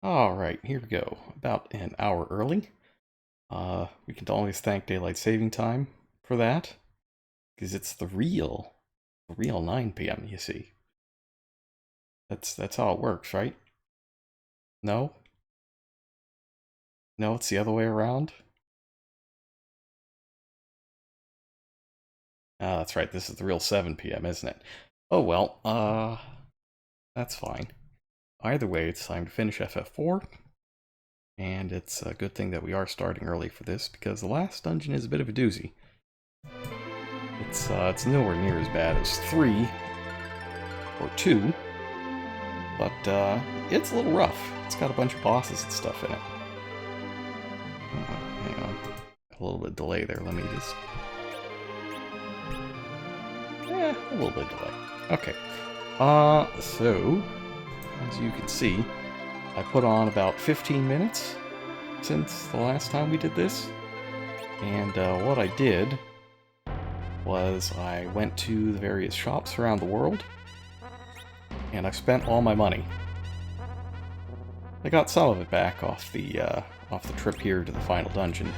Alright, here we go. About an hour early. We can always thank Daylight Saving Time for that. Because it's the real 9 p.m., you see. That's how it works, right? No? No, it's the other way around? Ah, that's right, this is the real 7 p.m., isn't it? Oh well, that's fine. Either way, it's time to finish FF4. And it's a good thing that we are starting early for this, because the last dungeon is a bit of a doozy. It's nowhere near as bad as 3 or 2, but it's a little rough. It's got a bunch of bosses and stuff in it. Hang on, a little bit of delay there. Let me just... a little bit of delay. Okay. So, as you can see, I put on about 15 minutes since the last time we did this. And what I did was I went to the various shops around the world, and I spent all my money. I got some of it back off the trip here to the final dungeon,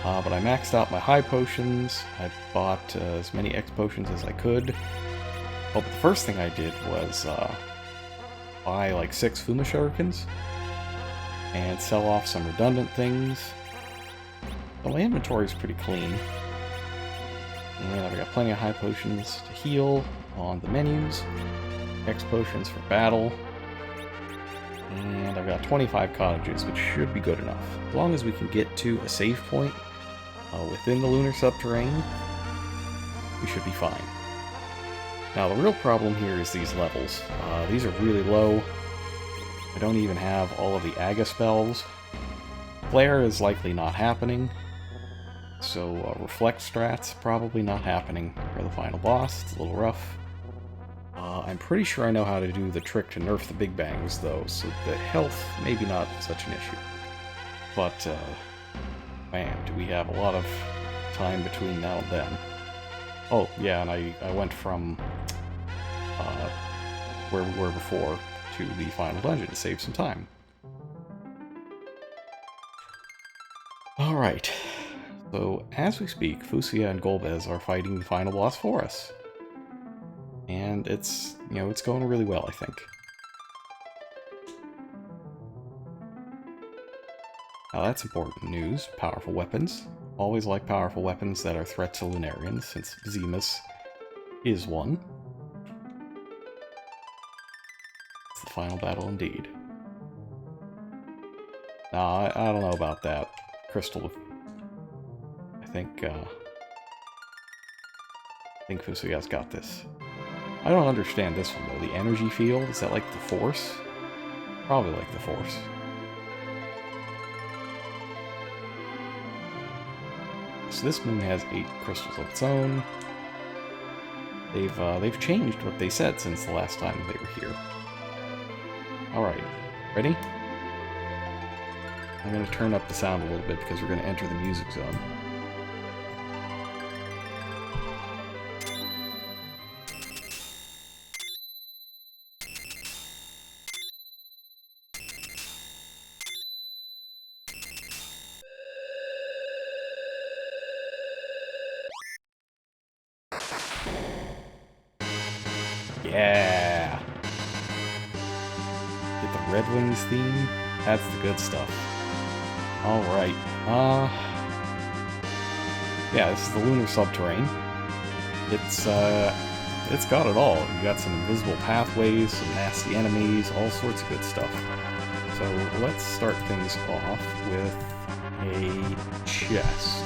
but I maxed out my high potions. I bought as many X potions as I could. Well, but the first thing I did was buy like 6 Fuma Shurikens and sell off some redundant things. So my inventory is pretty clean. And I've got plenty of high potions to heal on the menus, X potions for battle, and I've got 25 cottages, which should be good enough. As long as we can get to a save point within the lunar subterrane, we should be fine. Now, the real problem here is these levels. These are really low. I don't even have all of the Aga spells. Flare is likely not happening. So, Reflect Strat's probably not happening for the final boss. It's a little rough. I'm pretty sure I know how to do the trick to nerf the Big Bangs, though, so the health maybe not such an issue. But, man, do we have a lot of time between now and then. Oh, yeah, and I went from where we were before to the final dungeon to save some time. Alright. So, as we speak, Fusia and Golbez are fighting the final boss for us. And it's going really well, I think. Now that's important news. Powerful weapons. Always like powerful weapons that are threats to Lunarians, since Zemus is one. It's the final battle indeed. Nah, I don't know about that. Crystal... I think Fusuya's got this. I don't understand this one, though. The energy field? Is that like the Force? Probably like the Force. So this moon has 8 crystals of its own. They've changed what they said since the last time they were here. Alright, ready? I'm going to turn up the sound a little bit because we're going to enter the music zone. Yeah! Get the Red Wings theme? That's the good stuff. Alright, yeah, this is the Lunar Subterrane. It's got it all. You got some invisible pathways, some nasty enemies, all sorts of good stuff. So let's start things off with a chest.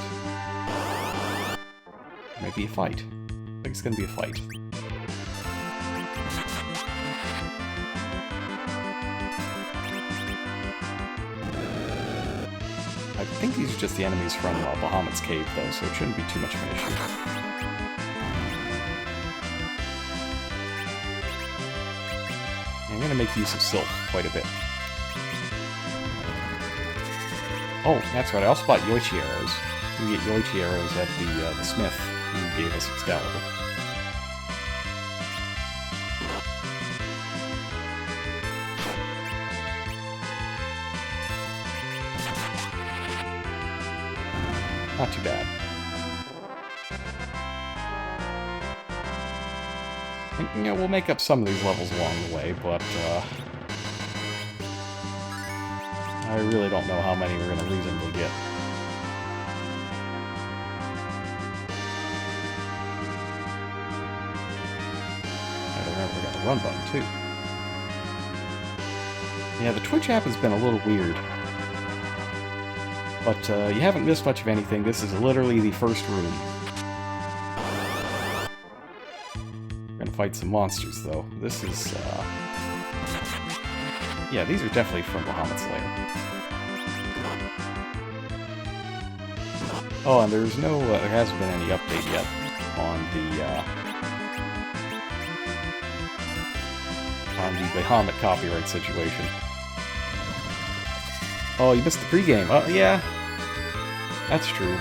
Maybe a fight. I think it's gonna be a fight. I think these are just the enemies from Bahamut's cave, though, so it shouldn't be too much of an issue. I'm going to make use of Silk quite a bit. Oh, that's right, I also bought Yoichi arrows. We get Yoichi arrows at the smith who gave us Excalibur. Not too bad. And, you know, we'll make up some of these levels along the way, but I really don't know how many we're going to reasonably get. I remember we got a run button, too. Yeah, the Twitch app has been a little weird. But you haven't missed much of anything. This is literally the first room. We're gonna fight some monsters, though. This is, yeah, these are definitely from Bahamut's Lair. Oh, and there's no, there hasn't been any update yet on the Bahamut copyright situation. Oh, you missed the pregame. Oh, yeah. That's true.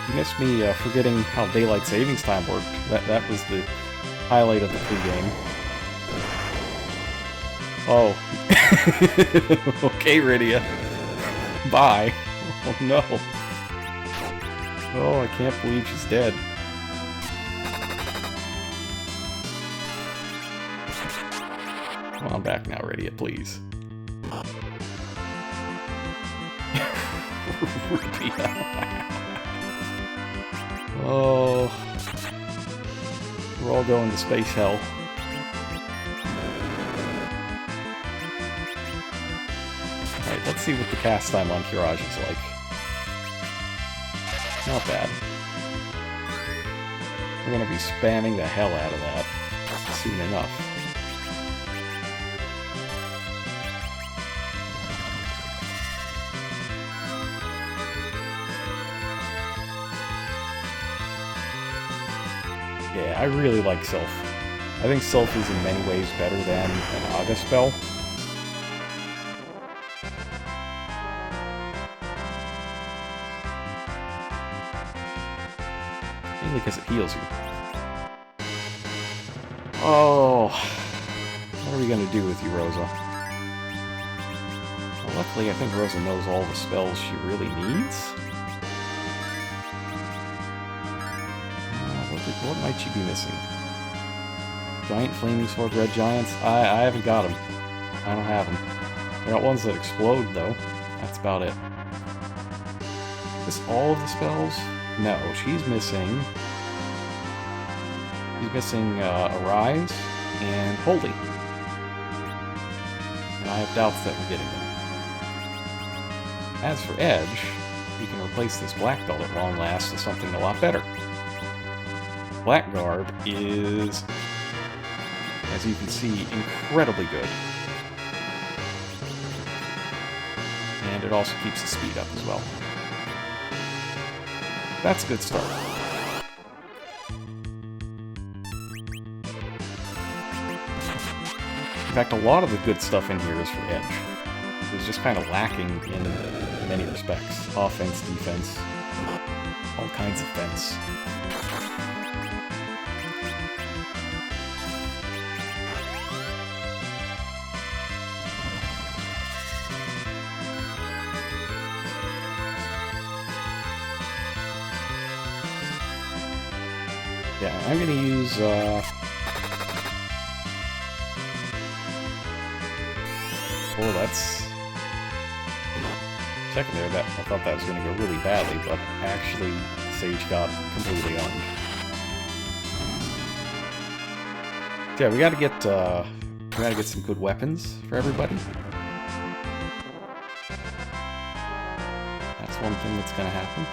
You missed me forgetting how daylight savings time worked. That was the highlight of the pregame. Oh. Okay, Rydia. Bye. Oh, no. Oh, I can't believe she's dead. Come on back now, Rydia, please. Oh, we're all going to space hell. Alright, let's see what the cast time on Kiraj is like. Not bad. We're gonna be spamming the hell out of that soon enough. Yeah, I really like Sylph. I think Sylph is in many ways better than an Aga spell. Mainly because it heals you. Oh, what are we gonna do with you, Rosa? Well, luckily, I think Rosa knows all the spells she really needs. What might she be missing? Giant Flaming Sword Red Giants? I haven't got them. I don't have them. I got ones that explode, though. That's about it. Is this all of the spells? No, she's missing... She's missing Arise and Holy. And I have doubts that we're getting them. As for Edge, we can replace this Black Belt at long last with something a lot better. Blackguard is, as you can see, incredibly good. And it also keeps the speed up as well. That's a good start. In fact, a lot of the good stuff in here is for Edge. It was just kind of lacking in many respects. Offense, defense, all kinds of fence. Yeah, I'm gonna use, oh, that's... Second there, I thought that was gonna go really badly, but actually, Sage got completely owned. Yeah, we gotta get some good weapons for everybody. That's one thing that's gonna happen.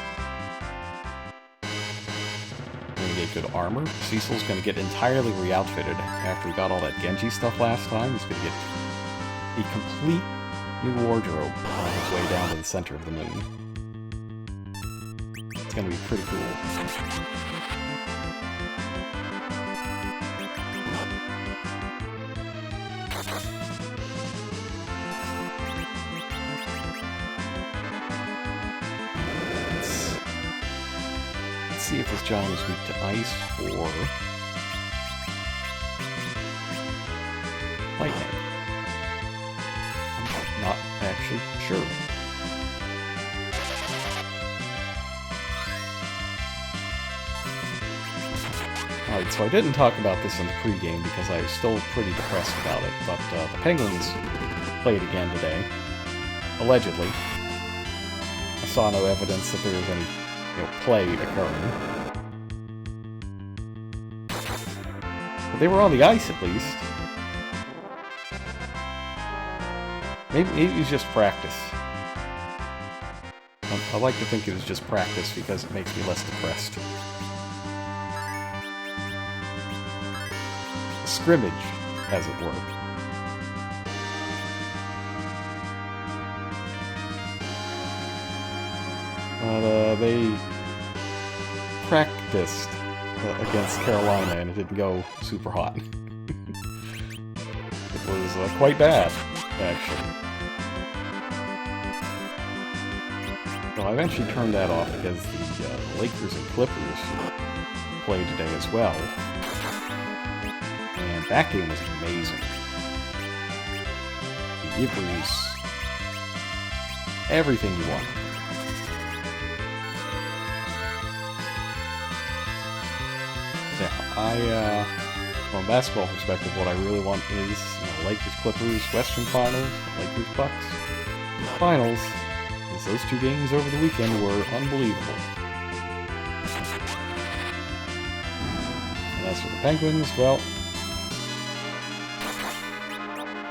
Get good armor. Cecil's gonna get entirely re-outfitted after he got all that Genji stuff last time. He's gonna get a complete new wardrobe on his way down to the center of the moon. It's gonna be pretty cool. See if this giant is weak to ice or lightning. I'm not actually sure. Alright, so I didn't talk about this in the pregame because I was still pretty depressed about it, but the Penguins played again today. Allegedly. I saw no evidence that there was any, play occurring. But they were on the ice, at least. Maybe it was just practice. I like to think it was just practice because it makes me less depressed. A scrimmage, as it were. But they practiced against Carolina and it didn't go super hot. It was quite bad, actually. So I eventually turned that off because the Lakers and Clippers played today as well. And that game was amazing. It was everything you want. Yeah, from a basketball perspective, what I really want is Lakers Clippers Western Finals, Lakers Bucks Finals. Those two games over the weekend were unbelievable. And as for the Penguins, well,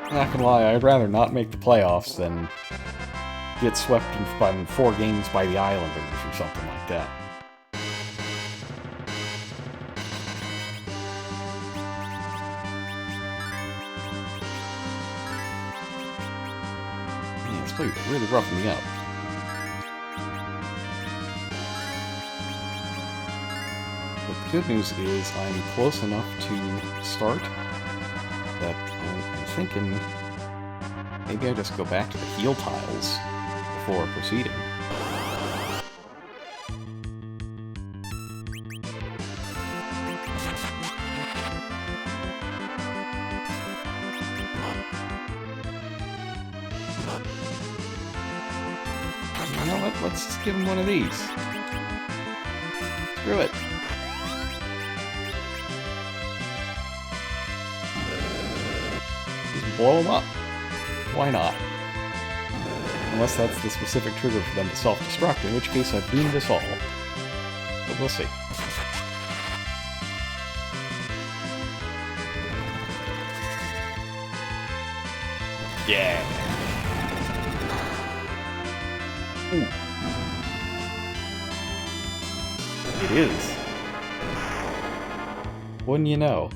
I'm not gonna lie, I'd rather not make the playoffs than get swept in 4 games by the Islanders or something like that. Yeah, it's really roughing me up. The good news is I'm close enough to start that I'm thinking maybe I just go back to the heel tiles before proceeding. You know what? Let's just give him one of these. Screw it. Blow them up. Why not? Unless that's the specific trigger for them to self-destruct, in which case I've doomed us all. But we'll see. Yeah! Ooh. It is. Wouldn't you know?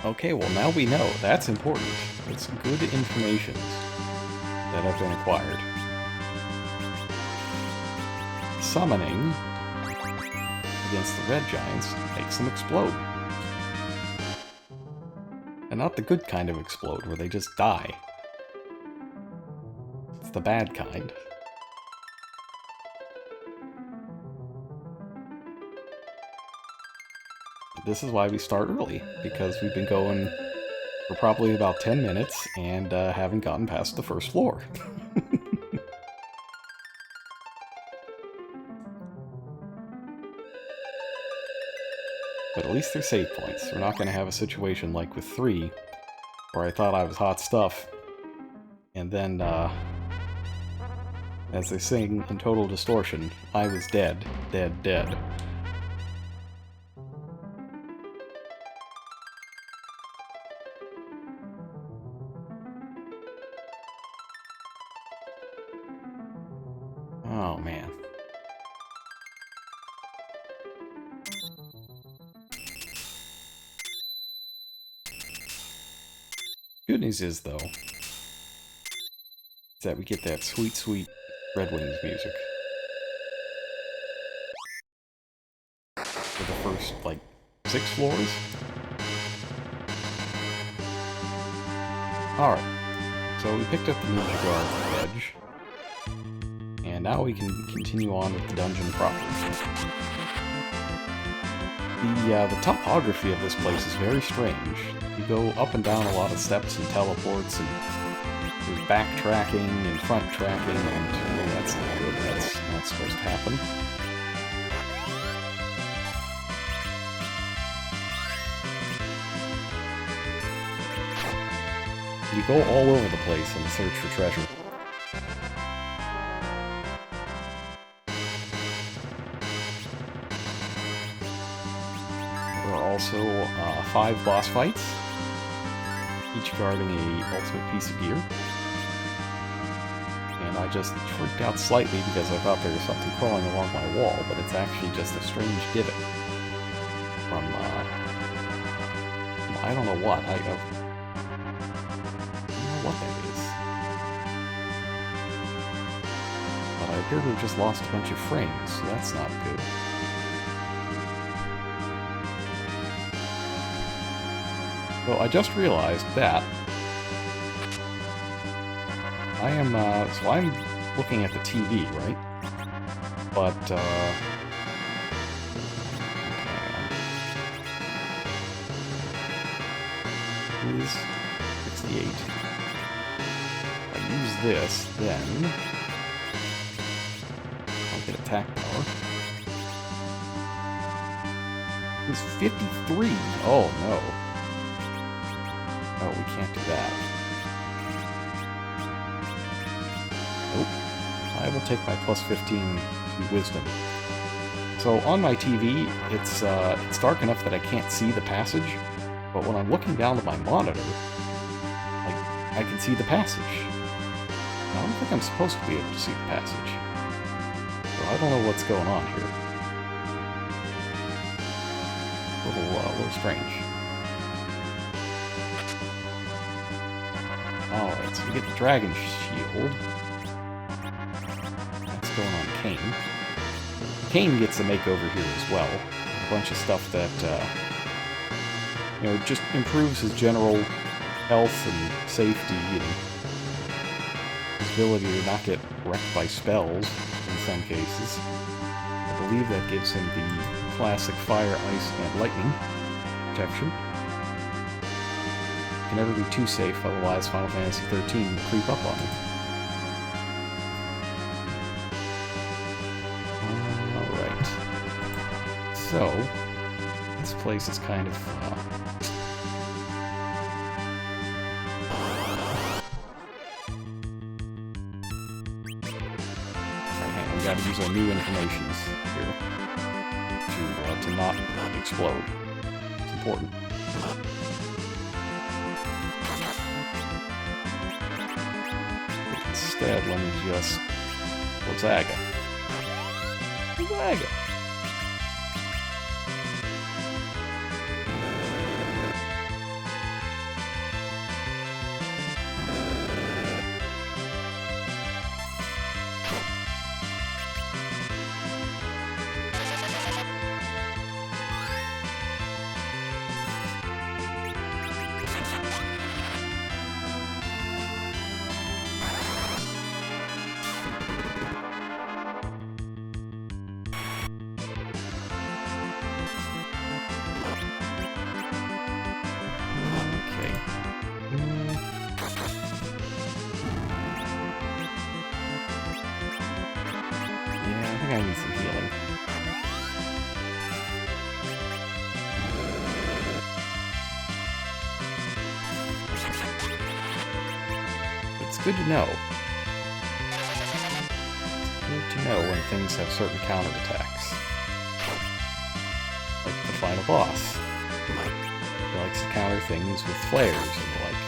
Okay, well now we know. That's important. It's good information that have been acquired. Summoning against the Red Giants makes them explode. And not the good kind of explode, where they just die. It's the bad kind. This is why we start early, because we've been going for probably about 10 minutes and haven't gotten past the first floor. But at least they're save points. We're not going to have a situation like with 3, where I thought I was hot stuff, and then, as they sing in Total Distortion, I was dead, dead, dead. Oh, man. Good news is, though, is that we get that sweet, sweet Red Wings music. For the first, 6 floors? Alright. So we picked up the Ninja Guard Edge. And now we can continue on with the dungeon proper. The topography of this place is very strange. You go up and down a lot of steps and teleports, and there's backtracking and front tracking, and that's not good. That's not supposed to happen. You go all over the place in the search for treasure. There are also 5 boss fights, each guarding a ultimate piece of gear. And I just freaked out slightly because I thought there was something crawling along my wall, but it's actually just a strange divot from I don't know what. I don't know what that is. But I appear to have just lost a bunch of frames, so that's not good. So I just realized that I am, so I'm looking at the TV, right? But, is 68. If I use this, then I'll get attack power. It's 53! Oh, no. Oh, we can't do that. Nope. I will take my plus 15 to wisdom. So on my TV, it's dark enough that I can't see the passage, but when I'm looking down at my monitor, I can see the passage. Now, I don't think I'm supposed to be able to see the passage. So I don't know what's going on here. A little strange. Alright, so we get the Dragon Shield. That's going on Cain. Cain gets a makeover here as well. A bunch of stuff that, you know, just improves his general health and safety and his ability to not get wrecked by spells in some cases. I believe that gives him the classic fire, ice, and lightning protection. Can never be too safe, otherwise Final Fantasy XIII will creep up on you. Alright. So, this place is kind of... Alright, we gotta use our new informations here to not explode. It's important. Instead, let me just... What's Aga? Who's Aga? I need some healing. It's good to know. It's good to know when things have certain counterattacks. Like the final boss. He likes to counter things with flares and the like.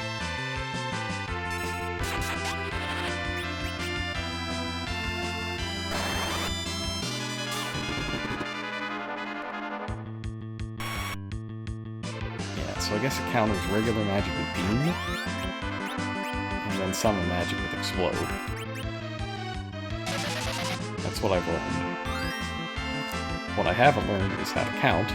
So I guess it counters regular magic with Beam, and then summon magic with Explode. That's what I've learned. What I haven't learned is how to count.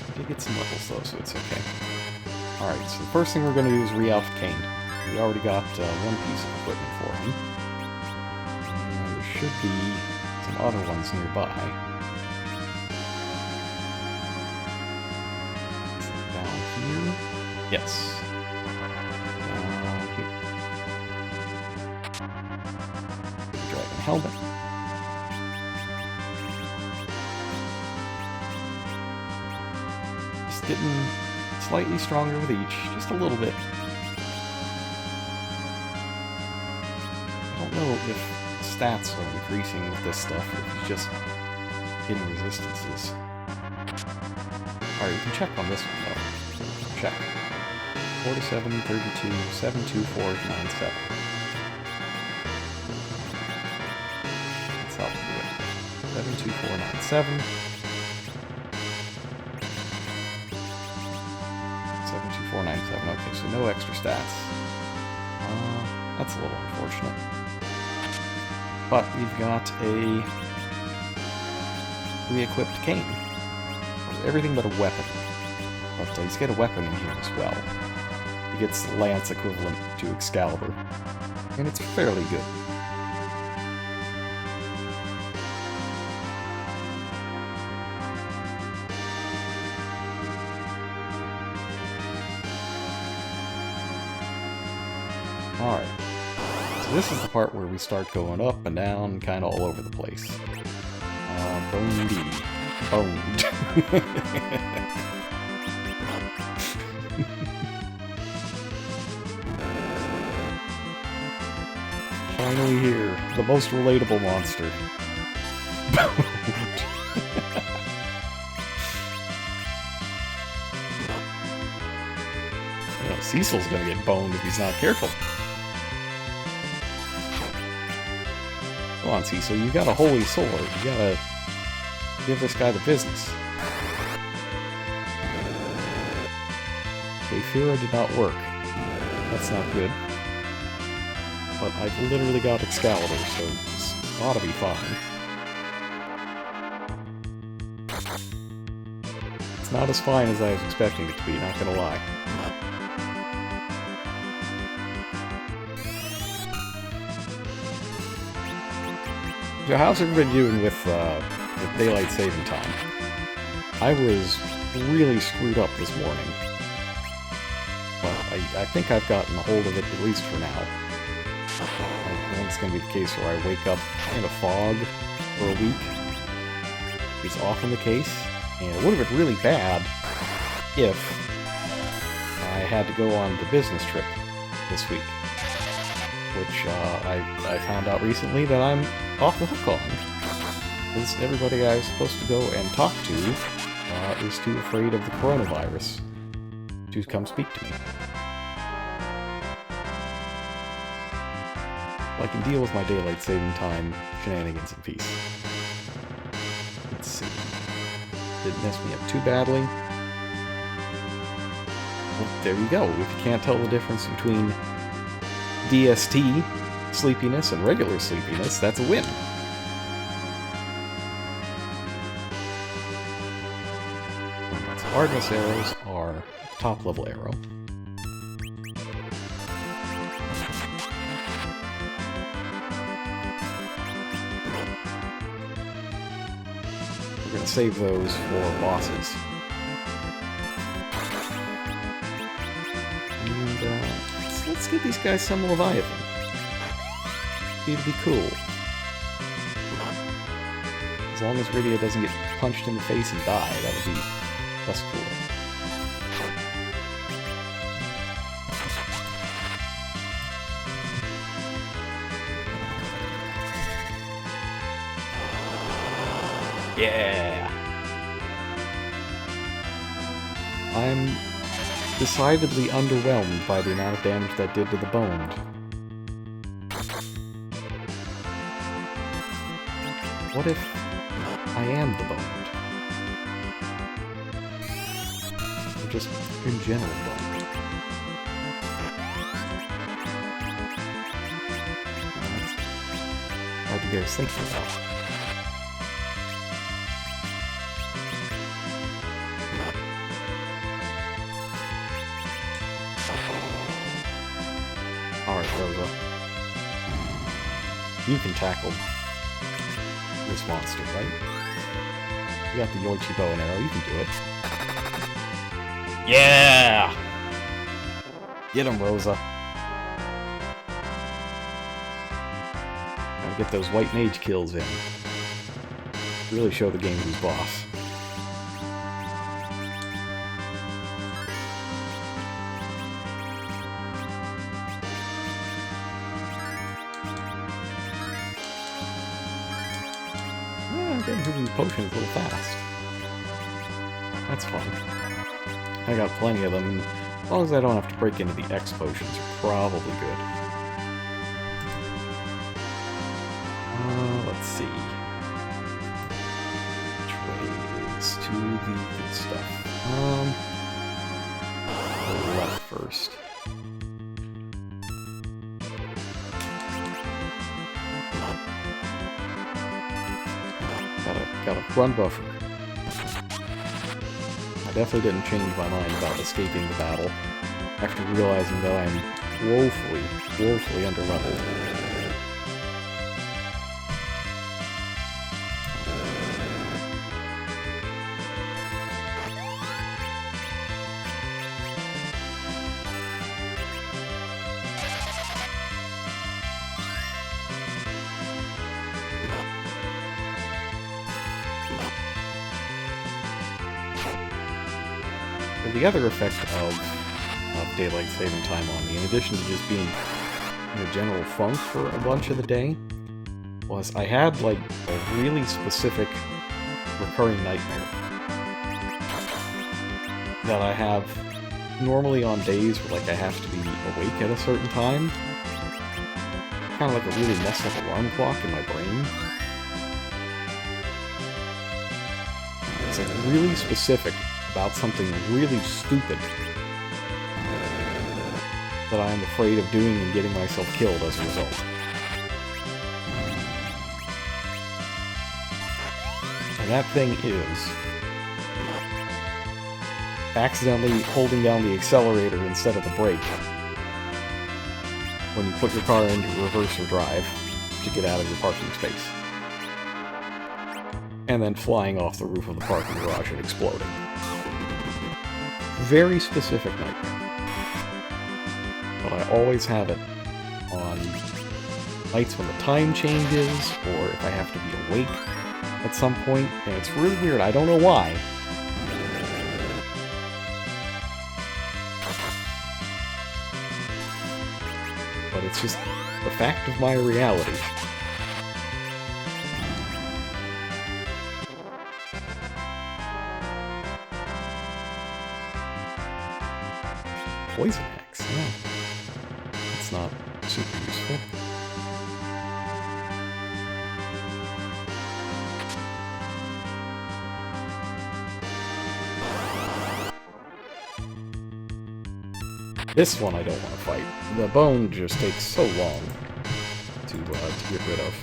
I did get some levels though, so it's okay. Alright, so the first thing we're going to do is re-outfit Cain. We already got one piece of equipment for him. And there should be some other ones nearby. Down here? Yes. Down here. helmet. Just getting slightly stronger with each, just a little bit. I don't know if stats are increasing with this stuff, or if it's just getting resistances. Alright, we can check on this one though. Check. 47, 32, 72497. That's how we do it. 72497. 72497. Okay, so no extra stats. That's a little unfortunate. But we've got a re-equipped cane. Everything but a weapon. But he's got a weapon in here as well. He gets the lance equivalent to Excalibur. And it's fairly good. Alright. So this is the part where we start going up and down, kind of all over the place. Bone D. Boned. Finally here, the most relatable monster. Boned. You know, Cecil's gonna get boned if he's not careful. Come on, Cecil, you got a holy sword. You gotta give this guy the business. Okay, Fira did not work. That's not good. But I've literally got Excalibur, so this ought to be fine. It's not as fine as I was expecting it to be, not gonna lie. So how's everybody doing with daylight saving time? I was really screwed up this morning. Well, I think I've gotten a hold of it, at least for now. I think it's going to be the case where I wake up in a fog for a week. It's often the case, and it would have been really bad if I had to go on the business trip this week. Which I found out recently that I'm off the hook on. Because everybody I was supposed to go and talk to is too afraid of the coronavirus to come speak to me. I can deal with my daylight saving time shenanigans in peace. Let's see. Didn't mess me up too badly. Well, there you go. If you can't tell the difference between DST sleepiness and regular sleepiness, that's a win. So hardness arrows are top level arrow. We're going to save those for bosses. And let's give these guys some Leviathan. It'd be cool. As long as Rydia doesn't get punched in the face and die, that would be less cool. Yeah! I'm decidedly underwhelmed by the amount of damage that did to the boned. What if I am the boned? Or just in general boned? That's hard to get us thinking about. Alright, Rosa. You can tackle this monster, right? You got the Yoichi bow and arrow, you can do it. Yeah! Get him, Rosa. Gotta get those white mage kills in. Really show the game who's boss. I'm getting through these potions a little fast. That's fun. I got plenty of them, and as long as I don't have to break into the X potions, are probably good. Let's see. Trades to the good stuff. Go left first. Got a run buffer. I definitely didn't change my mind about escaping the battle after realizing that I'm woefully underleveled. The other effect of daylight saving time on me, in addition to just being in a general funk for a bunch of the day, was I had like a really specific recurring nightmare that I have normally on days where like I have to be awake at a certain time. Kind of like a really messed up alarm clock in my brain. It's like really specific about something really stupid that I am afraid of doing and getting myself killed as a result. And that thing is accidentally holding down the accelerator instead of the brake when you put your car into reverse or drive to get out of your parking space. And then flying off the roof of the parking garage and exploding. Very specific nightmare. But I always have it on nights when the time changes, or if I have to be awake at some point, and it's really weird. I don't know why. But it's just the fact of my reality. Poison axe, yeah. That's not super useful. This one I don't want to fight. The bone just takes so long to get rid of.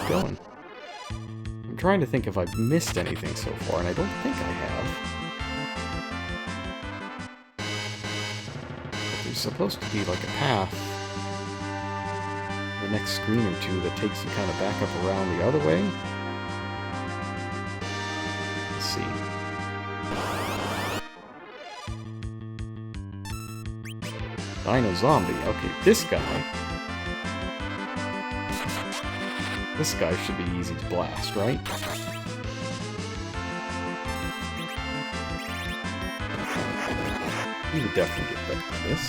Going. I'm trying to think if I've missed anything so far, and I don't think I have. But there's supposed to be like a path the next screen or two that takes you kind of back up around the other way. Let's see. Dino Zombie. Okay, this guy. This guy should be easy to blast, right? You would definitely get better than this.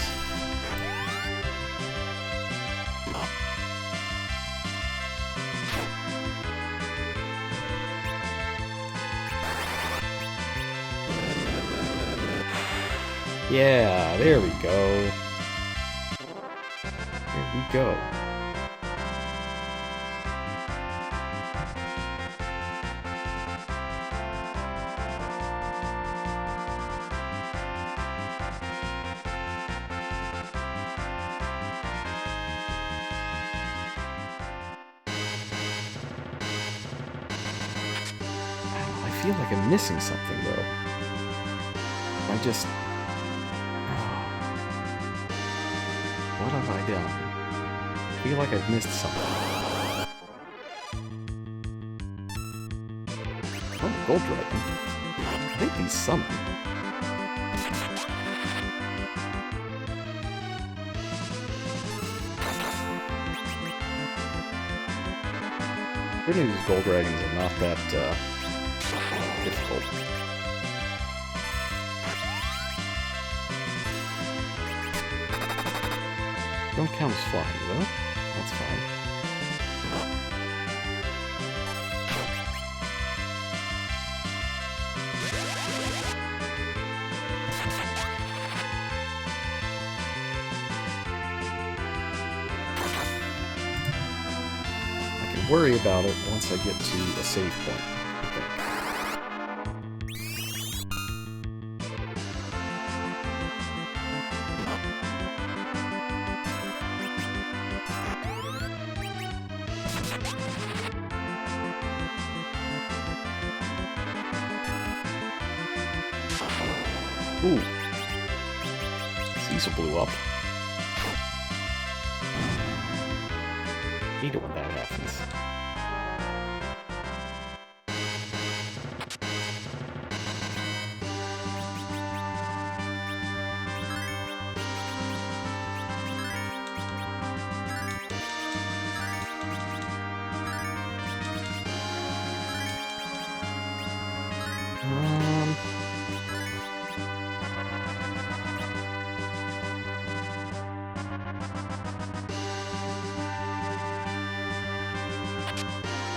Yeah, there we go. There we go. I feel like I'm missing something, though. I just... What have I done? I feel like I've missed something. Oh, Gold Dragon. I think he's summoned. Good news is Gold Dragons are not that difficult. Don't count as flying, though. That's fine. I can worry about it once I get to a save point, I think. Ooh. Cecil blew up. Hate it when that happens.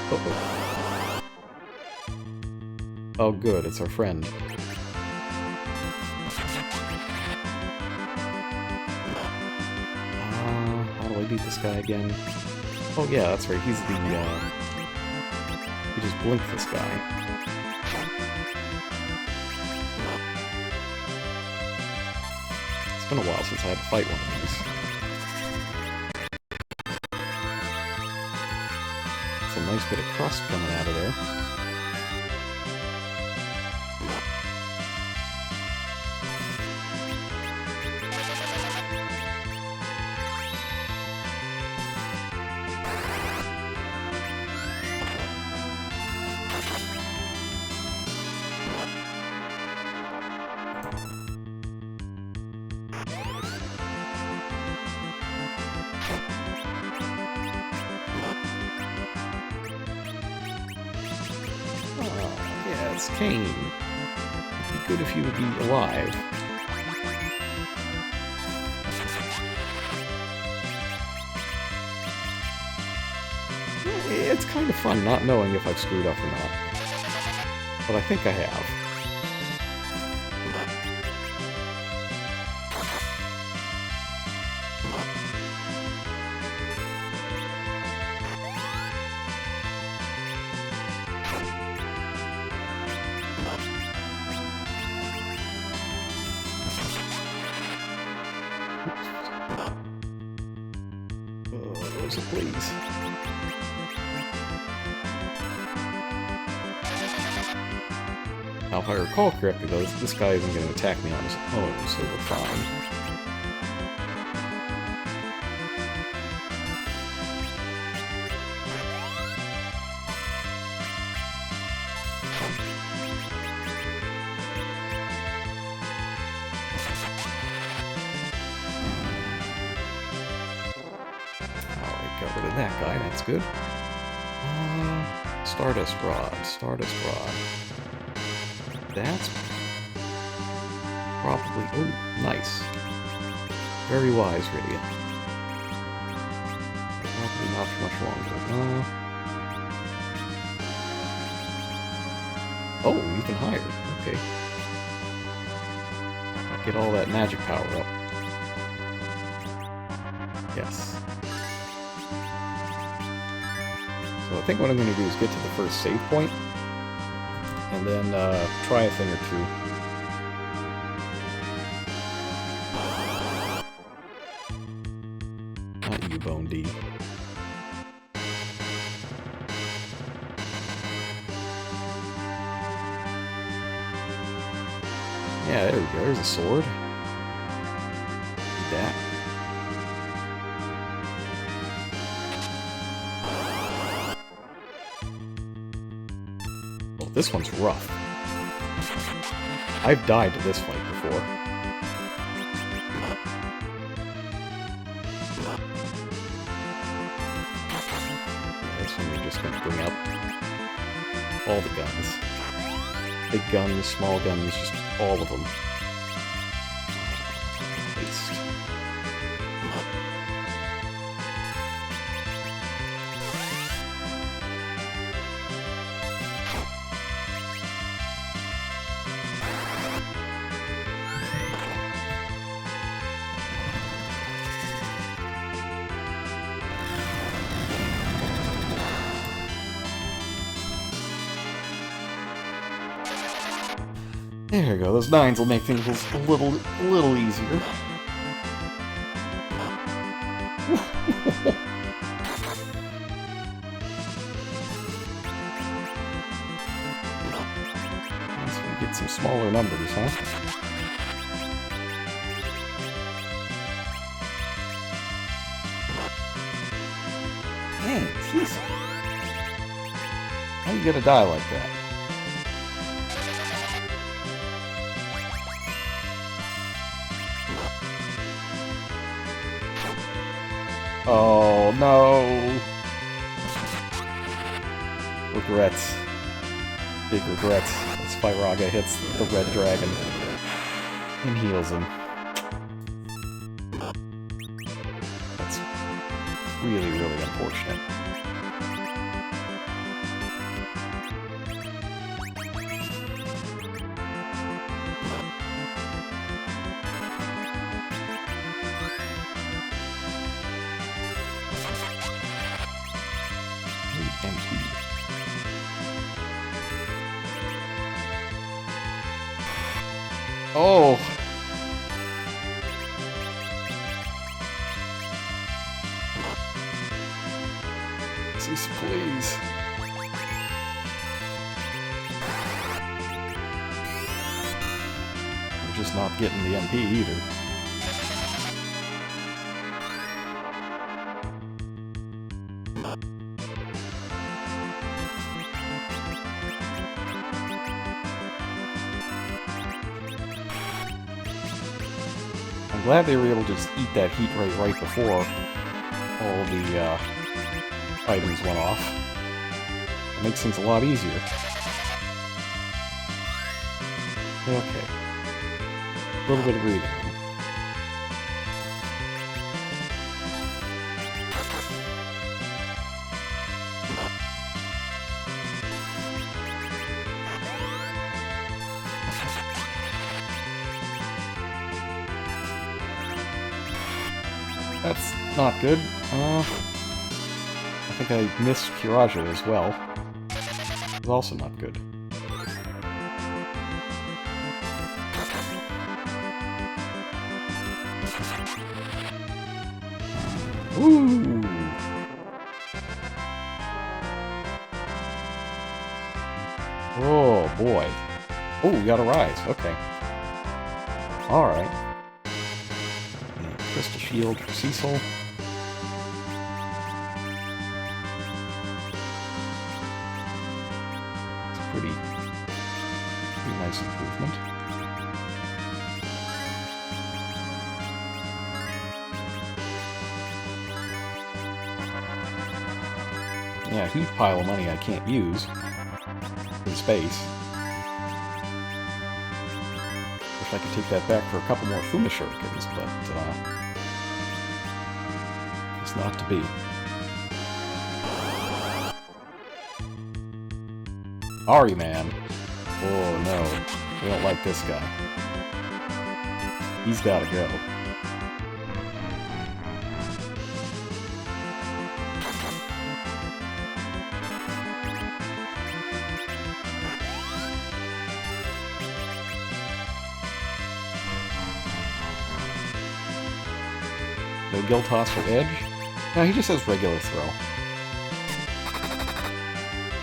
Uh-oh. Oh, good, it's our friend. How do I beat this guy again? Oh yeah, that's right, he's the, you just blink this guy. It's been a while since I had to fight one of these. It's a nice bit of crust coming out of there. It's Cain. It'd be good if he would be alive. It's kind of fun not knowing if I've screwed up or not. But I think I have. Please. Now, if I recall correctly, though, this guy isn't going to attack me on his own, so we're fine. Got rid of that guy, that's good. Stardust Rod, Stardust Rod. That's probably... Oh, nice. Very wise, Rydia. Probably not for much longer. Oh, even higher. Okay. I'll get all that magic power up. Yes. So I think what I'm going to do is get to the first save point, and then try a thing or two. Not you, Bone D. Yeah, there we go. There's a sword. Need that. this one's rough. I've died to this fight before. Yeah, this one we're just gonna bring up all the guns. Big guns, small guns, just all of them. Waste. There we go, those 9s will make things a little easier. Once we get some smaller numbers, huh? Dang, jeez. How are you gonna die like that? Oh, no! Regrets. Big regrets as Firaga hits the red dragon and heals him. That's really, really unfortunate. Oh! Cease, please. We're just not getting the MP either. I'm glad they were able to just eat that heat right before all the items went off. It makes things a lot easier. Okay. A little bit of breathing. That's not good. I think I missed Kiraja as well. It's also not good. Woo! Oh boy. Oh, we got a rise. Okay. Alright. Crystal Shield for Cecil. It's a pretty nice improvement. Yeah, a huge pile of money I can't use in space. Wish I could take that back for a couple more Fuma Shurikens, but it's not to be. Ari Man. Oh no, we don't like this guy. He's gotta go. No Guild Toss for Edge? No, he just has regular throw.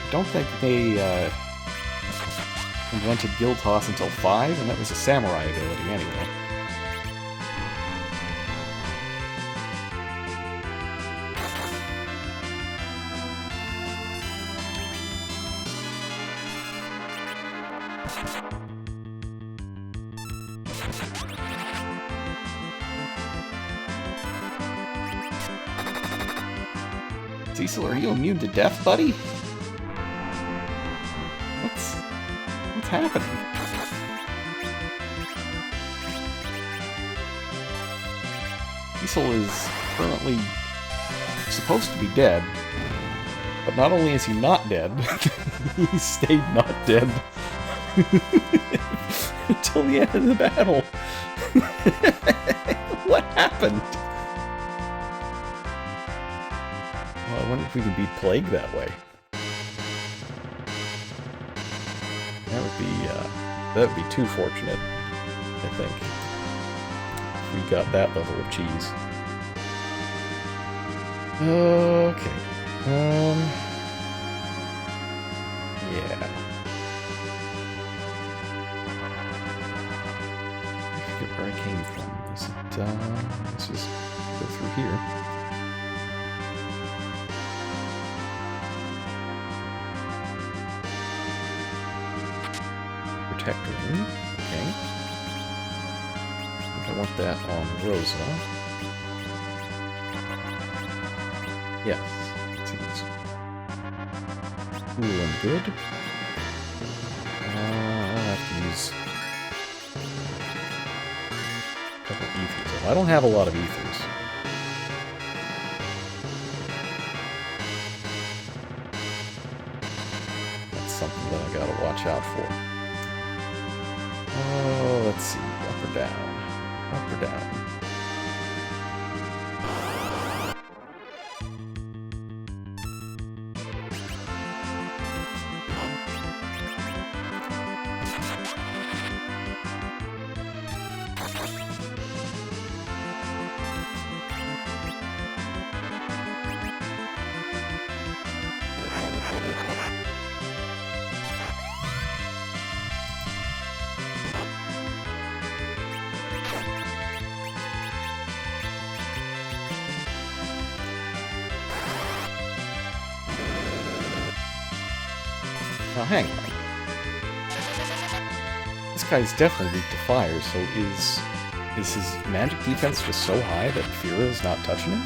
I don't think they invented Guild Toss until 5, and that was a samurai ability anyway. Cecil, are you immune to death, buddy? What's happening? Cecil is currently supposed to be dead, but not only is he not dead, he stayed not dead until the end of the battle. What happened? Well, I wonder if we can beat Plague that way. That would be too fortunate, I think. If we got that level of cheese. Okay. Yeah. I forget where I came from. Is it, let's just go through here. Protector room. Okay. I think I want that on Rosa. Yes. Seems cool and good. I'll have to use a couple of ethers. I don't have a lot of ethers. That's something that I gotta watch out for. Oh, let's see. Up or down? Up or down? Now hang on. This guy's definitely weak to fire, so is his magic defense just so high that Fira's not touching him?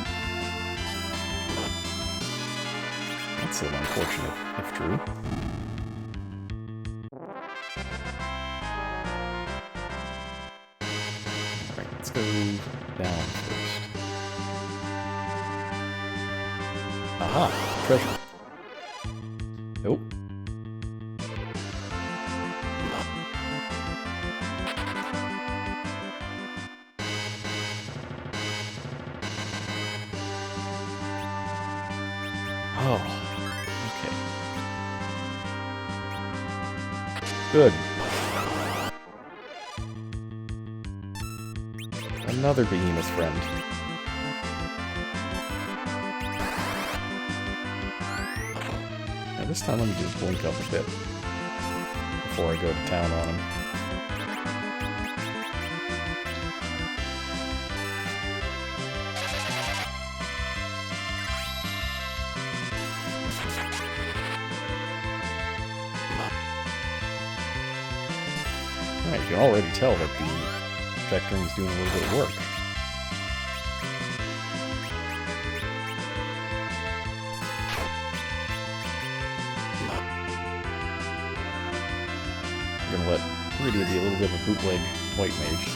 That's a little unfortunate, if true. Alright, let's go down first. Aha! Treasure. Nope. Oh, okay. Good. Another behemoth friend. Now this time let me just blink up a bit before I go to town on him. Alright, you can already tell that the vectoring is doing a little bit of work. I'm gonna let Rydia be a little bit of a bootleg white mage.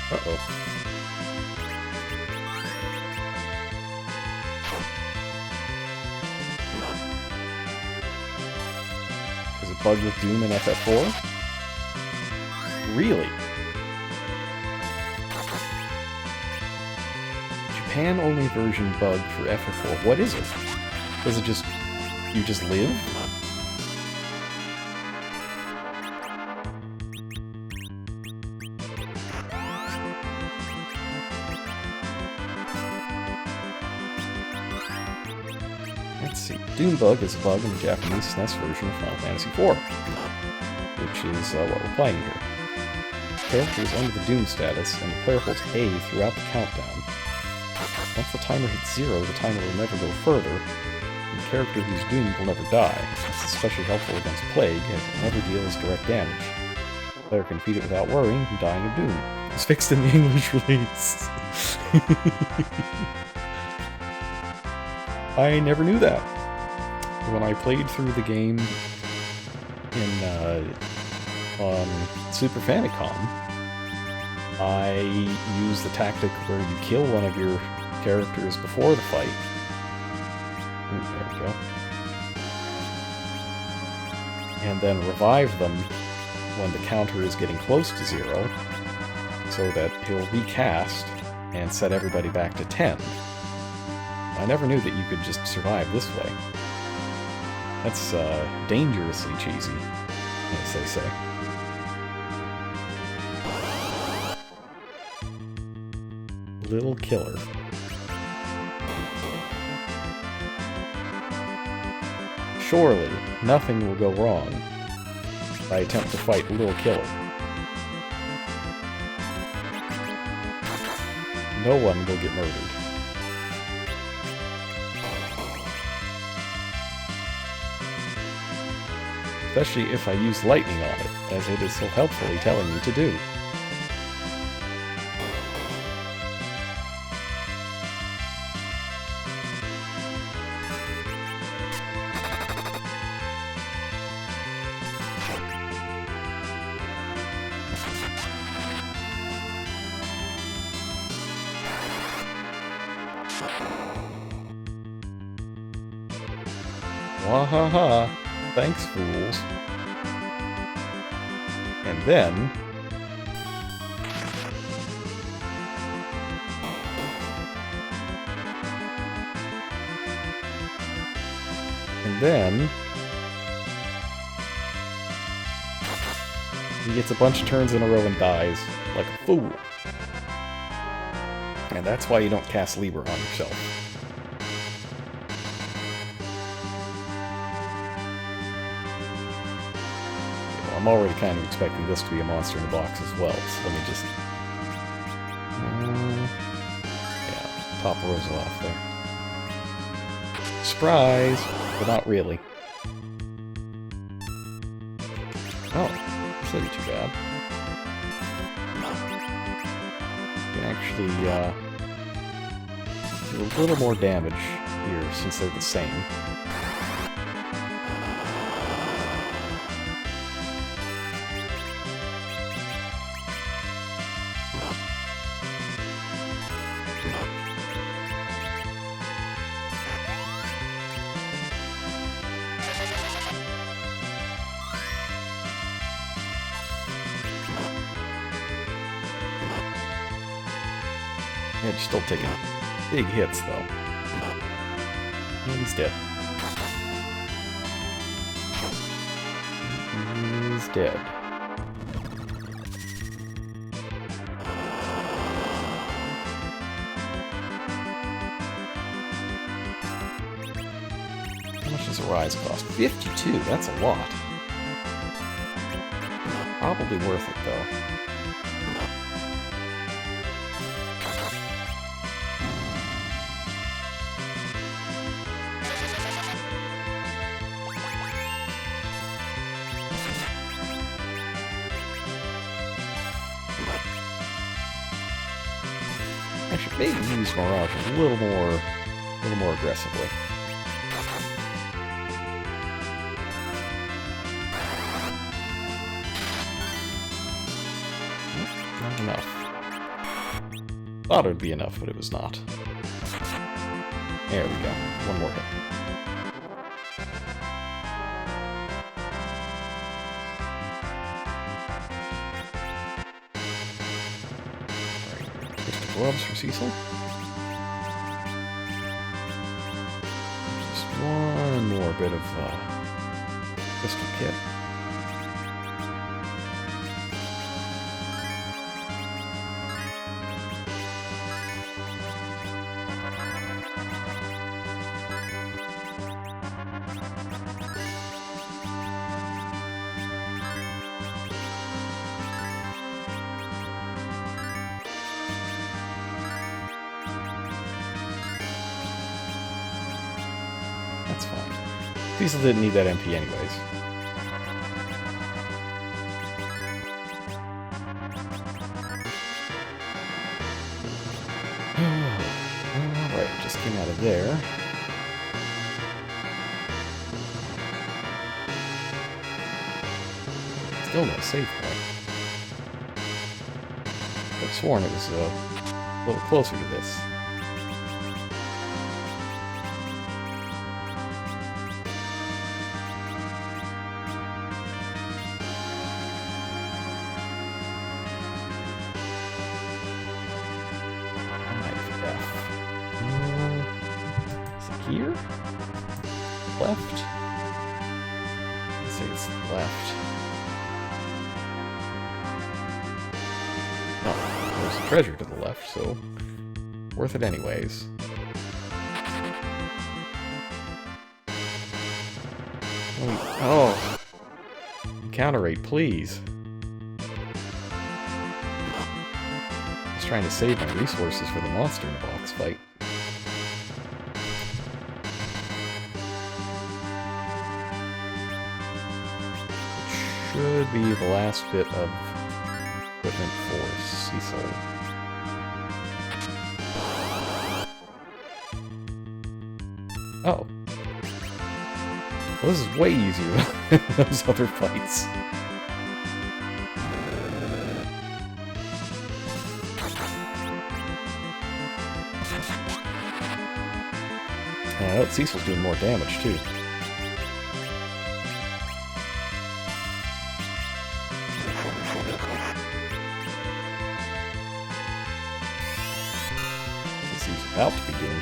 Uh-oh. Is it bugged with Doom and FF4? Really? Japan-only version bug for FF4. What is it? Does it just... you just live? Let's see. Doonbug is a bug in the Japanese SNES version of Final Fantasy IV, which is what we're playing here. The character is under the Doom status, and the player holds A throughout the countdown. Once the timer hits 0, the timer will never go further, and the character who's doomed will never die. This is especially helpful against Plague, as it never deals direct damage. The player can defeat it without worrying from dying of Doom. It's fixed in the English release. I never knew that. When I played through the game on Super Famicom, I used the tactic where you kill one of your characters before the fight. Ooh, there we go. And then revive them when the counter is getting close to 0, so that he'll recast and set everybody back to 10. I never knew that you could just survive this way. That's dangerously cheesy, as they say. Little killer. Surely, nothing will go wrong if I attempt to fight Little Killer. No one will get murdered. Especially if I use lightning on it, as it is so helpfully telling me to do. Wahaha! Thanks, fools. And then... he gets a bunch of turns in a row and dies, like a fool. And that's why you don't cast Liber on yourself. I'm already kind of expecting this to be a monster in the box as well, so let me just... yeah, top rows off there. Surprise! But not really. Oh, shouldn't be too bad. You can actually do a little more damage here, since they're the same. Yeah, you're still taking big hits, though. And he's dead. He's dead. How much does a rise cost? 52, that's a lot. Probably worth it, though. I should maybe use Mirage a little more aggressively. Not enough. Thought it would be enough, but it was not. There we go. One more hit. Gloves for Cecil. Just one more bit of crystal kit. That's fine. Cecil didn't need that MP anyways. Alright, just came out of there. Still no save point. I've sworn it was a little closer to this. Here? Left? Let's say it's left. Oh, there's a treasure to the left, so worth it anyways. Oh, encounter rate, please. Just trying to save my resources for the monster in the box fight. Should be the last bit of equipment for Cecil. Oh. Well, this is way easier than those other fights. Cecil's doing more damage, too. About to be doing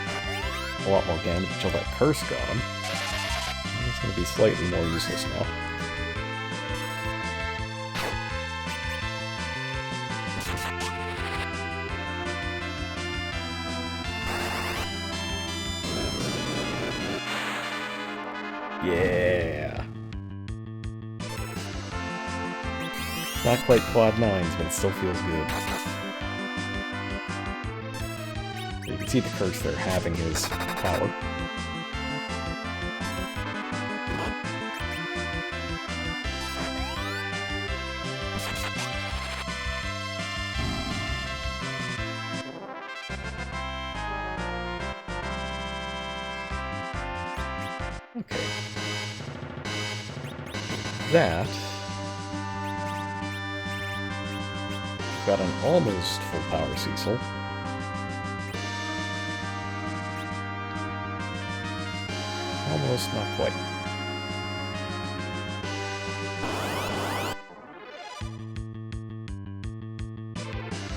a lot more damage until that curse got him. It's going to be slightly more useless now. Yeah! Not quite quad 9s, but it still feels good. You can see the curse there having his power. Okay. That... We've got an almost full power Cecil. Almost, not quite.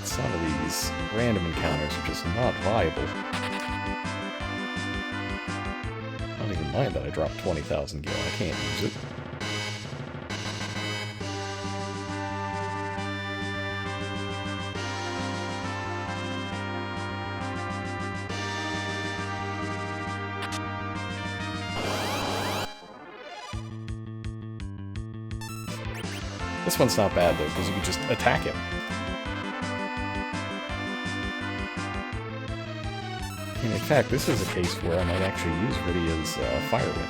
Some of these random encounters are just not viable. I don't even mind that I dropped 20,000 gil. I can't use it. This one's not bad, though, because you can just attack him. And in fact, this is a case where I might actually use Rydia's Fire Whip.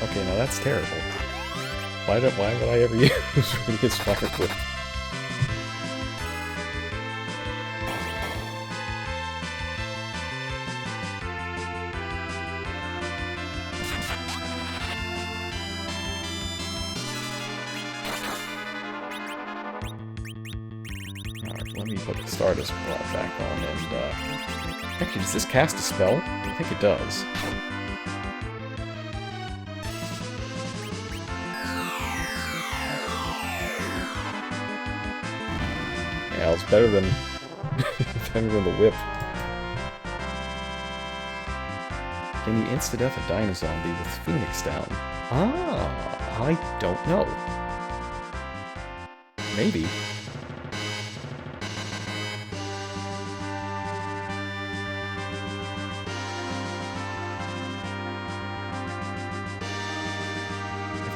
Okay, now that's terrible. Why would I ever use Rydia's Fire Whip? Alright, let me put the Stardust Rod back on and, actually, does this cast a spell? I think it does. Yeah, it's better than better than the whip. Can you insta-death a Dinozombie with Phoenix down? Ah, I don't know. Maybe.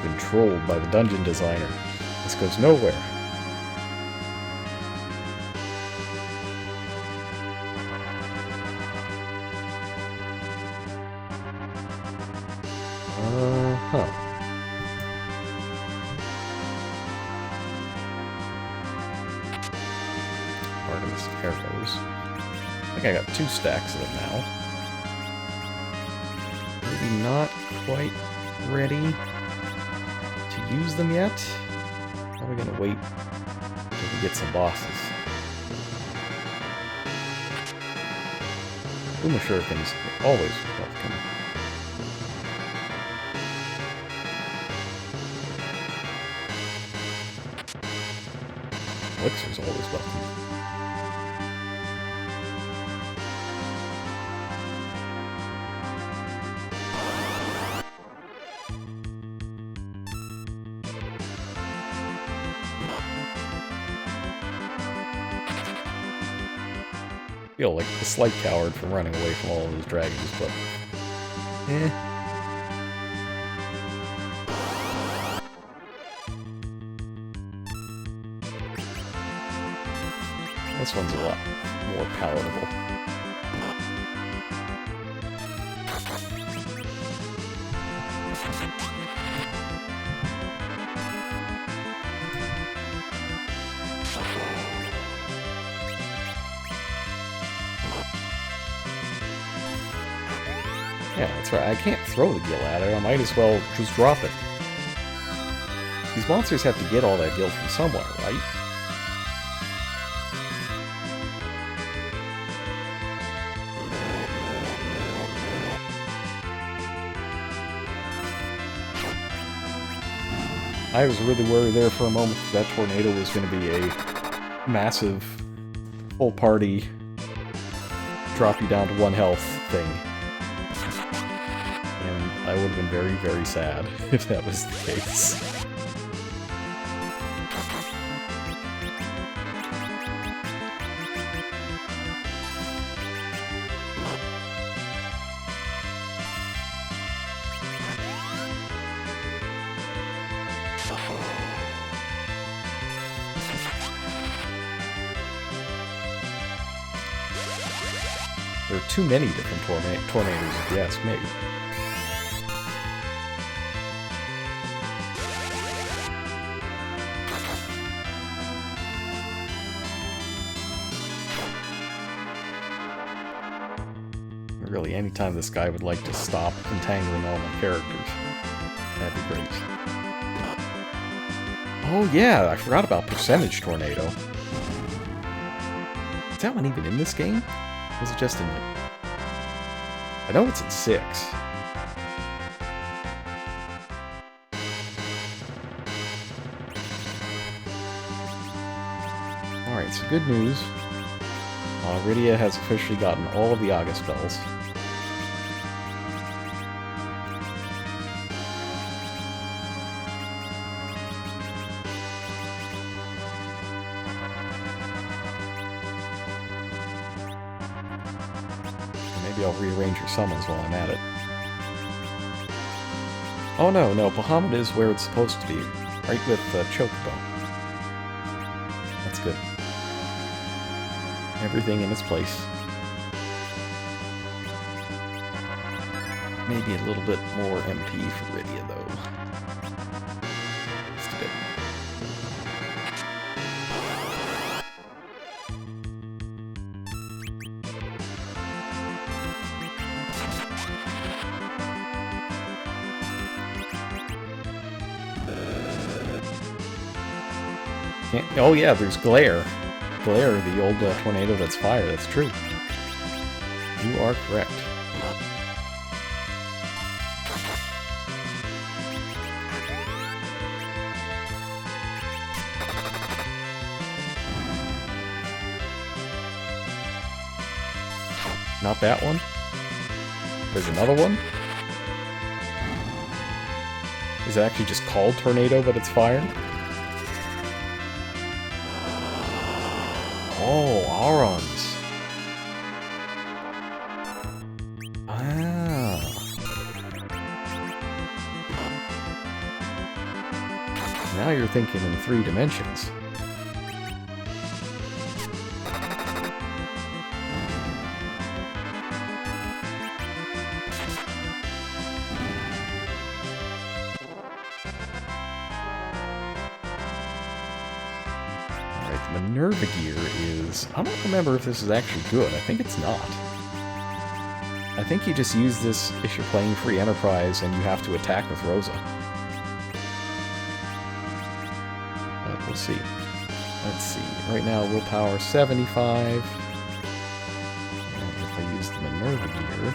been trolled by the dungeon designer. This goes nowhere. Artemis arrows. I think I got 2 stacks of them now. Maybe not quite ready to use them yet. Probably gonna wait until we get some bosses. Uma Shurikens are always welcome. Elixir's always welcome. I feel like a slight coward for running away from all of those dragons, but this one's a lot more palatable. Yeah, that's right. I can't throw the gil at her. I might as well just drop it. These monsters have to get all that gil from somewhere, right? I was really worried there for a moment that tornado was going to be a massive, full party, drop you down to 1 health thing. And I would have been very, very sad if that was the case. There are too many different tornadoes, if you ask me. Really, anytime this guy would like to stop entangling all my characters, that'd be great. Oh yeah, I forgot about Percentage Tornado. Is that one even in this game? Or is it just in... I know it's in 6. Alright, so good news. Rydia has officially gotten all of the Aga spells. Maybe I'll rearrange her summons while I'm at it. Oh no, Bahamut is where it's supposed to be. Right with Chocobo. That's good. Everything in its place. Maybe a little bit more MP for Rydia, though. Just a bit. Oh yeah, there's Glare. Glare, the old tornado that's fire, that's true. You are correct. Not that one. There's another one. Is it actually just called Tornado, but it's fire? Oh, Aurons. Ah. Now you're thinking in 3 dimensions. Alright, the Minerva gear is... I don't remember if this is actually good. I think it's not. I think you just use this if you're playing Free Enterprise and you have to attack with Rosa. But we'll see. Let's see. Right now, willpower 75. And if I use the Minerva gear,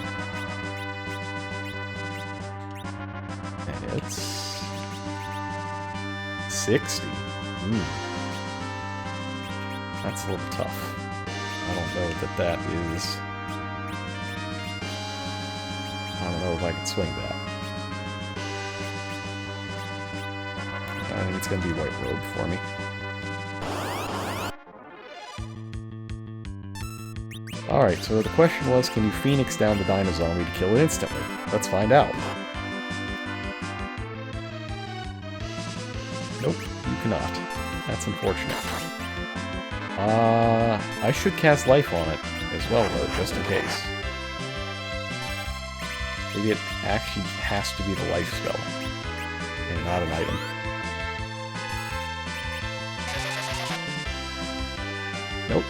it's 60. That's a little tough. I don't know that that is... I don't know if I can swing that. I think it's going to be White Robe for me. Alright, so the question was, can you Phoenix down the Dino Zombie to kill it instantly? Let's find out. Nope, you cannot. That's unfortunate. I should cast Life on it as well, though, just in case. Maybe it actually has to be the Life spell, and not an item. Nope.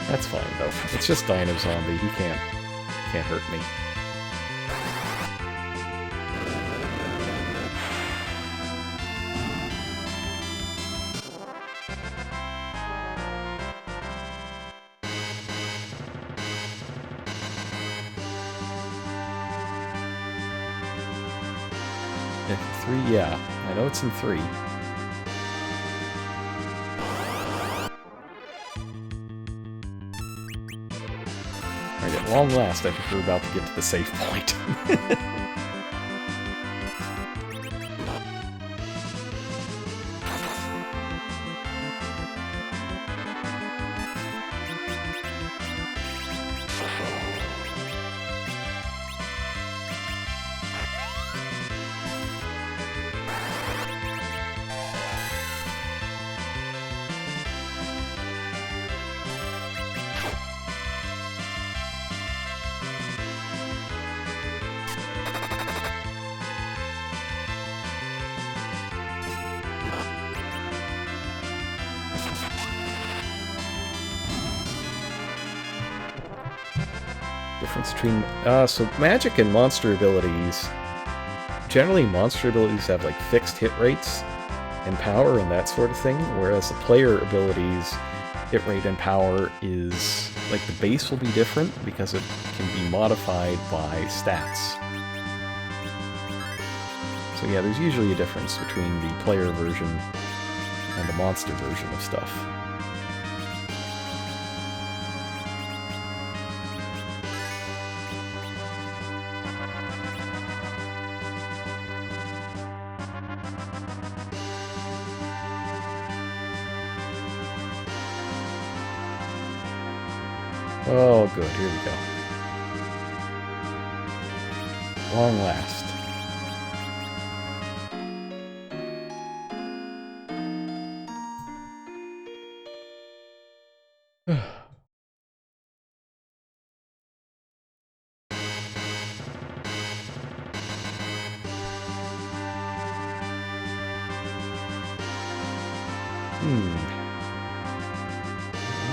That's fine, though. It's just Dino Zombie. He can't hurt me. Three, yeah. I know it's in 3. Alright, at long last, I think we're about to get to the safe point. Difference between... so magic and monster abilities... Generally, monster abilities have, like, fixed hit rates and power and that sort of thing, whereas the player abilities, hit rate and power is... Like, the base will be different because it can be modified by stats. So yeah, there's usually a difference between the player version and the monster version of stuff. Oh, good. Here we go. Long last.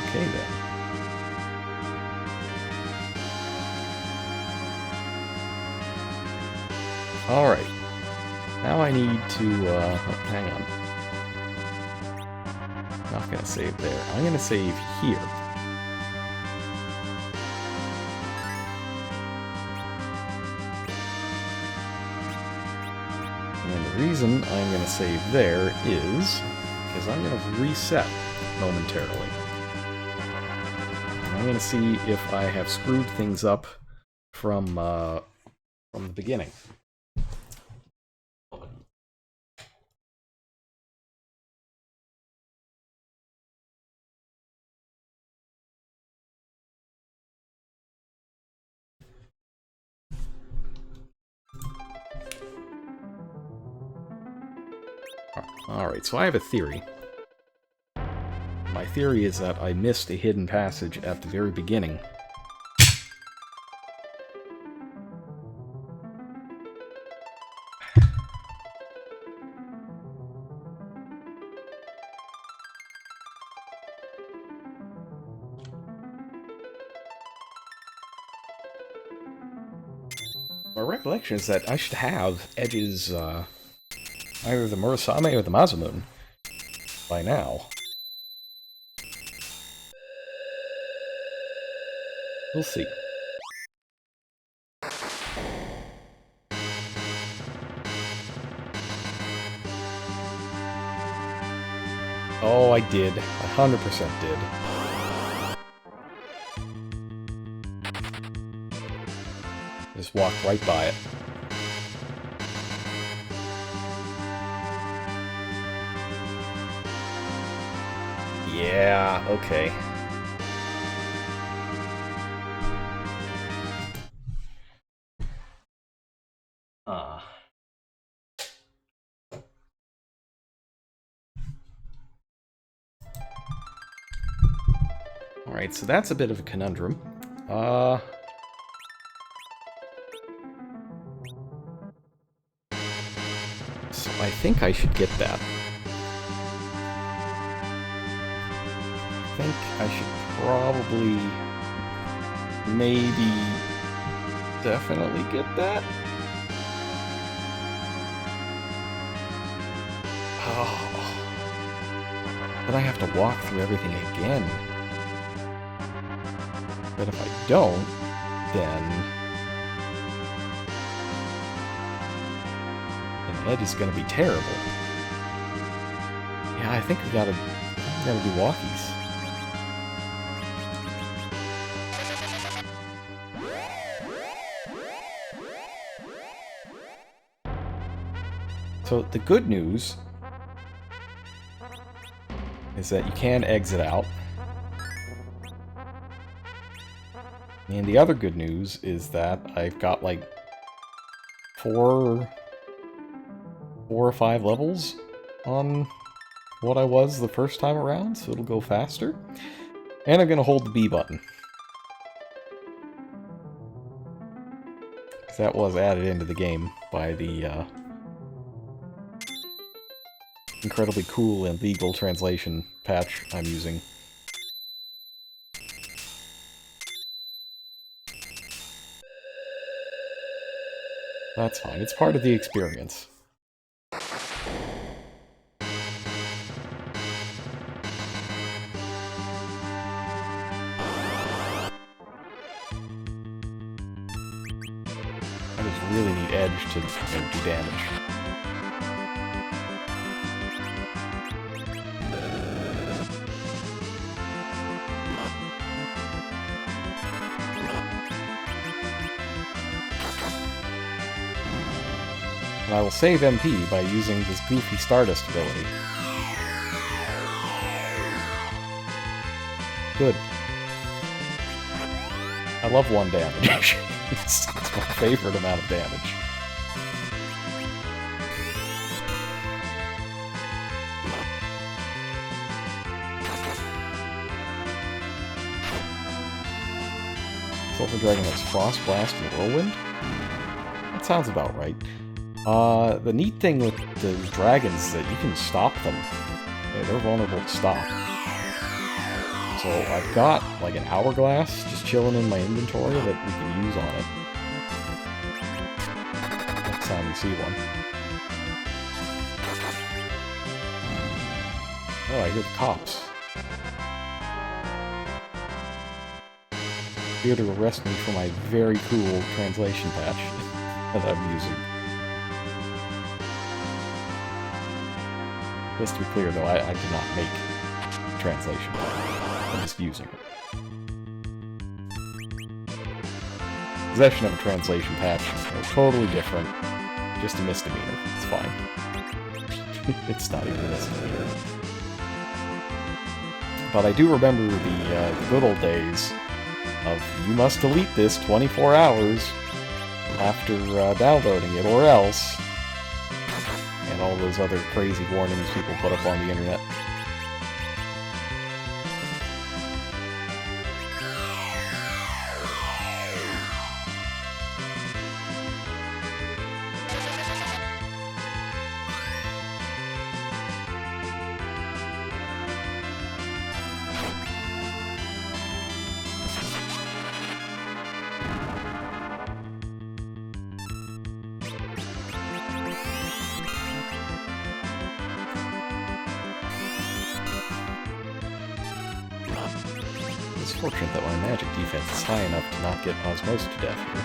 Okay, then. Alright. Now I need to, hang on. Not gonna save there. I'm gonna save here. And the reason I'm gonna save there is because I'm gonna reset momentarily. And I'm gonna see if I have screwed things up from the beginning. Alright, so I have a theory. My theory is that I missed a hidden passage at the very beginning. My recollection is that I should have Edge's, either the Murasame or the Masamune by now. We'll see. Oh, I did. I 100% did. Just walked right by it. Yeah, okay. Alright, so that's a bit of a conundrum. So I think I should get that. I think I should probably... maybe... definitely get that? Oh. Then I have to walk through everything again. But if I don't, then Edge is going to be terrible. Yeah, I think we gotta do walkies. So the good news is that you can exit out. And the other good news is that I've got like four or five levels on what I was the first time around, so it'll go faster. And I'm going to hold the B button. Because that was added into the game by the incredibly cool and legal translation patch I'm using. That's fine, it's part of the experience. I just really need Edge to do damage. And I will save MP by using this goofy Stardust ability. Good. I love 1 damage. It's my favorite amount of damage. Sulfur Dragon has Frost Blast and Whirlwind? That sounds about right. The neat thing with the dragons is that you can stop them. Yeah, they're vulnerable to stop. So I've got like an hourglass just chilling in my inventory that we can use on it. Next time we see one. Oh, I hear the cops. Here to arrest me for my very cool translation patch that I'm using. Just to be clear, though, I did not make translation. I'm just using it. Possession of a translation patch is totally different. Just a misdemeanor. It's fine. It's not even a misdemeanor. But I do remember the good old days of you must delete this 24 hours after downloading it, or else... And all those other crazy warnings people put up on the internet. It's fortunate that my magic defense is high enough to not get osmosed to death here.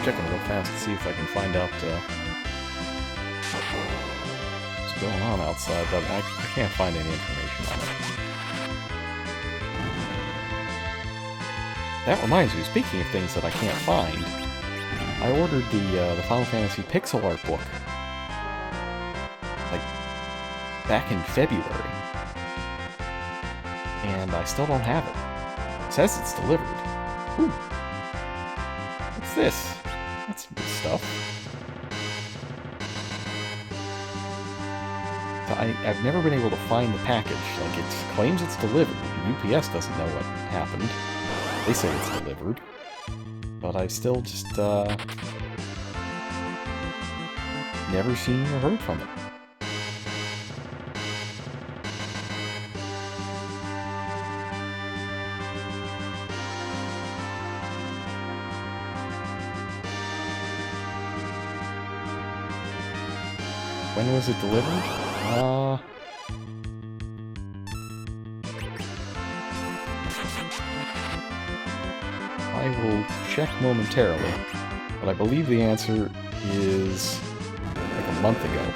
Checking real fast to see if I can find out what's going on outside, but I can't find any information on it. That reminds me, speaking of things that I can't find, I ordered the Final Fantasy pixel art book, like, back in February, and I still don't have it. It says it's delivered. Ooh. What's this? That's some good stuff. So I've never been able to find the package. Like, it claims it's delivered. UPS doesn't know what happened. They say it's delivered. But I've still just, never seen or heard from it. When was it delivered? I will check momentarily, but I believe the answer is like a month ago.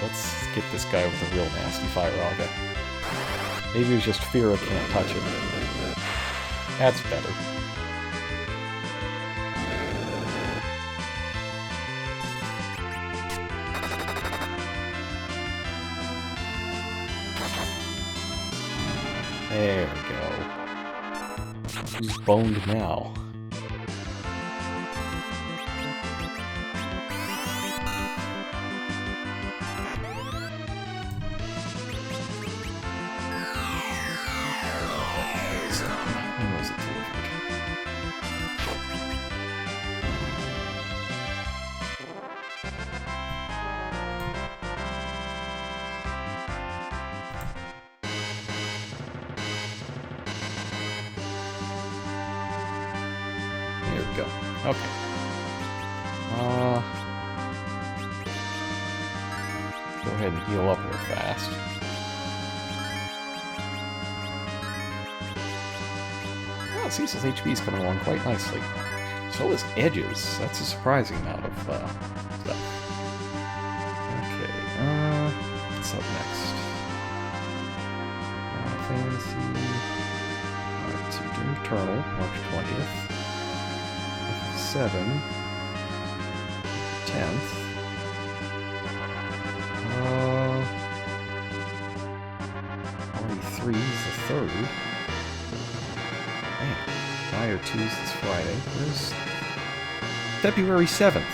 Let's get this guy with a real nasty fire auga. Maybe it was just fear I can't touch him. That's better. There we go. Who's boned now? When was it delivered? Here we go. Okay. Go ahead and heal up real fast. Oh, Cecil's HP is coming along quite nicely. So is Edge's. That's a surprising amount of stuff. Okay, what's up next? Fantasy. Alright, so Doom Eternal, March 20th. 7. 10th. 43 is the 3rd. Man, Fire 2's this Friday. Where's February 7th?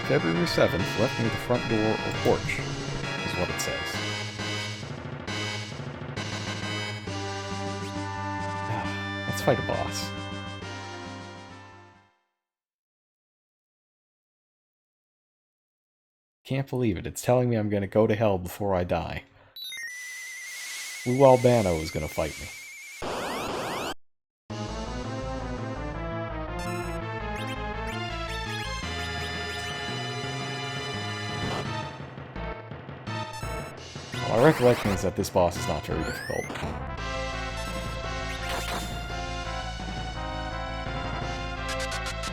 February 7th, left near the front door or porch, is what it says. Let's fight a boss. Can't believe it. It's telling me I'm gonna go to hell before I die. Lou Albano is gonna fight me. My recollection is that this boss is not very difficult.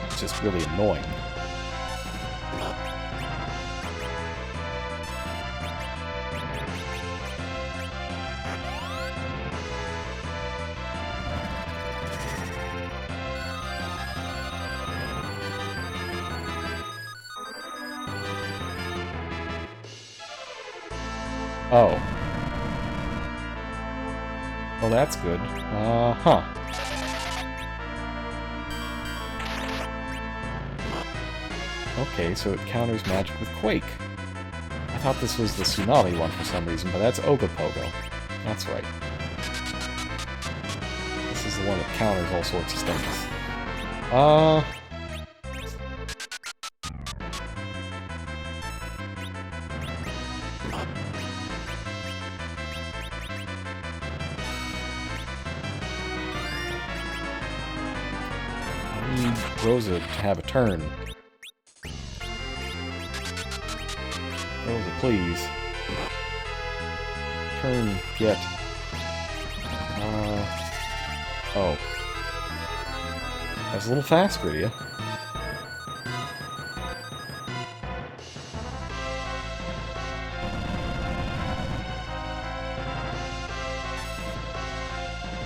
It's just really annoying. Oh. Well, that's good. Huh. Okay, so it counters magic with Quake. I thought this was the Tsunami one for some reason, but that's Ogopogo. That's right. This is the one that counters all sorts of things. I need Rosa to have a turn. Rosa, please. Turn, get. Oh. That's a little fast for you.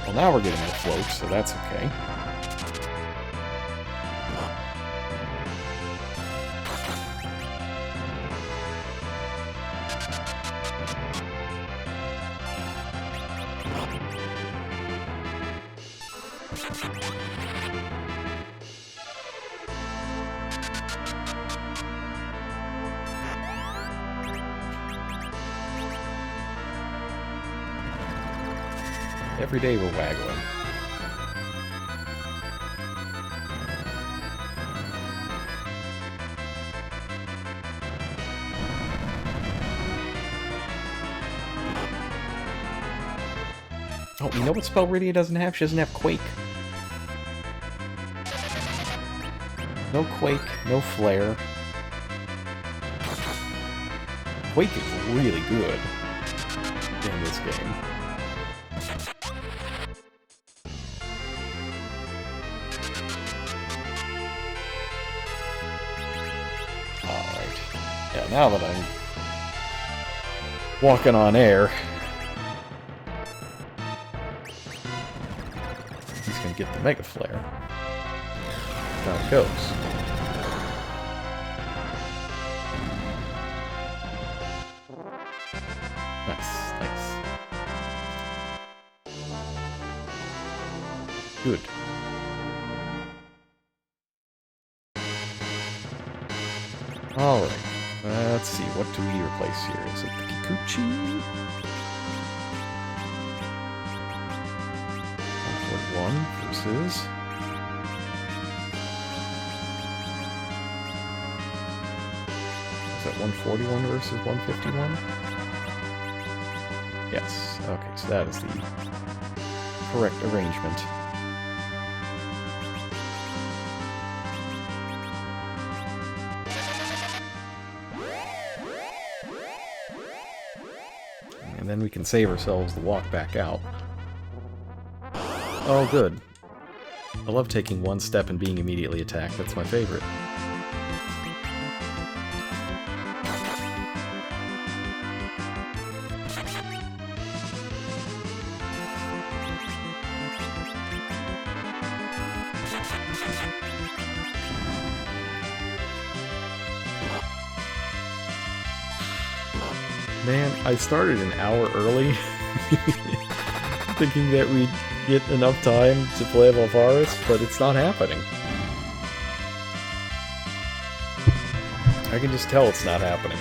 Well, now we're getting the float, so that's okay. Every day we're waggling. Oh, you know what spell Rydia doesn't have? She doesn't have Quake. No Quake, no Flare. Quake is really good in this game. Alright. Yeah, now that I'm walking on air, he's gonna get the Mega Flare. Down it goes. Nice, nice. Good. Alright, let's see, what do we replace here? Is it the Kikuchi? 141 versus... Is that 141 versus 151? Yes, okay, so that is the correct arrangement. And then we can save ourselves the walk back out. Oh, good. I love taking one step and being immediately attacked. That's my favorite. Man, I started an hour early, thinking that we'd get enough time to play Valvaris, but it's not happening. I can just tell it's not happening.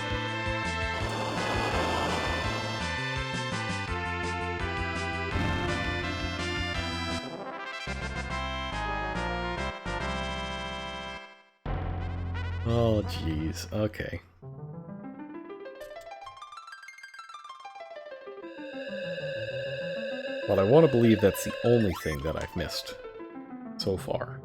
Oh, jeez. Okay. But I want to believe that's the only thing that I've missed so far.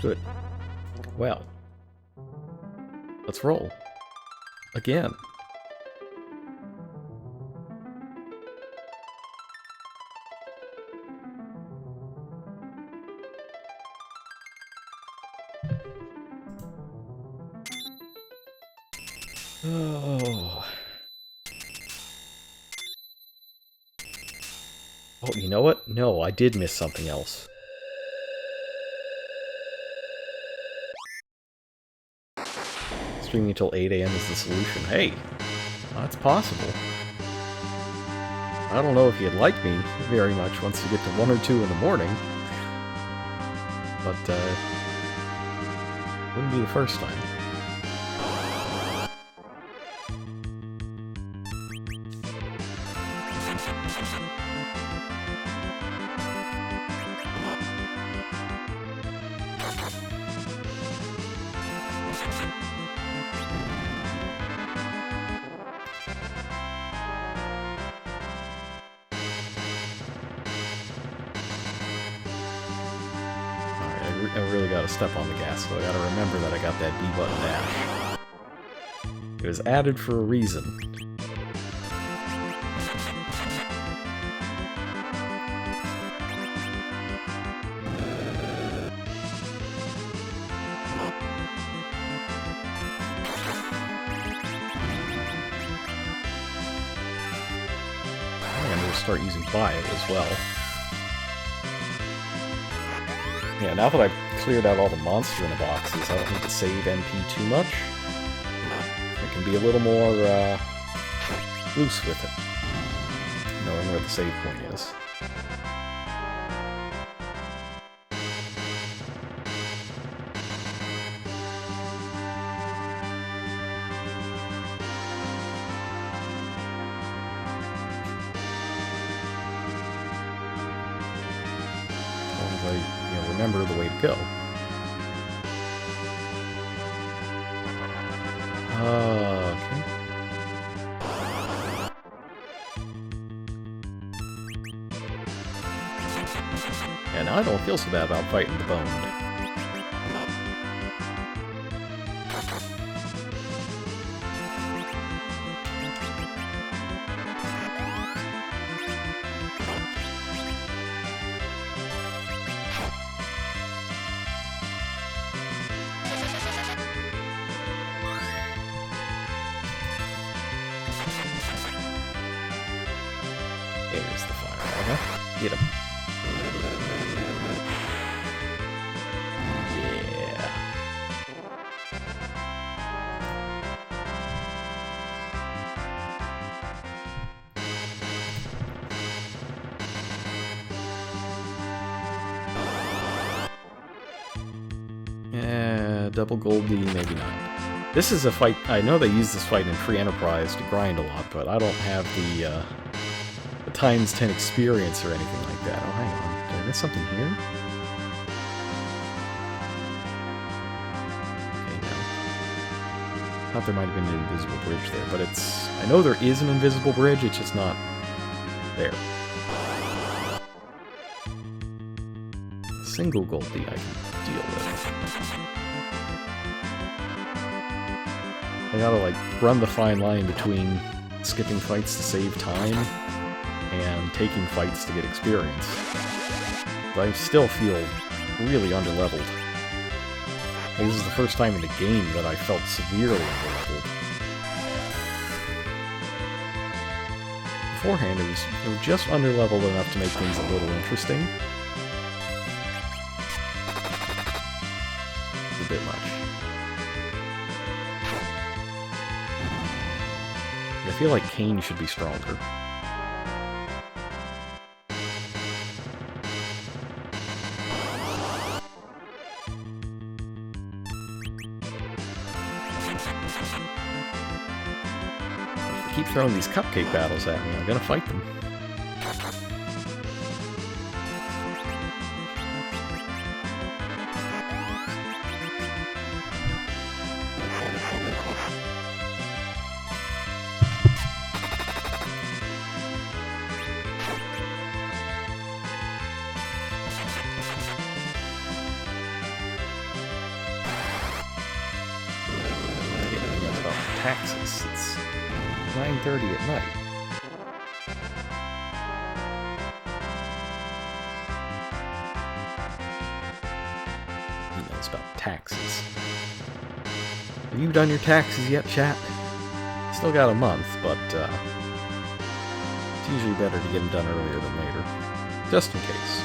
Good. Well, let's roll. Again. Oh. Oh, you know what? No, I did miss something else. Streaming until 8 AM is the solution. Hey, that's possible. I don't know if you'd like me very much once you get to 1 or 2 in the morning. But, wouldn't be the first time. I really gotta step on the gas, though. I gotta remember that I got that B button dash. It was added for a reason. I'm gonna start using buy it as well. Yeah, now that I've cleared out all the monster in the boxes, I don't need to save MP too much. I can be a little more loose with it, knowing where the save point is. Remember the way to go. Okay. And now I don't feel so bad about fighting the bone. There's the fire lava. Get him. Yeah. Double gold D, maybe not. This is a fight. I know they use this fight in Free Enterprise to grind a lot, but I don't have the times 10 experience or anything like that. Oh, hang on. Did I miss something here? Okay, no. Thought there might have been an invisible bridge there, but it's... I know there is an invisible bridge, it's just not there. Single gold D I can deal with. I gotta, like, run the fine line between skipping fights to save time and taking fights to get experience. But I still feel really underleveled. This is the first time in the game that I felt severely underleveled. Beforehand, it was just underleveled enough to make things a little interesting. It's a bit much. I feel like Kane should be stronger. keep throwing these cupcake battles at me. I'm gonna fight them. Taxes. It's 9:30 at night. He knows about taxes. Have you done your taxes yet, chat? Still got a month, but it's usually better to get them done earlier than later. Just in case.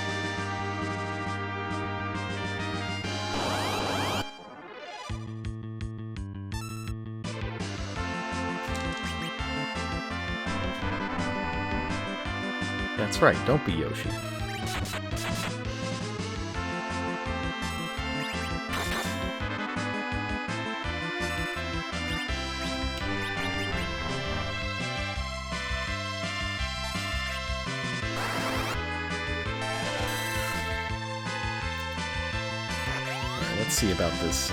That's right, don't be Yoshi. Alright, let's see about this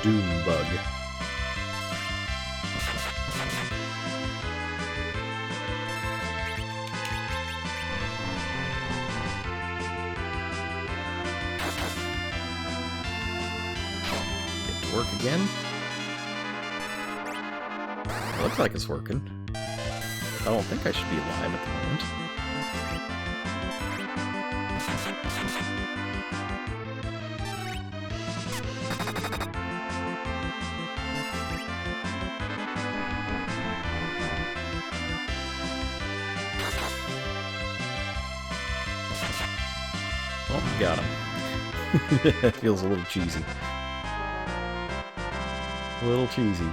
Doom bug. Work again? It looks like it's working. I don't think I should be alive at the moment. Oh, got him. That feels a little cheesy. A little cheesy.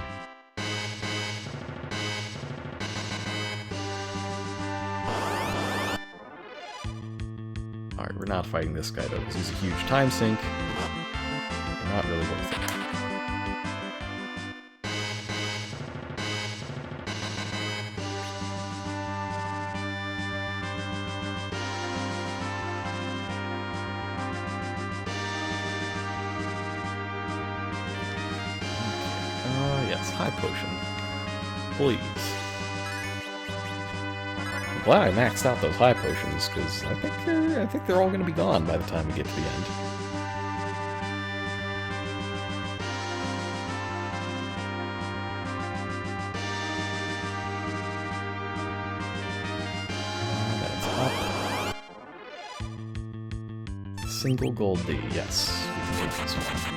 Alright, we're not fighting this guy though, because he's a huge time sink. Not really worth it. High potion. Please. I'm glad I maxed out those high potions, because I think they're all going to be gone by the time we get to the end. That's up. Single gold D, yes. We can take this one.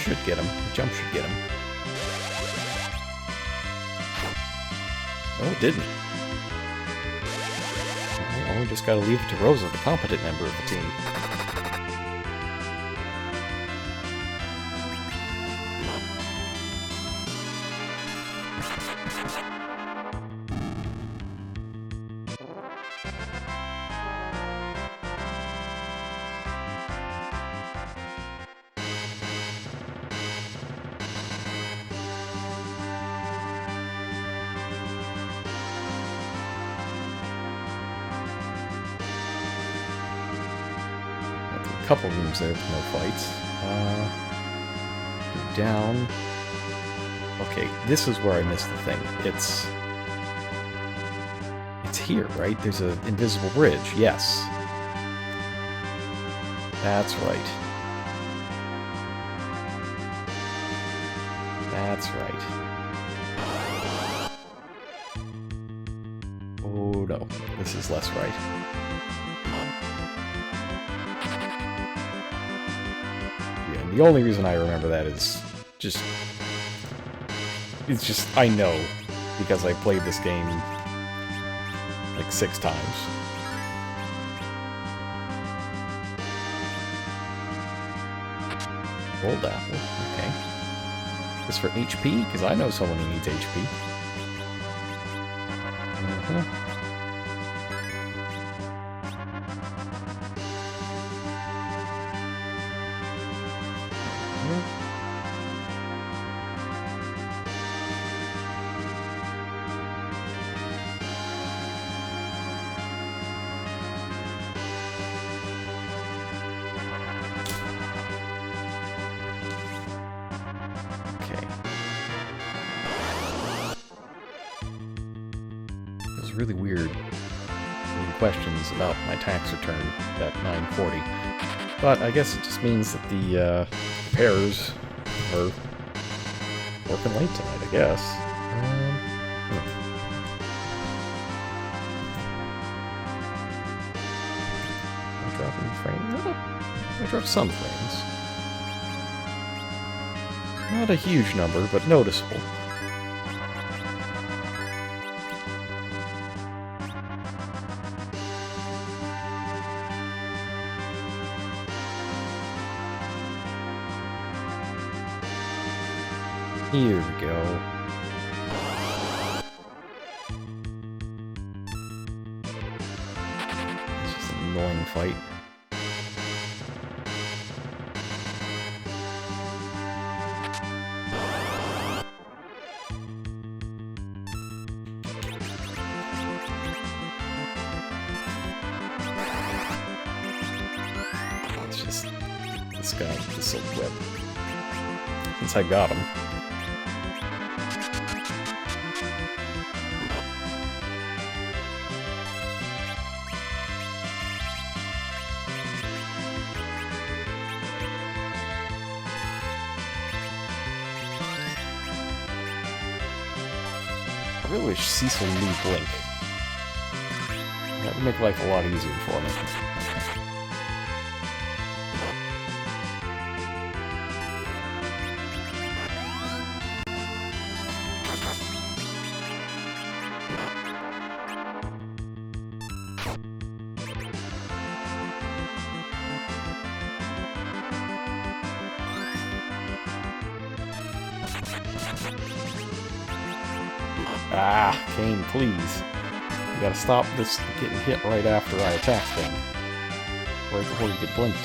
Should get him. The jump should get him. No, it didn't. Well, we just gotta leave it to Rosa, the competent member of the team. Couple rooms there with no fights. Down. Okay, this is where I missed the thing. It's here, right? There's an invisible bridge. Yes. That's right. That's right. Oh no, this is less right. The only reason I remember that is it's just, I know, because I played this game like 6 times. Gold apple, okay. This for HP? Because I know someone who needs HP. Really weird questions about my tax return at 9:40, but I guess it just means that the repairs are working late tonight, I guess. Am I dropping frames? I dropped some frames. Not a huge number, but noticeable. Here we go. It's just an annoying fight. It's just this guy with the silk web. Since I got him. I really wish Cecil knew Blink. That would make life a lot easier for me. Ah, Kane, please. You gotta stop this getting hit right after I attack thing. Right before you get blinked.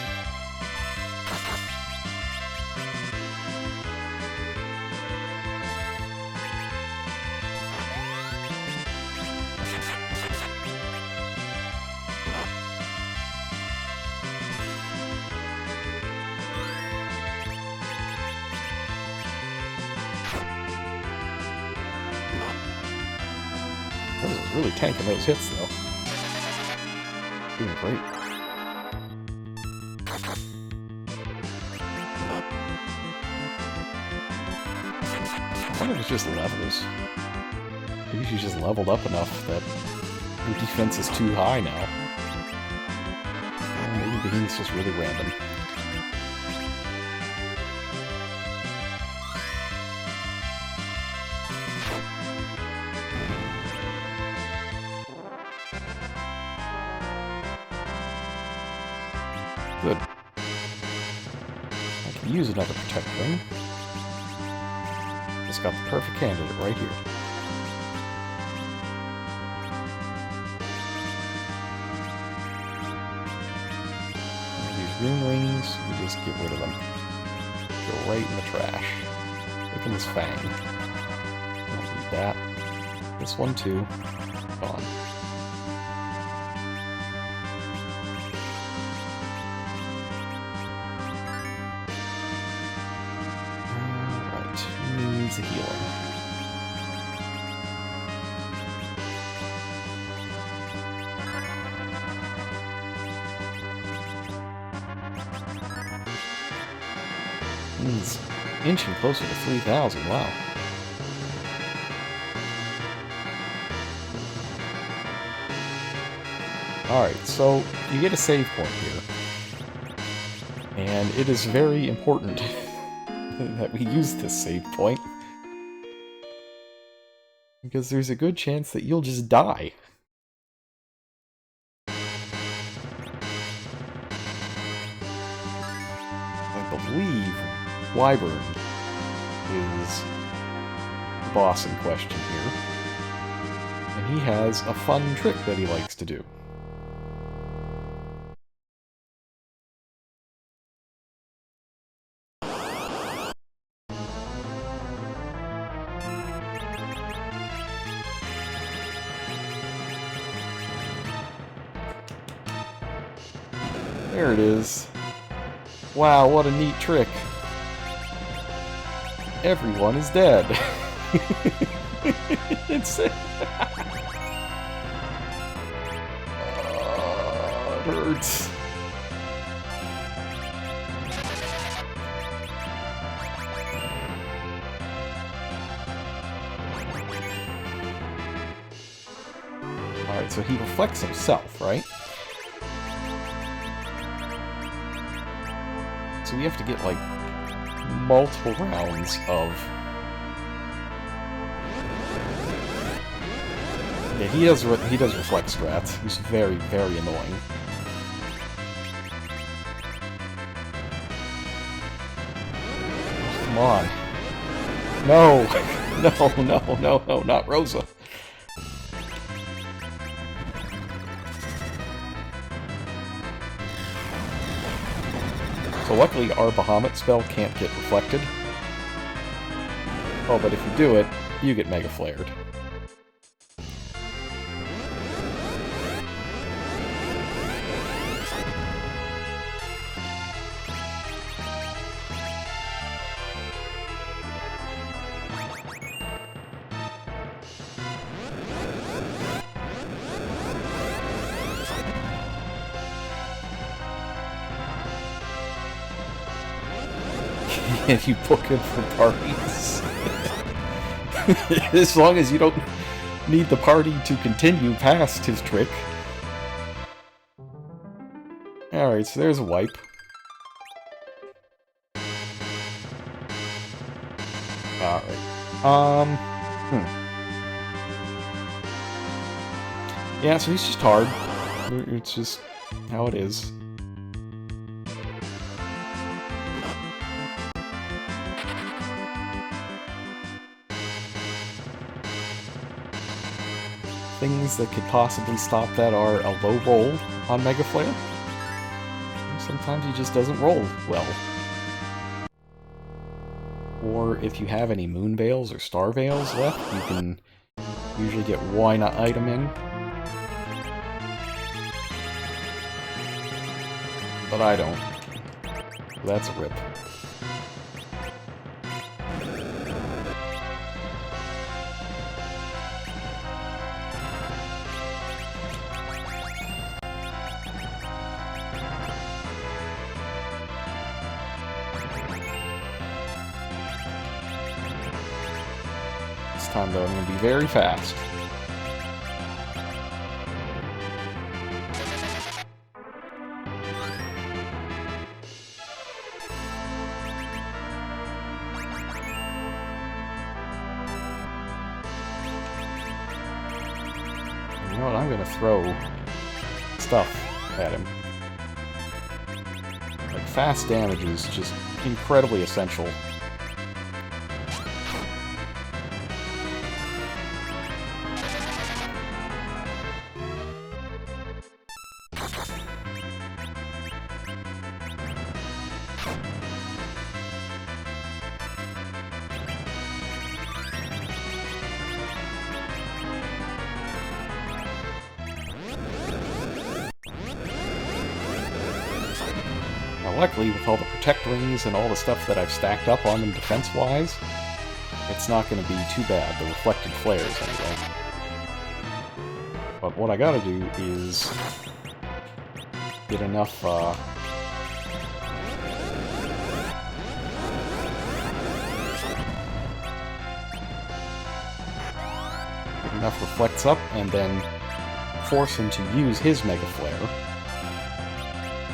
This is really tanking those hits, though. Doing great. I wonder if it's just levels. Maybe she's just leveled up enough that her defense is too high now. Or maybe the heat's just really random. Good. I can use another Protect Ring. Just got the perfect candidate right here. And these rune rings, you just get rid of them. Go right in the trash. Look at this fang. Don't need that. This one too. Gone. A healing. He's inching closer to 3,000, wow. Alright, so you get a save point here. And it is very important that we use this save point. Because there's a good chance that you'll just die. I believe Wyvern is the boss in question here. And he has a fun trick that he likes to do. There it is. Wow, what a neat trick. Everyone is dead. It's... it hurts. Alright, so he reflects himself, right? So we have to get, like, multiple rounds of... Yeah, he does reflect strats. He's very, very annoying. Come on. No! No, not Rosa. So luckily our Bahamut spell can't get reflected. Oh, but if you do it, you get Mega Flared. And you book him for parties. As long as you don't need the party to continue past his trick. Alright, so there's a wipe. Alright. Yeah, so he's just hard. It's just how it is. Things that could possibly stop that are a low roll on Mega Flare. Sometimes he just doesn't roll well. Or if you have any Moon Veils or Star Veils left, you can usually get one item in. But I don't. That's a rip. This time, though, I'm going to be very fast. You know what? I'm going to throw stuff at him. Like, fast damage is just incredibly essential. Luckily, with all the Protect Rings and all the stuff that I've stacked up on them defense-wise, it's not going to be too bad, the Reflected Flares, anyway. But what I gotta do is get enough, Reflects up, and then force him to use his Mega Flare.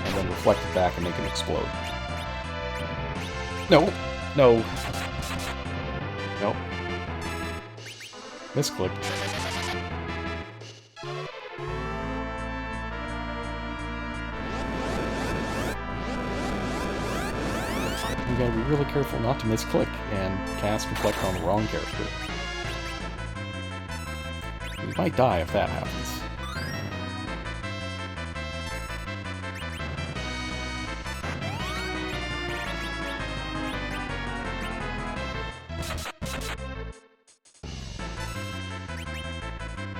And then reflect it back and make him explode. No! No! Nope. Misclicked. You gotta be really careful not to misclick and cast Reflect on the wrong character. You might die if that happens.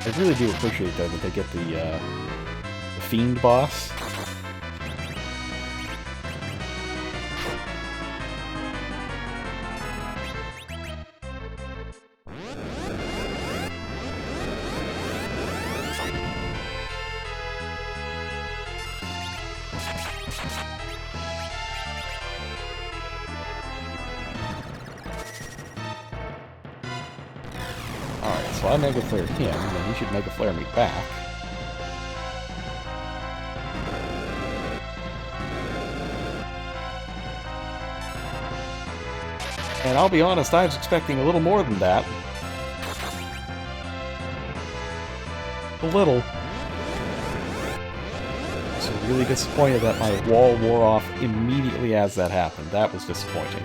I really do appreciate, though, that they get the Fiend boss. Alright, so I Mega Flared him, and then he should Mega Flare me back. And I'll be honest, I was expecting a little more than that. A little. So really disappointed that my wall wore off immediately as that happened. That was disappointing.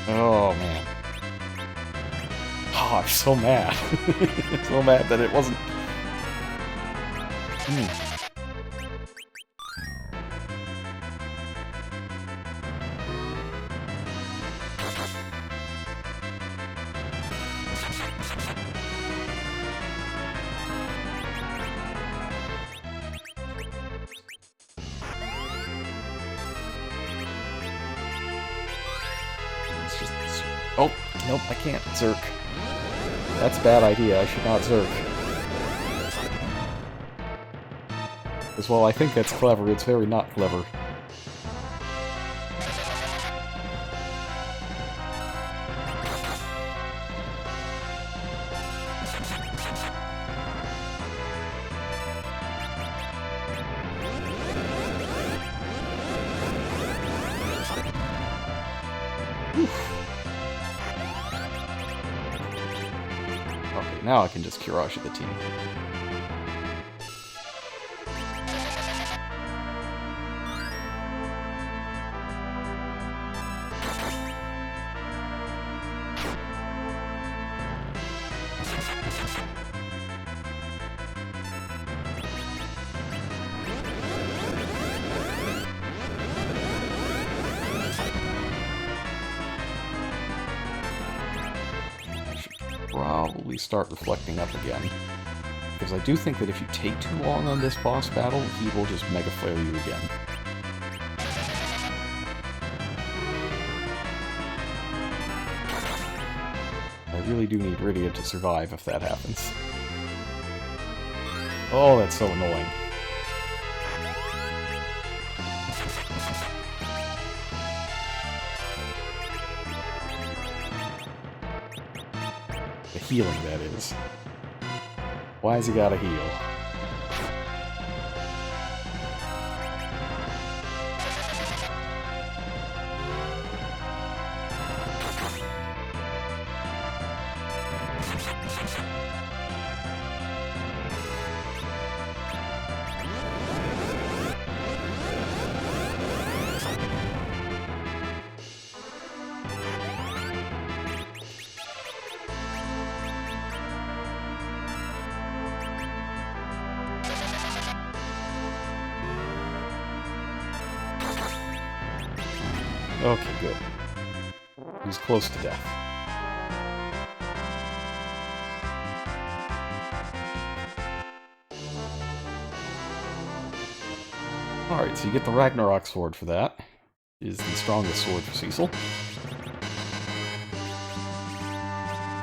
Oh, man. Oh, I'm so mad. So mad that it wasn't... Oh, nope, I can't Zerk. That's a bad idea, I should not Zerk. Because while I think that's clever, it's very not clever. Okay, now I can just Kirashi the team. Probably start reflecting up again. Because I do think that if you take too long on this boss battle, he will just Mega Flare you again. I really do need Rydia to survive if that happens. Oh, that's so annoying. The healing, that is. Why has he gotta heal? Okay, good. He's close to death. Alright, so you get the Ragnarok sword for that. It is the strongest sword for Cecil.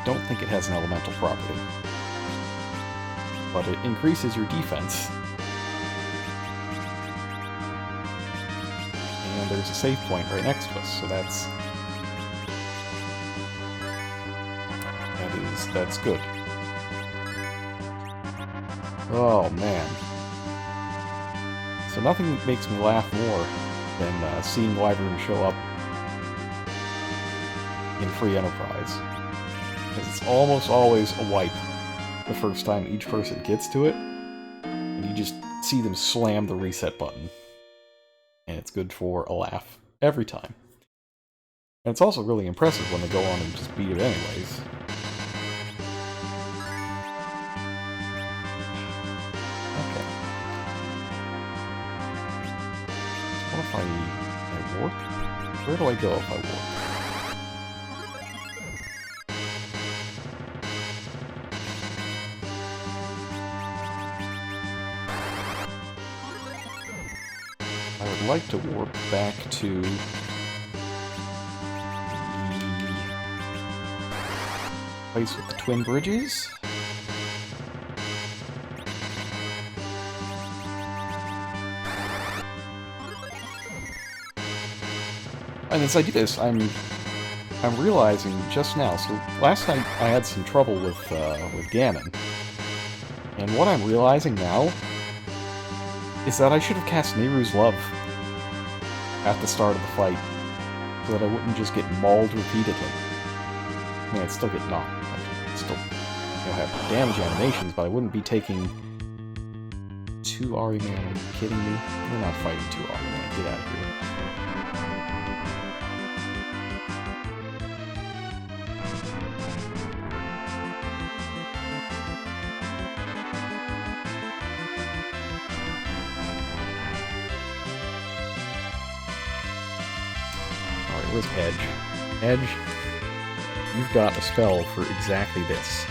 Don't think it has an elemental property. But it increases your defense. And there's a save point right next to us, so that's good. Oh man. So nothing makes me laugh more than seeing Wyvern show up in Free Enterprise. Because it's almost always a wipe the first time each person gets to it, and you just see them slam the reset button. And it's good for a laugh every time. And it's also really impressive when they go on and just beat it anyways. Okay. What if I warp? Where do I go if I warp? I would like to warp back to the place with the twin bridges. And as I do this, I'm realizing just now. So last night I had some trouble with Ganon, and what I'm realizing now is that I should have cast Nehru's Love at the start of the fight, so that I wouldn't just get mauled repeatedly. I mean, I'd still get knocked. I'd still have damage animations, but I wouldn't be taking 2 Ahriman. Are you kidding me? We're not fighting 2 Ahriman. Get out of here. Where's Edge? Edge, you've got a spell for exactly this.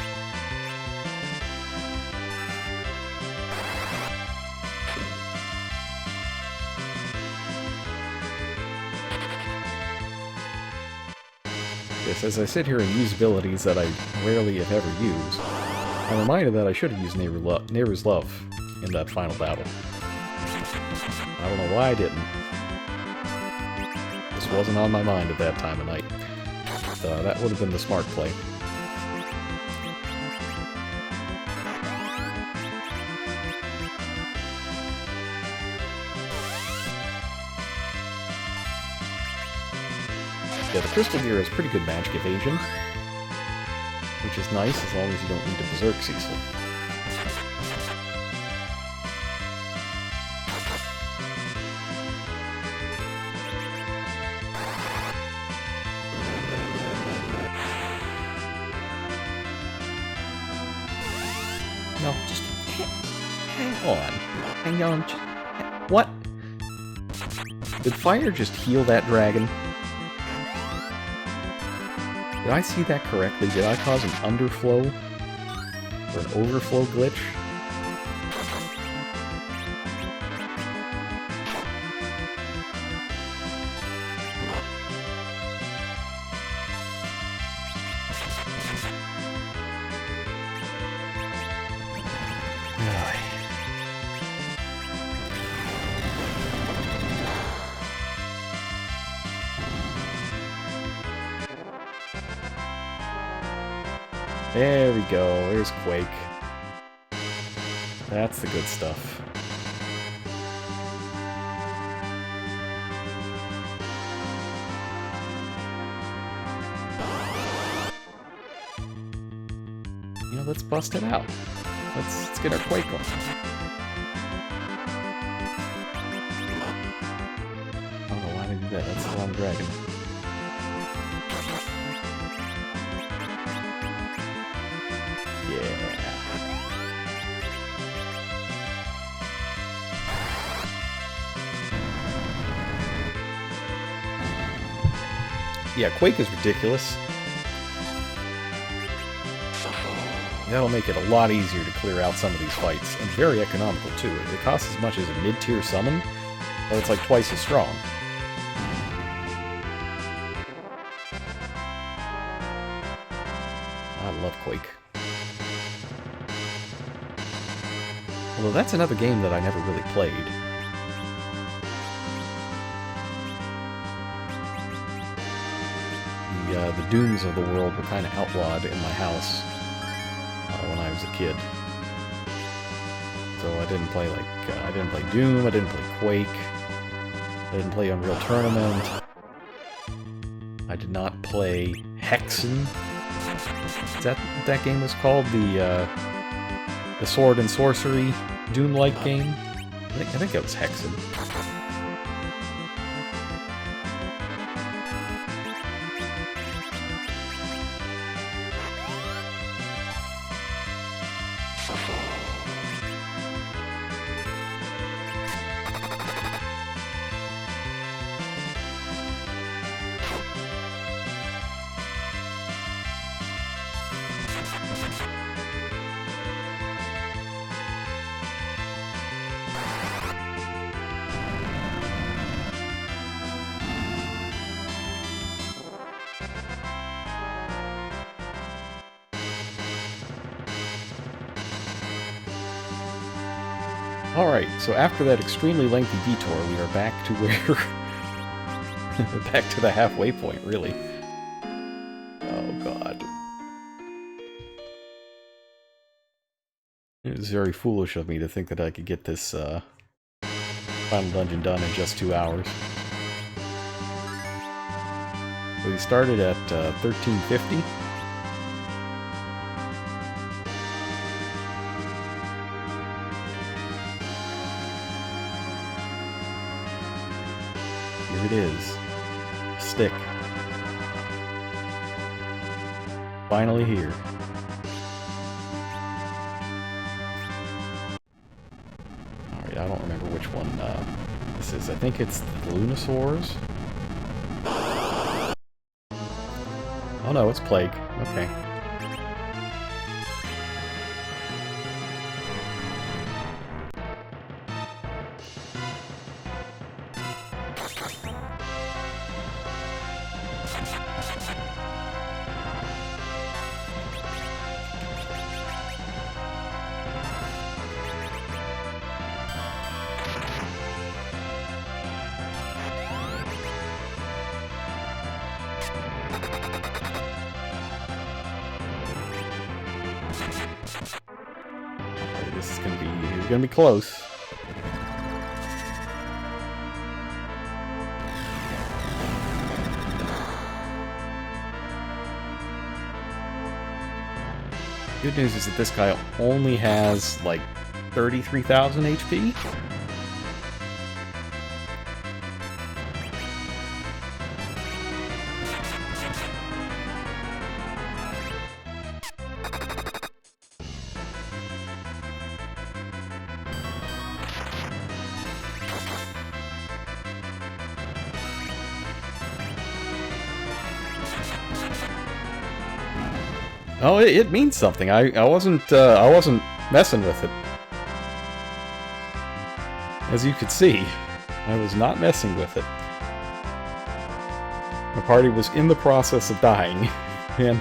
Yes, as I sit here and use abilities that I rarely if ever use, I'm reminded that I should have used Nehru's Love in that final battle. I don't know why I didn't. This wasn't on my mind at that time of night. So that would have been the smart play. Yeah, the Crystal Gear has pretty good magic evasion, which is nice as long as you don't need to Berserk Cecil. No, just hang on. Hang on. What? Did fire just heal that dragon? Did I see that correctly? Did I cause an underflow? Or an overflow glitch? There we go, there's Quake. That's the good stuff. You know, let's bust it out. Let's get our Quake on. I don't know why they do that, that's the wrong dragon. Yeah, Quake is ridiculous. That'll make it a lot easier to clear out some of these fights, and very economical too. It costs as much as a mid-tier summon, but it's like twice as strong. I love Quake. Although that's another game that I never really played. The Dooms of the world were kind of outlawed in my house when I was a kid. So I didn't play I didn't play Doom, I didn't play Quake. I didn't play Unreal Tournament. I did not play Hexen. Is that what that game was called? The sword and sorcery Doom-like game? I think it was Hexen. Alright, so after that extremely lengthy detour, we are back to where... back to the halfway point, really. Oh, God. It was very foolish of me to think that I could get this, final dungeon done in just 2 hours. So we started at, 1350. Here it is. Stick. Finally here. Alright, I don't remember which one this is. I think it's the Lunosaurs. Oh no, it's Plague. Okay. This is gonna be close. Good news is that this guy only has like 33,000 HP. Oh, it means something. I wasn't messing with it. As you could see, I was not messing with it. My party was in the process of dying, and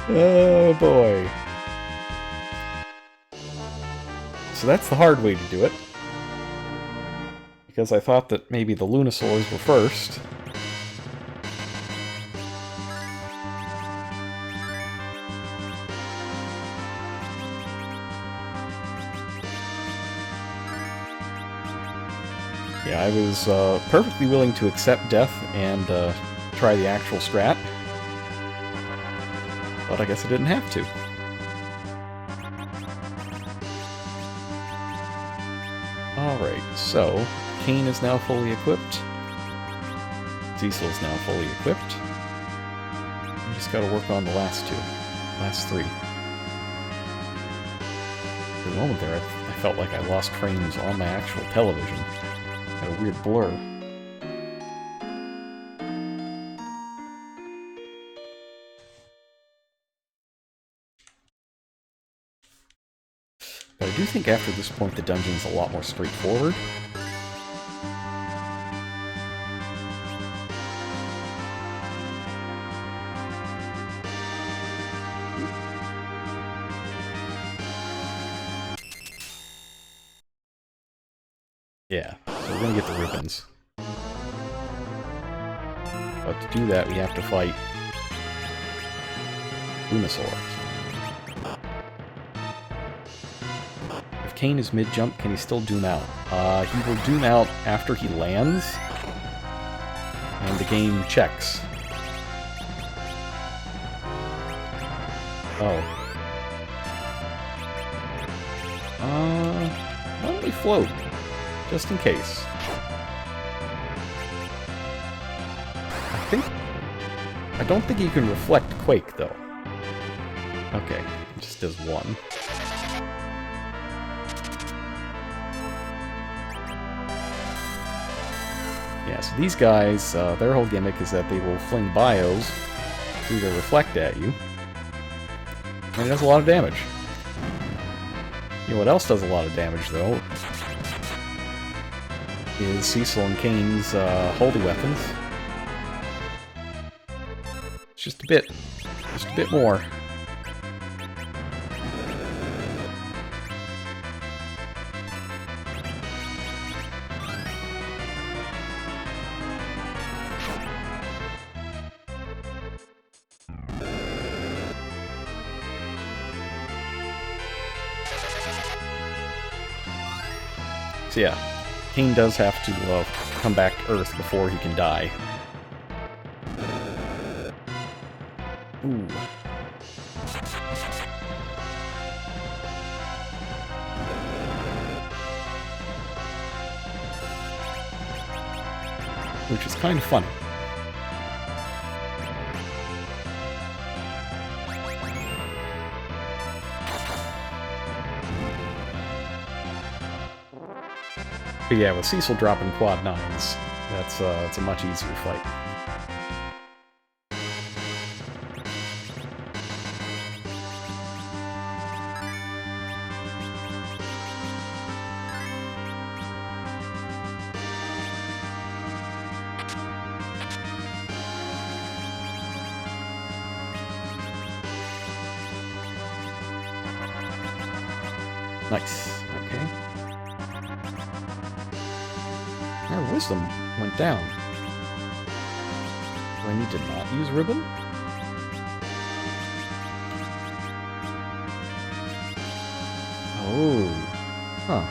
oh boy. So that's the hard way to do it, because I thought that maybe the Lunosaurs were first. Yeah, I was perfectly willing to accept death and try the actual strat, but I guess I didn't have to. Alright, so Cain is now fully equipped. Cecil is now fully equipped. We just gotta work on the last three. For a moment there, I felt like I lost frames on my actual television. Had a weird blur. But I do think after this point the dungeon's a lot more straightforward. Yeah, so we're gonna get the ribbons. But to do that, we have to fight Lunosaurs. If Kain is mid-jump, can he still doom out? He will doom out after he lands, and the game checks. Oh. Why don't we float? Just in case. I don't think you can reflect Quake, though. Okay, it just does one. Yeah, so these guys, their whole gimmick is that they will fling bios through their reflect at you. And it does a lot of damage. You know what else does a lot of damage, though? Is Cecil and Kain's holy weapons. Just a bit more. So yeah, Kain does have to come back to Earth before he can die. Ooh. Which is kind of funny. But yeah, with Cecil dropping quad 9s, it's a much easier fight. Nice. Okay. Our wisdom went down. Do I need to not use ribbon? Oh. Huh.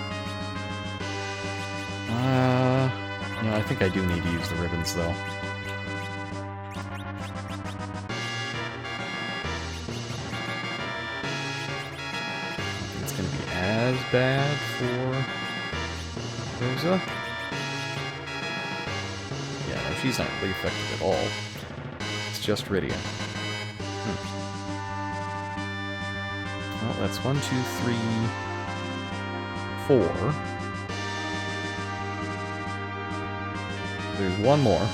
Yeah, I think I do need to use the ribbons, though. As bad for Rosa? Yeah, no, she's not really affected at all. It's just Rydia. Well, that's 1, 2, 3, 4. There's one more.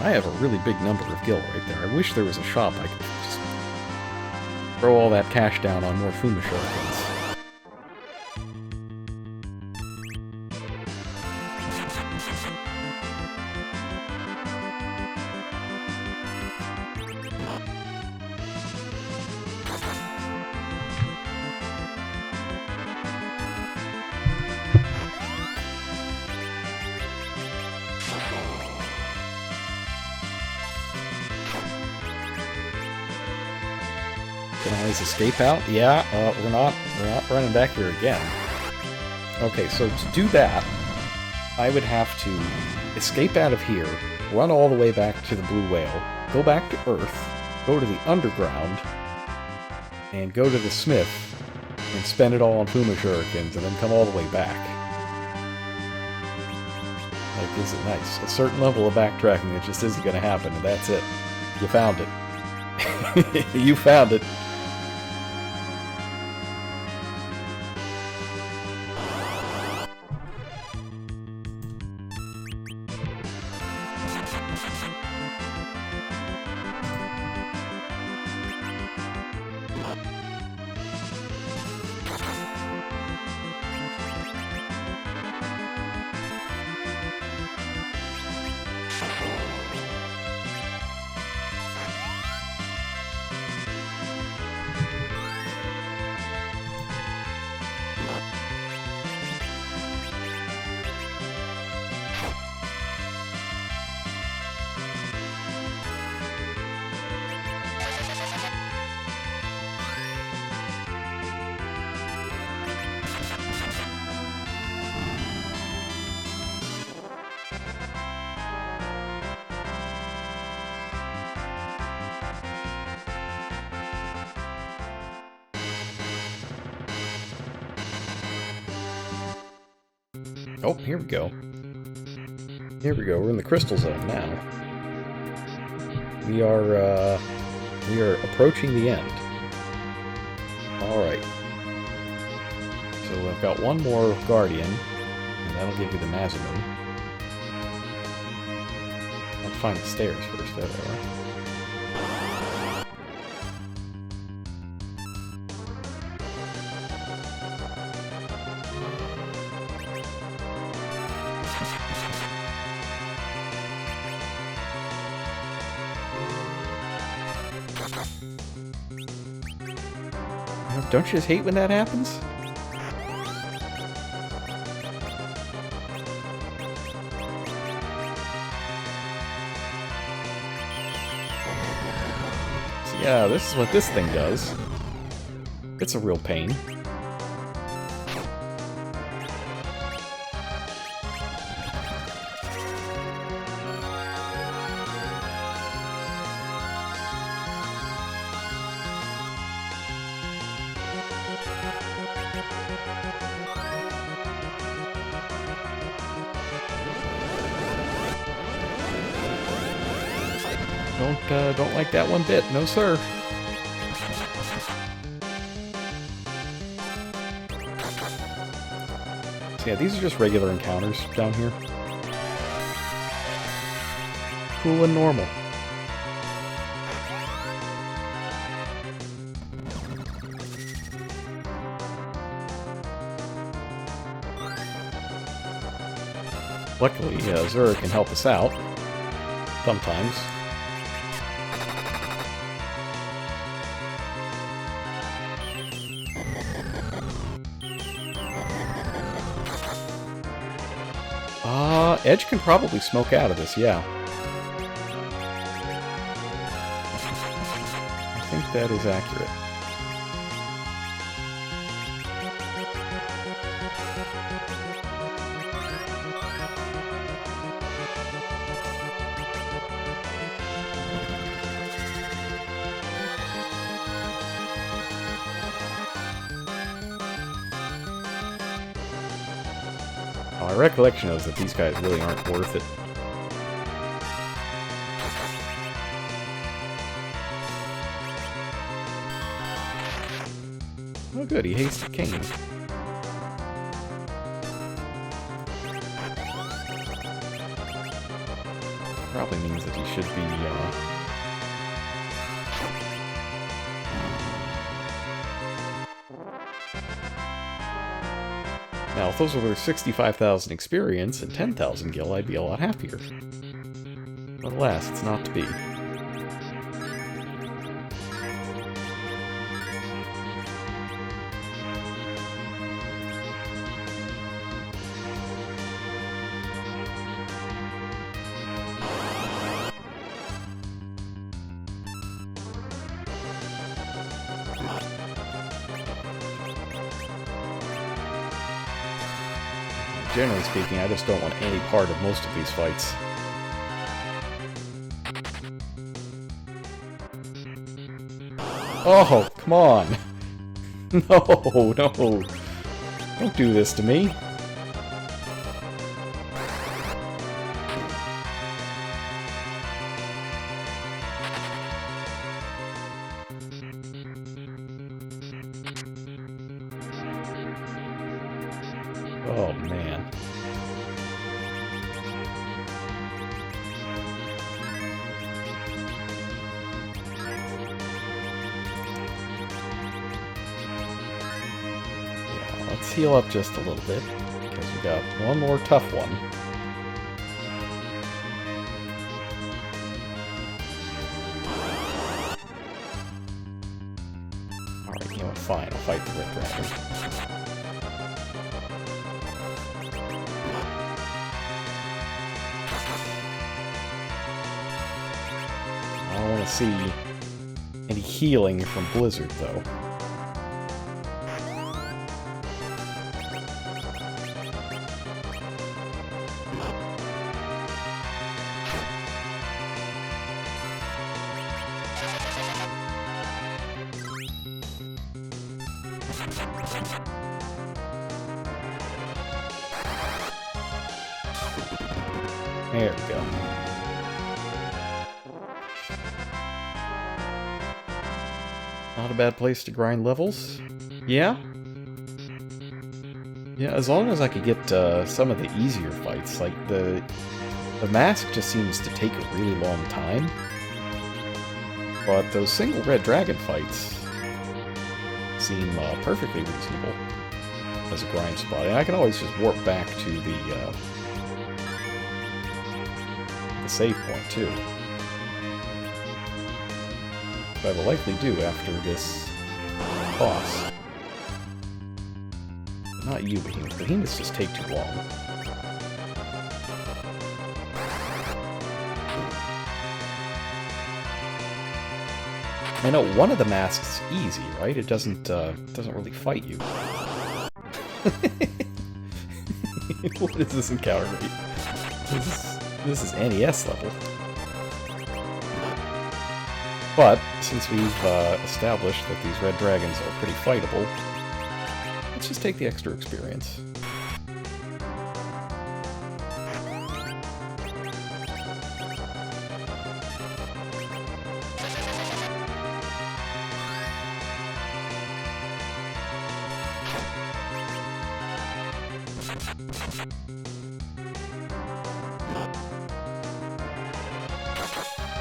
I have a really big number of gil right there. I wish there was a shop I could just throw all that cash down on more Fuma Shurikens. Can always escape out? Yeah, we're not running back here again. Okay, so to do that, I would have to escape out of here, run all the way back to the Blue Whale, go back to Earth, go to the Underground, and go to the Smith, and spend it all on Fuma Shurikens, and then come all the way back. Like, is it nice? A certain level of backtracking that just isn't going to happen, and that's it. You found it. You found it. Oh, here we go. Here we go. We're in the crystal zone now. We are approaching the end. Alright. So I've got one more Guardian, and that'll give you the Masamune. I'll find the stairs first, there they are. Don't you just hate when that happens? So yeah, this is what this thing does. It's a real pain. Don't like that one bit. No, sir. So yeah, these are just regular encounters down here. Cool and normal. Luckily, Zura can help us out. Sometimes. Edge can probably smoke out of this, yeah. I think that is accurate. My recollection is that these guys really aren't worth it. Oh good, he hates the king. Probably means that he should be, Now, if those were 65,000 experience and 10,000 gil, I'd be a lot happier. But alas, it's not to be. Generally speaking, I just don't want any part of most of these fights. Oh, come on! No, no! Don't do this to me! Oh, man. Yeah, let's heal up just a little bit, because we got one more tough one. Alright, you know what, fine, I'll fight the Red Dragon. I don't want to see any healing from Blizzard, though. There we go. Not a bad place to grind levels. Yeah? Yeah, as long as I could get some of the easier fights. Like, the mask just seems to take a really long time. But those single red dragon fights seem perfectly reasonable as a grind spot. And I can always just warp back to the save point, too. Which I will likely do after this boss. Not you, Behemoth. Behemoths just take too long. I know one of the masks is easy, right? It doesn't really fight you. What is this encounter rate? This is NES level. But since we've established that these red dragons are pretty fightable, let's just take the extra experience.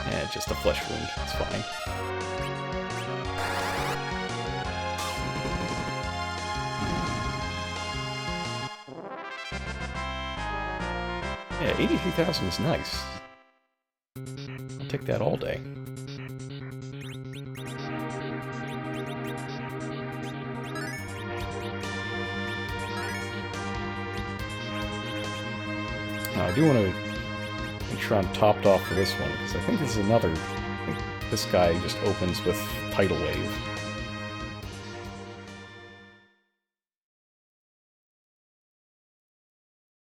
Yeah, just a flesh wound. It's fine. Yeah, 83,000 is nice. I'll take that all day. Now, I do want to make sure I'm topped off for this one, because I think this is another... I think this guy just opens with Tidal Wave.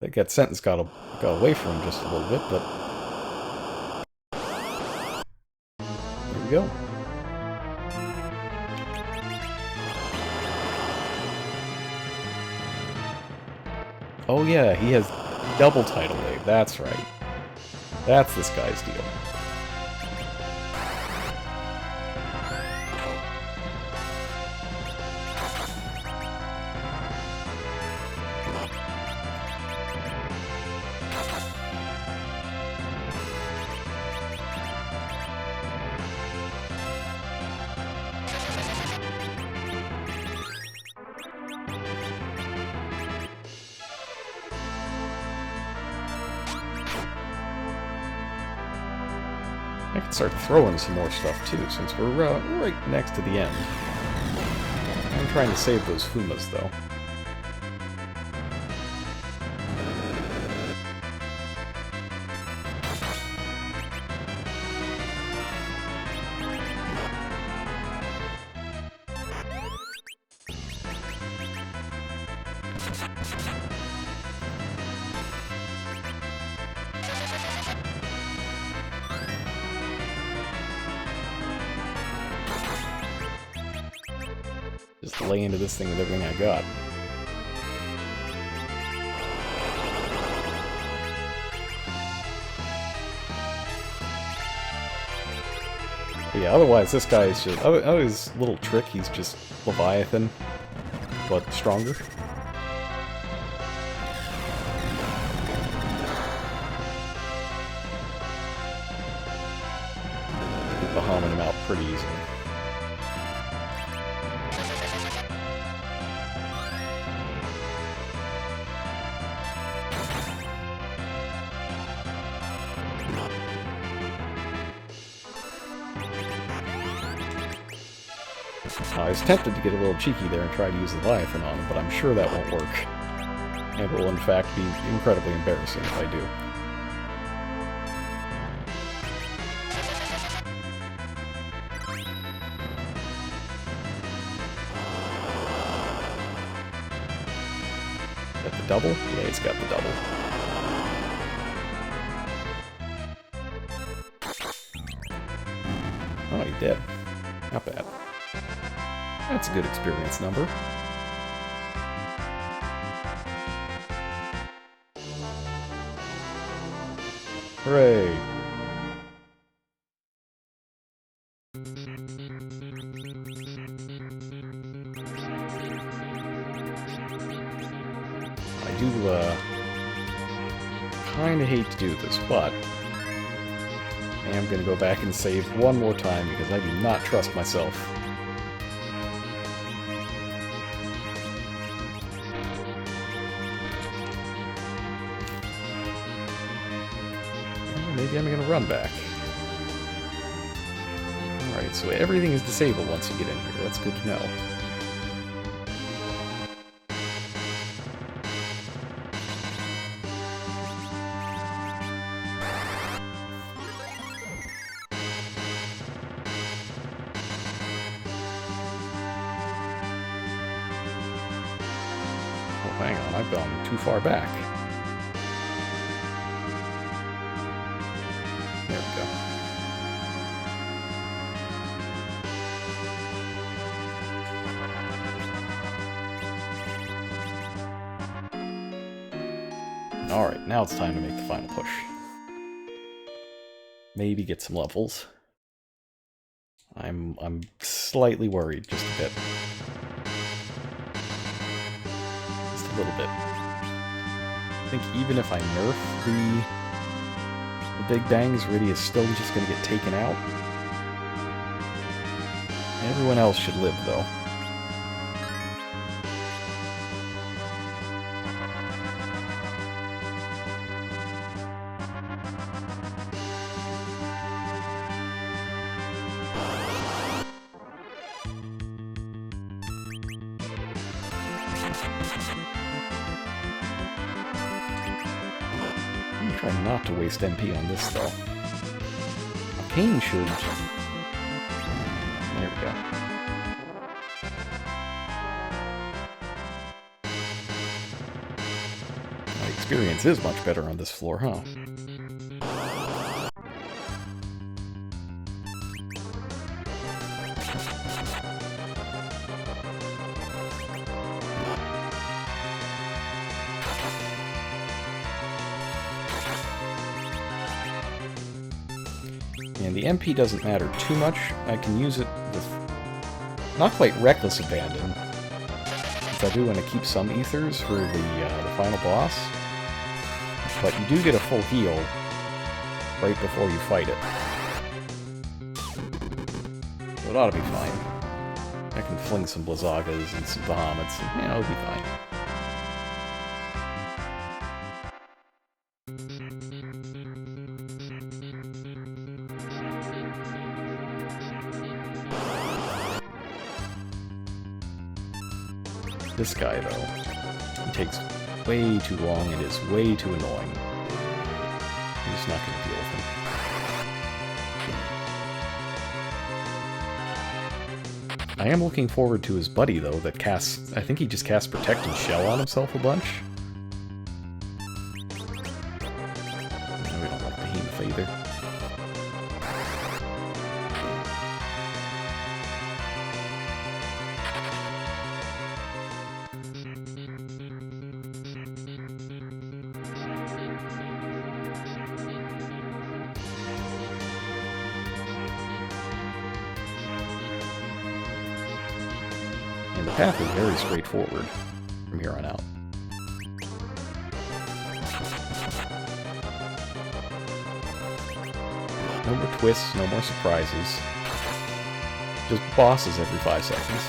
I think that sentence got away from him just a little bit, but... there we go. Oh yeah, he has double Tidal Wave, that's right. That's this guy's deal. I can start throwing some more stuff too, since we're right next to the end. I'm trying to save those Fumas, though. Just lay into this thing with everything I got. But yeah, otherwise this guy is just... oh, his little trick, he's just Leviathan, but stronger. Keep Bahaming him out pretty easily. I was tempted to get a little cheeky there and try to use Leviathan on him, but I'm sure that won't work. And it will in fact be incredibly embarrassing if I do. Got the double? Yeah, he's got the double. Oh, he's dead. Not bad. That's a good experience number. Hooray! I do, kinda hate to do this, but I am gonna go back and save one more time because I do not trust myself. Maybe I'm gonna run back. Alright, so everything is disabled once you get in here. That's good to know. Oh, hang on, I've gone too far back. There we go. Alright, now it's time to make the final push. Maybe get some levels. I'm slightly worried, just a bit. Just a little bit. I think even if I nerf the Big Bangs, Riddy is still just gonna get taken out. Everyone else should live, though. I'm trying not to waste MP on this, though. Pain should... There we go. My experience is much better on this floor, huh? And the MP doesn't matter too much. I can use it with not quite reckless abandon, because I do want to keep some ethers for the final boss. But you do get a full heal right before you fight it. So it ought to be fine. I can fling some Blizzagas and some Bahamets, and yeah, it'll be fine. This guy, though, he takes way too long and is way too annoying. I'm just not going to deal with him. I am looking forward to his buddy, though, that casts... I think he just casts Protect and Shell on himself a bunch. No, we don't like Behemoth either. And the path is very straightforward from here on out. No more twists, no more surprises. Just bosses every 5 seconds.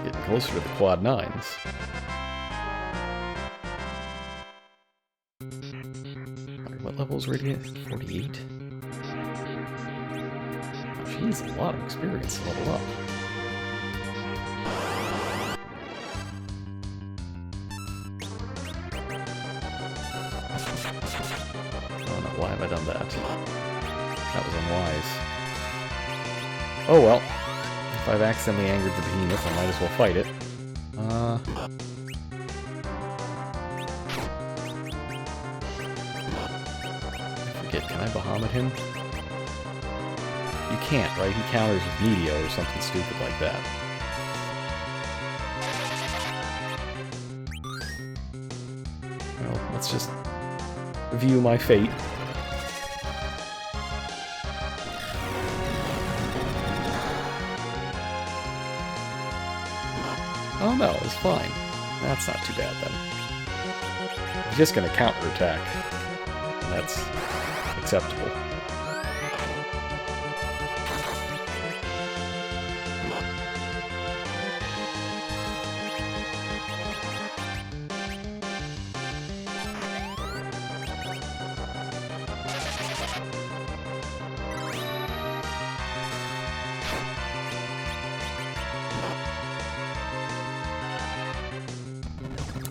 Getting closer to the quad 9s. What level is Riddy at? 48? She needs a lot of experience to level up. Oh no, why have I done that? That was unwise. Oh well. If I've accidentally angered the behemoth, I might as well fight it. I forget, can I Bahamut him? You can't, right? He counters with Meteor or something stupid like that. Well, let's just view my fate. Oh no, it's fine. That's not too bad then. He's just gonna counterattack. And that's acceptable.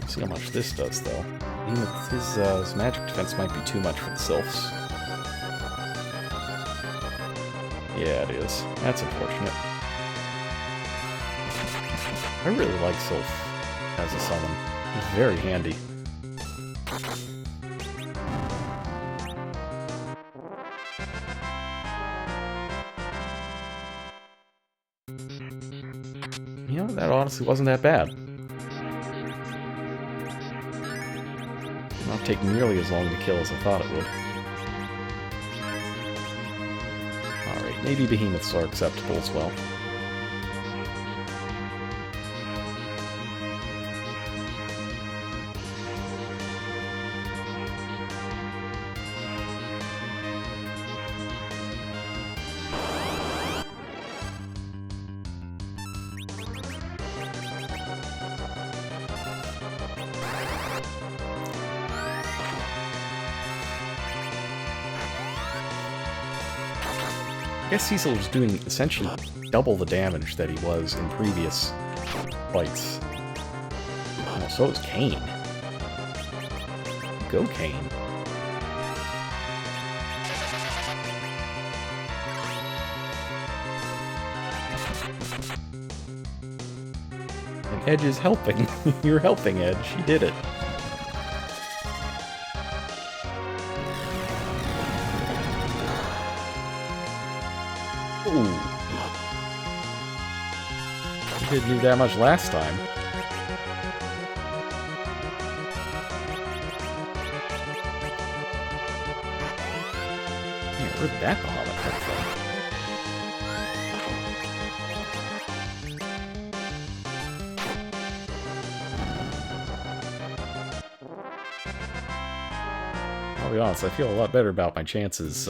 See how much this does, though. Even his magic defense might be too much for the Sylphs. Yeah, it is. That's unfortunate. I really like Sylph as a summon. He's very handy. You know, that honestly wasn't that bad. Not take nearly as long to kill as I thought it would. Alright, maybe behemoths are acceptable as well. I guess Cecil was doing essentially double the damage that he was in previous fights. Oh, so is Kain. Go, Kain. And Edge is helping. You're helping, Edge. You did it. Ooh. You didn't do that much last time. Yeah, where'd that Bahamut come from? I'll be honest, I feel a lot better about my chances,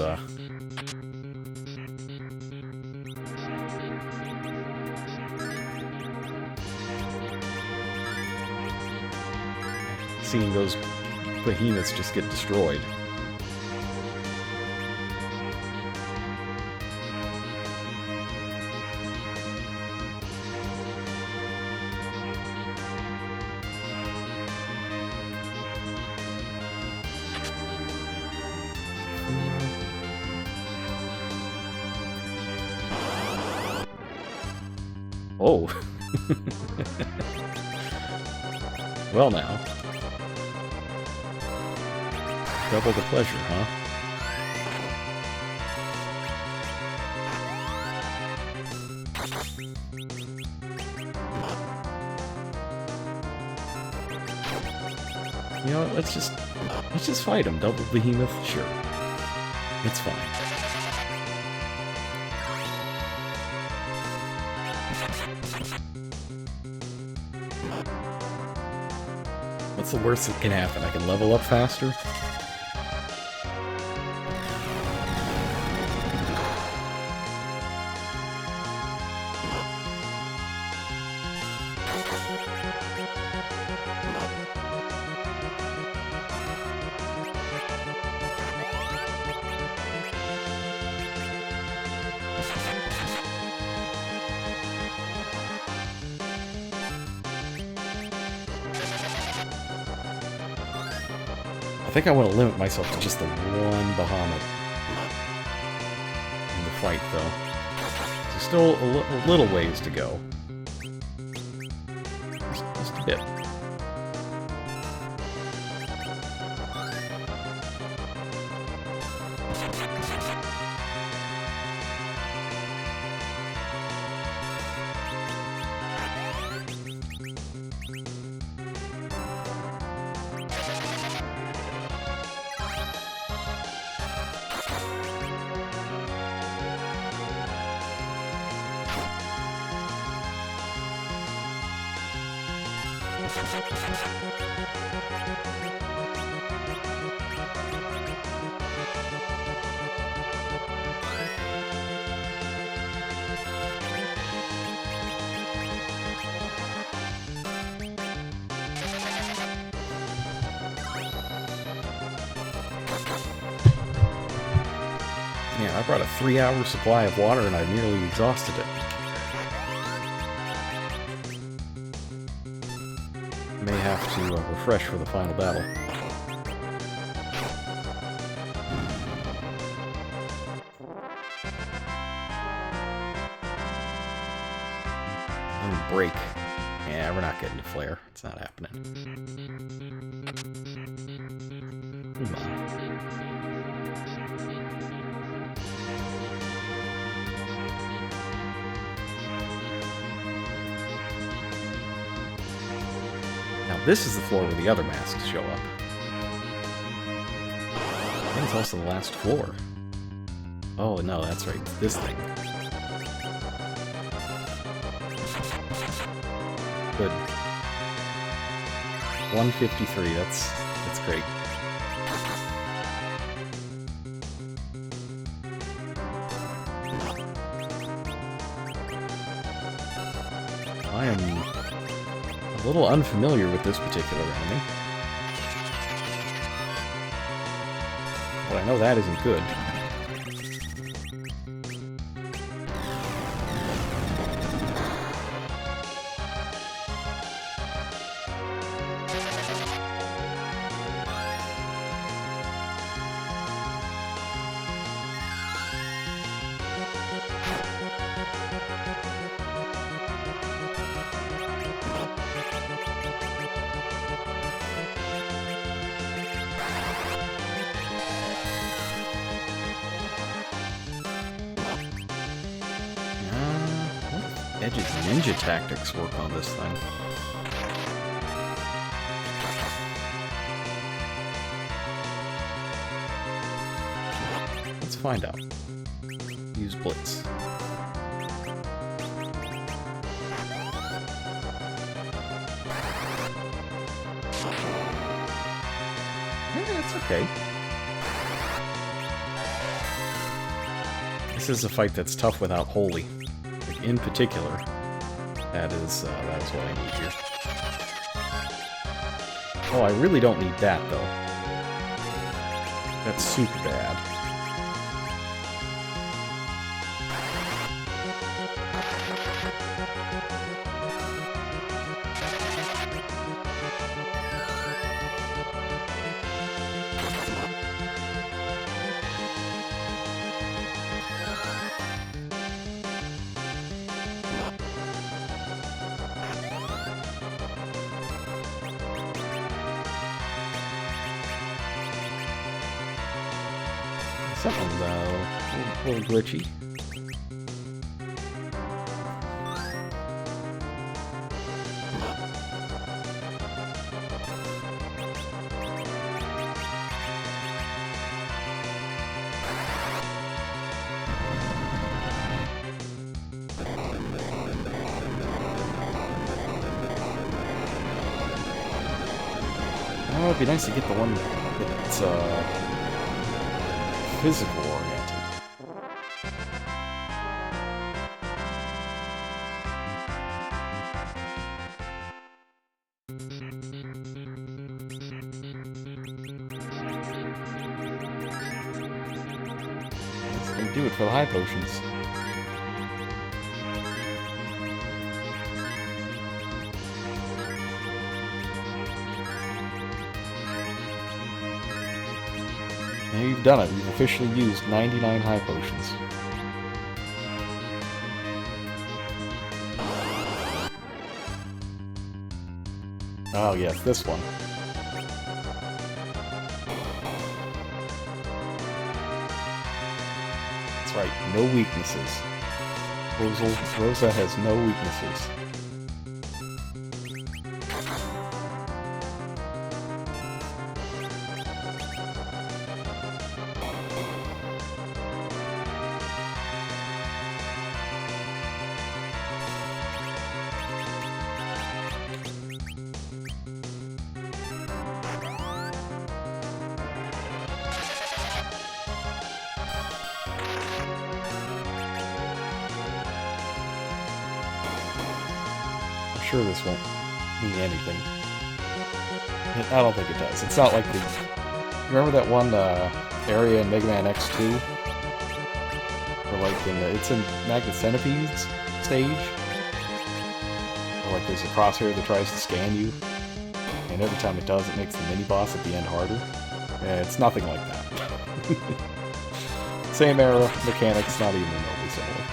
seeing those behemoths just get destroyed. Oh. Well now. Double the pleasure, huh? You know what, let's just fight him. Double behemoth? Sure. It's fine. What's the worst that can happen? I can level up faster? I think I want to limit myself to just the one Bahamut in the fight, though. There's still a little ways to go. Just bit. Yeah, I brought a 3-hour supply of water and I nearly exhausted it. May have to refresh for the final battle. Break. Yeah, we're not getting to flare. It's not happening. Come on. Now this is the floor where the other masks show up. I think it's also the last floor. Oh no, that's right. It's this thing. Good. 153, that's great. I am a little unfamiliar with this particular enemy. But I know that isn't good. Edge's ninja tactics work on this thing. Let's find out. Use Blitz. Yeah, it's okay. This is a fight that's tough without Holy. In particular, that is what I need here. Oh, I really don't need that, though. That's super bad. Something's a little glitchy. Oh, it'd be nice to get the one that's physical oriented. That's gonna do it for the high potions. Now you've done it. You've officially used 99 high potions. Oh yes, this one. That's right, no weaknesses. Rosa has no weaknesses. Sure this won't mean anything. I don't think it does. It's not like the... Remember that one area in Mega Man X2? Where like it's in Magnet Centipede's stage? Where like there's a crosshair that tries to scan you, and every time it does it makes the mini-boss at the end harder? Yeah, it's nothing like that. Same era, mechanics, not even remotely similar.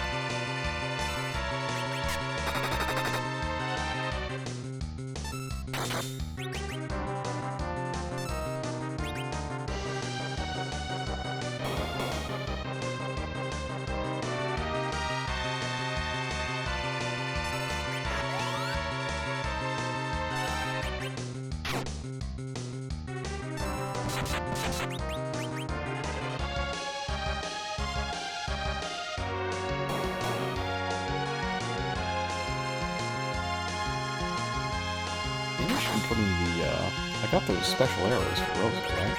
Putting the, I got those special arrows for Rosa, right?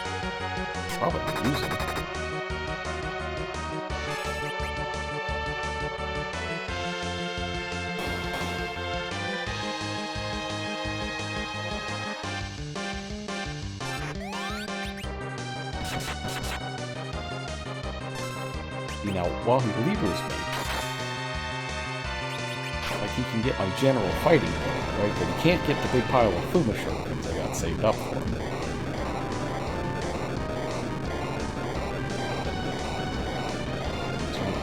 Probably not use them. See, now, while he levers me, like, he can get my general fighting mode, right? But he can't get the big pile of Fuma shurikens I got saved up for him.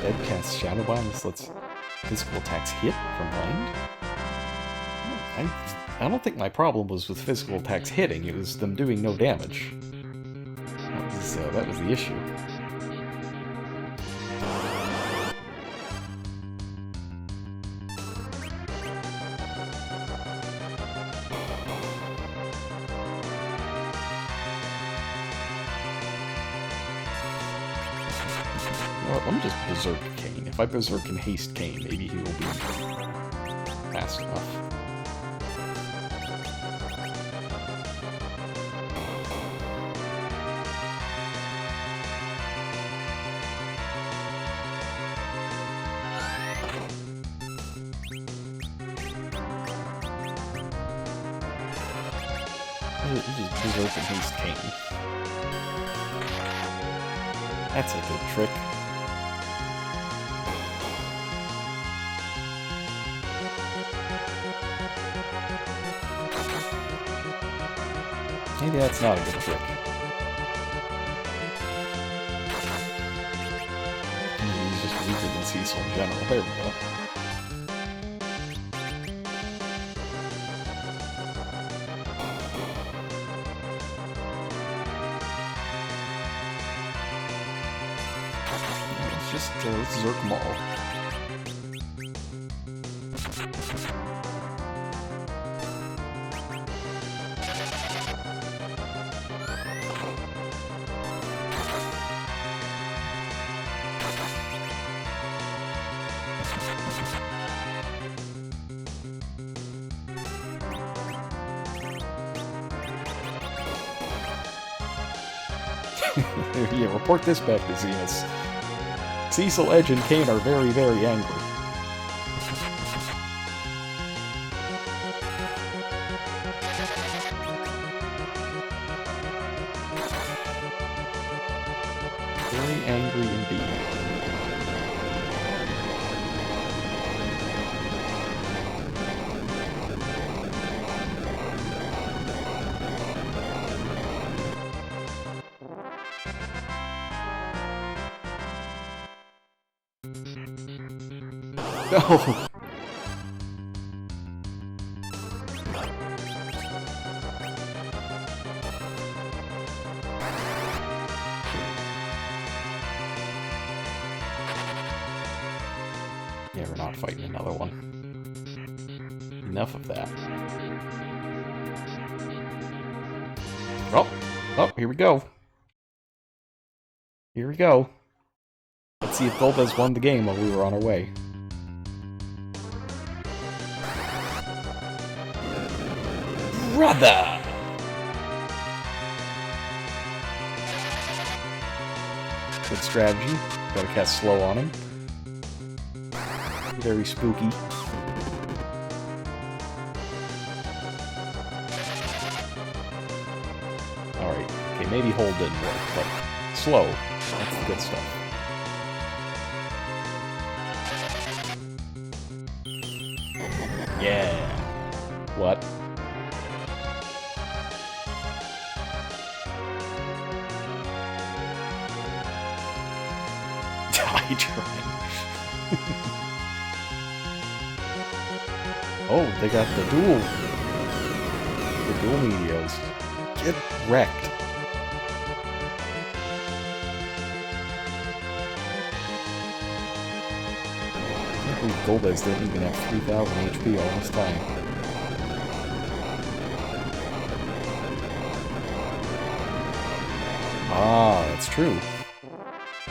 Ed casts Shadow Bomb. This lets physical attacks hit from behind. I don't think my problem was with physical attacks hitting. It was them doing no damage. That was the issue. Let me just Berserk Kane. If I Berserk and Haste Kane, maybe he will be fast enough. Just Berserk and Haste Kane. That's a good trick. Maybe that's not a good trick. Maybe he's just weaker than Cecil in general. There we go. Let's just Zerk them all. Yeah, report this back to Zenus. Cecil, Edge, and Kane are very, very angry. Very angry indeed. No! Yeah, we're not fighting another one. Enough of that. Oh! Oh, here we go. Here we go. Let's see if Golbez won the game while we were on our way. Brother! Good strategy. Gotta cast slow on him. Very spooky. Alright, okay, maybe hold didn't work, but slow. That's the good stuff. Yeah! What? Trying. Oh, they got the dual Meteos. Get wrecked. I can't believe Golbez didn't even have 3,000 HP all this time. Ah, that's true.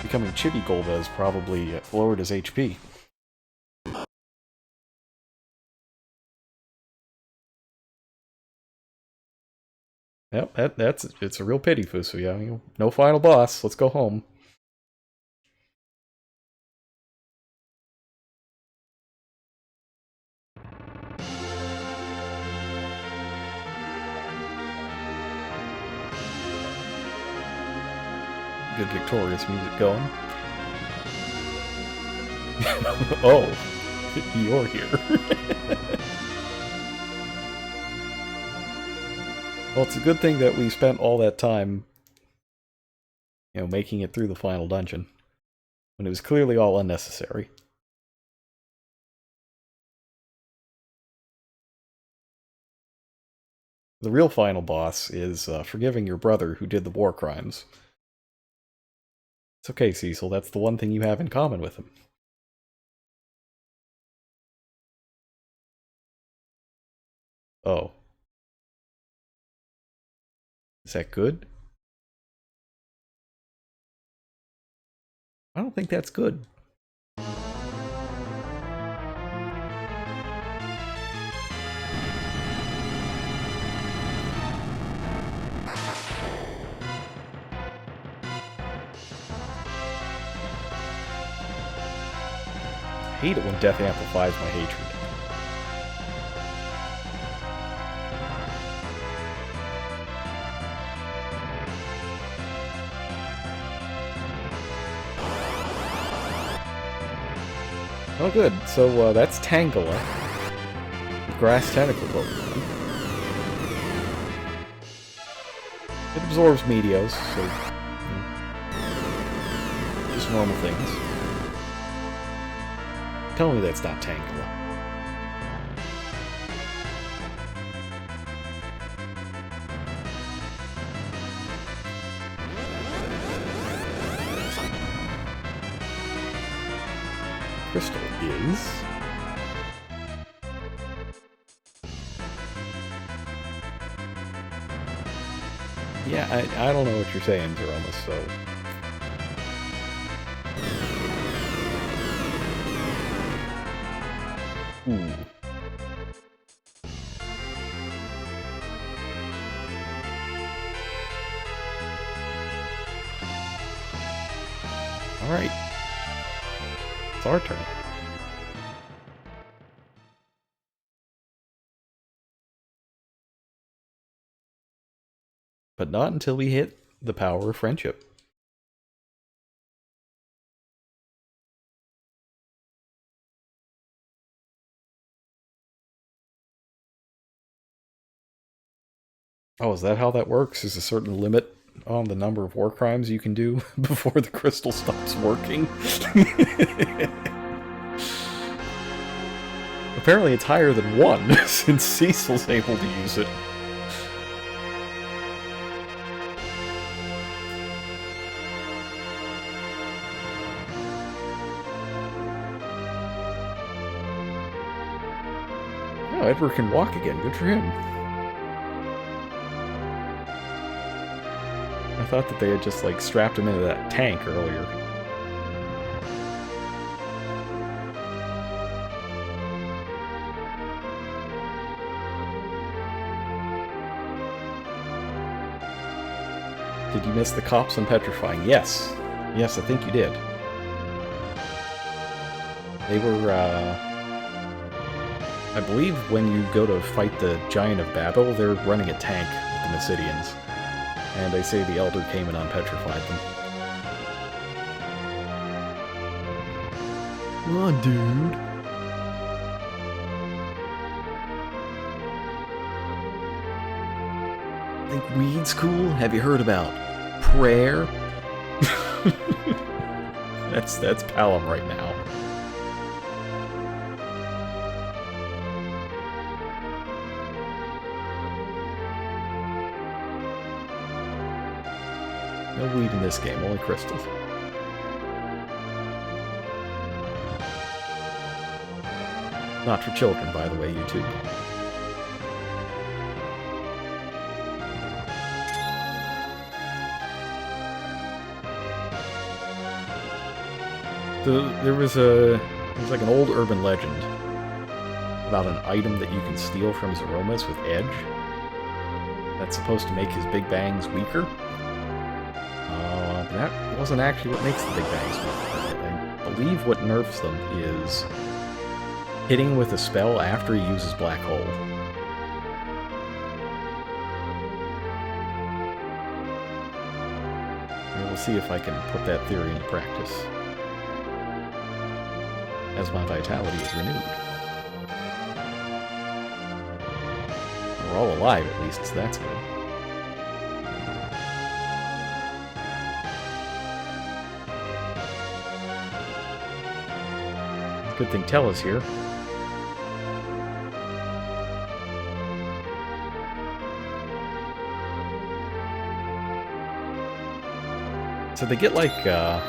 Becoming Chibi Golbez probably lowered his HP. Yep, it's a real pity, Fusuya. No final boss. Let's go home. Good Victorious music going. Oh, you're here. Well, it's a good thing that we spent all that time, making it through the final dungeon, when it was clearly all unnecessary. The real final boss is forgiving your brother who did the war crimes. It's okay, Cecil, that's the one thing you have in common with him. Oh. Is that good? I don't think that's good. I hate it when death amplifies my hatred. Oh good, so that's Tangela. Grass Tentacle Pokemon. It absorbs Meteos, so just normal things. Tell me that's not Tangela. Crystal is... Yeah, I don't know what you're saying, Zeromus, so... Ooh. Alright. It's our turn. But not until we hit the power of friendship. Oh, is that how that works? Is a certain limit on the number of war crimes you can do before the crystal stops working? Apparently it's higher than 1, since Cecil's able to use it. Oh, Edward can walk again. Good for him. I thought that they had just, like, strapped him into that tank earlier. Did you miss the cops on petrifying? Yes. Yes, I think you did. They were, I believe when you go to fight the Giant of Babel, they're running a tank with the Mysidians. And they say the Elder came and unpetrified them. Come on, dude. Think weed's cool? Have you heard about prayer? That's Palom right now. No weed in this game, only crystals. Not for children, by the way, YouTube. There's like an old urban legend about an item that you can steal from Zeromus with Edge that's supposed to make his big bangs weaker. That wasn't actually what makes the big bangs weaker. I believe what nerfs them is hitting with a spell after he uses Black Hole. And we'll see if I can put that theory into practice as my vitality is renewed. We're all alive, at least, so that's good. Good thing Tella's here. So they get like, I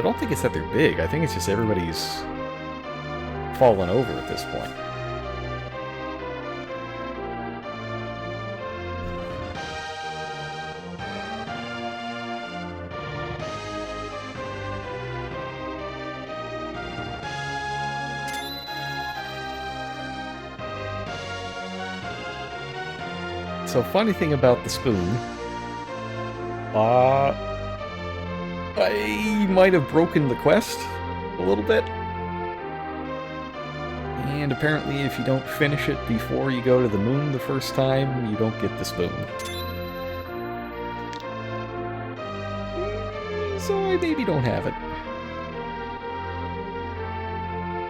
don't think it's that they're big. I think it's just everybody's fallen over at this point. So, funny thing about the spoon, I might have broken the quest a little bit. And apparently if you don't finish it before you go to the moon the first time, you don't get the spoon. So I maybe don't have it.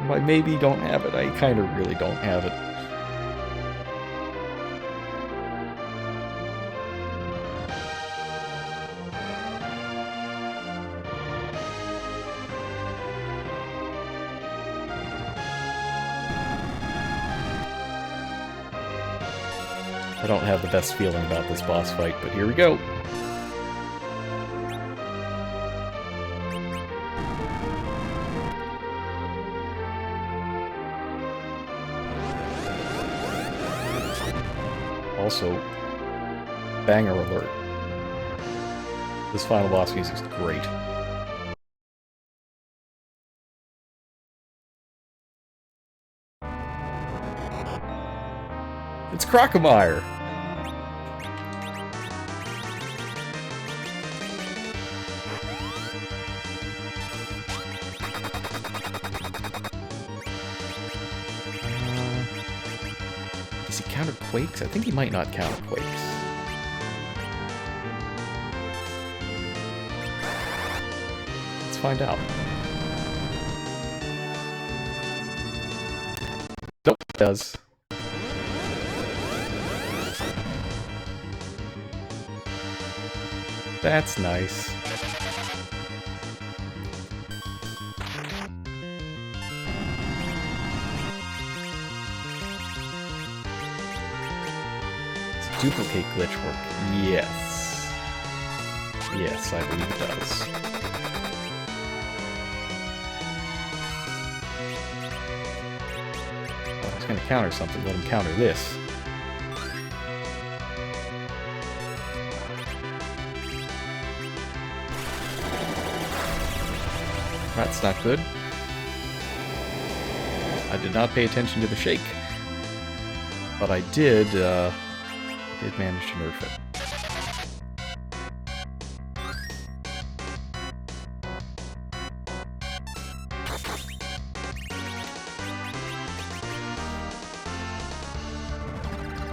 By maybe don't have it, I kind of really don't have it. I don't have the best feeling about this boss fight, but here we go. Also, banger alert. This final boss music is great. It's Crocomire! Does he counter Quakes? I think he might not counter Quakes. Let's find out. Nope, it does. That's nice. Does duplicate glitch work? Yes. Yes, I believe it does. Oh, he's gonna counter something. Let him counter this. That's not good. I did not pay attention to the shake. But I did manage to nerf it.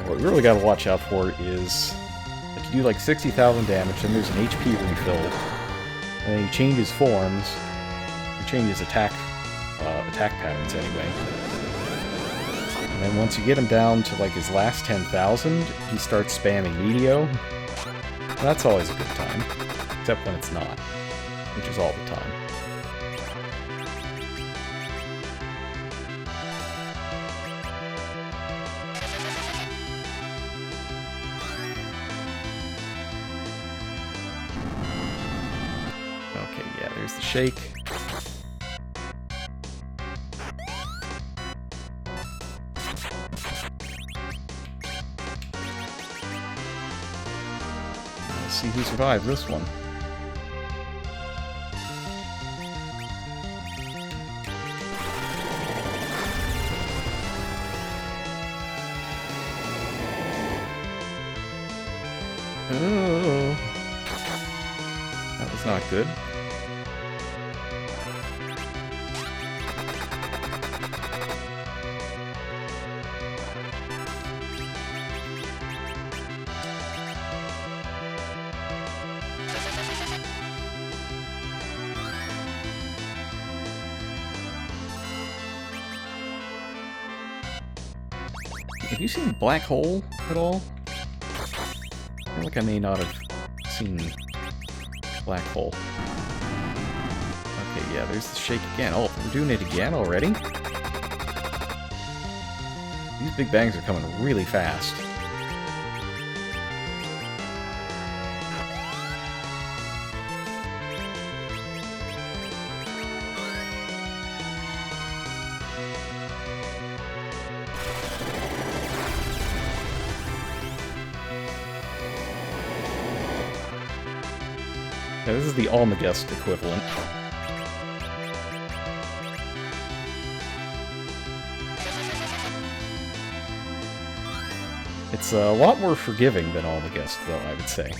What we really gotta watch out for is, like, you do like 60,000 damage, then there's an HP refill, and then he changes forms, he changes attack patterns anyway. And then once you get him down to like his last 10,000, he starts spamming Meteor. That's always a good time, except when it's not, which is all the time. Okay, yeah, there's the shake. See who survived this one. Oh, that was not good. Have you seen Black Hole at all? I feel like I may not have seen Black Hole. Okay, yeah, there's the shake again. Oh, we're doing it again already? These big bangs are coming really fast. Yeah, this is the Almagest equivalent. It's a lot more forgiving than Almagest, though, I would say.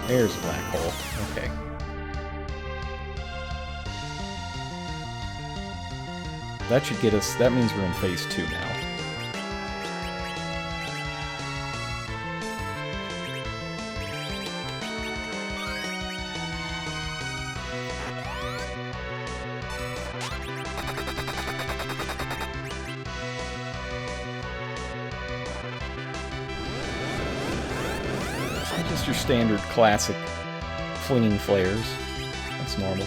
There's a black hole. Okay. That should get us... That means we're in phase 2 now. Just your standard classic flinging flares. That's normal.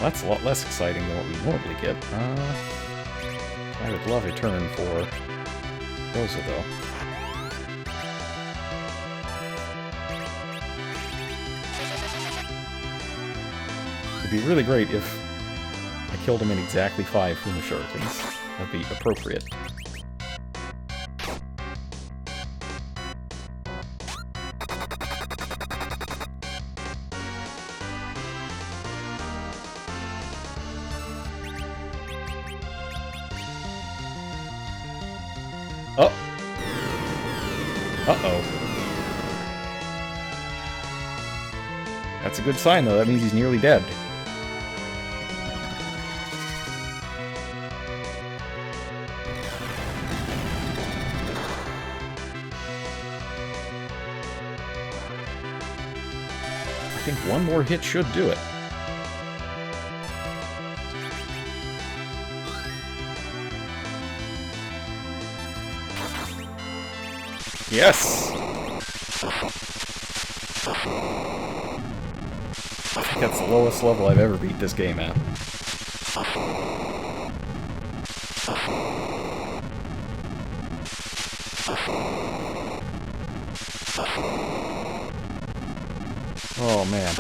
That's a lot less exciting than what we normally get. I would love a turn for Rosa, though. It'd be really great if I killed him in exactly 5 Fuma Shurikens. That'd be appropriate. Oh! Uh-oh. That's a good sign, though. That means he's nearly dead. I think one more hit should do it. Yes! I think that's the lowest level I've ever beat this game at. Oh, man.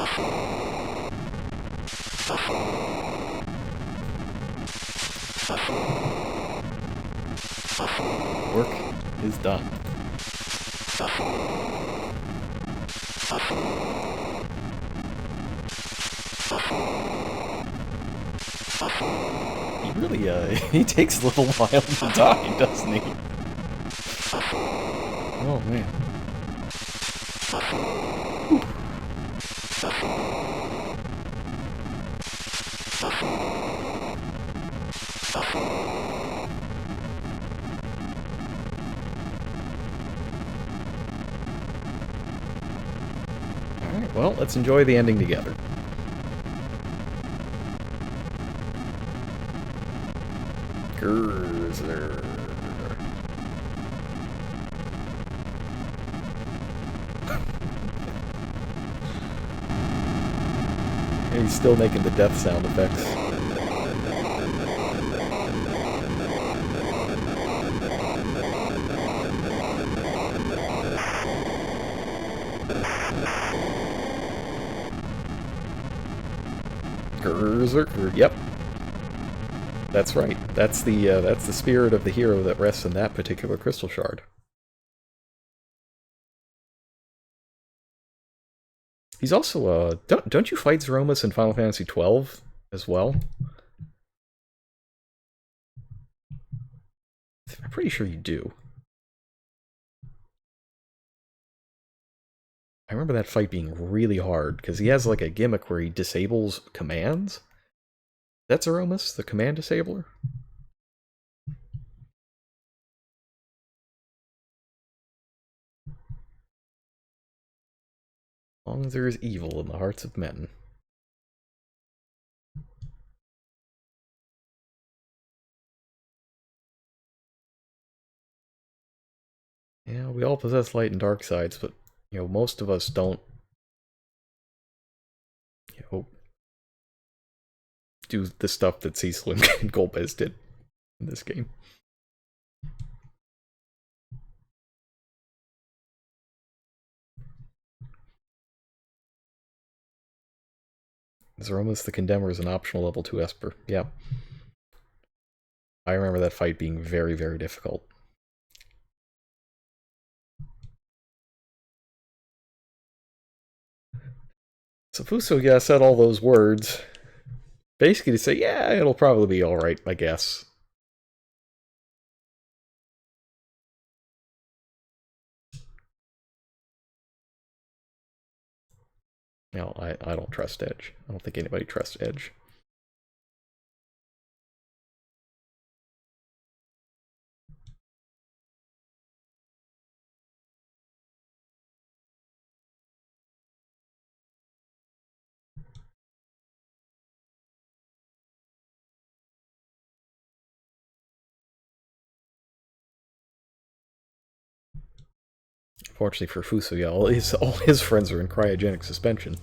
Work is done. He really, he takes a little while to die, doesn't he? Oh, man. Alright, well, let's enjoy the ending together. Grrrr. He's still making the death sound effects. Grrrr. Yep. That's right. That's the spirit of the hero that rests in that particular crystal shard. He's also don't you fight Zeromus in Final Fantasy XII as well? I'm pretty sure you do. I remember that fight being really hard because he has like a gimmick where he disables commands. That's Zeromus, the command disabler? As long as there is evil in the hearts of men. Yeah, we all possess light and dark sides, but, you know, most of us don't, you know, do the stuff that Cecil and Golbez did in this game. Zeromus the Condemner is an optional level 2 Esper. Yeah. I remember that fight being very, very difficult. So Fusoya said all those words, basically to say, yeah, it'll probably be alright, I guess. No, I don't trust Edge. I don't think anybody trusts Edge. Fortunately for Fusoya, all his friends are in cryogenic suspension.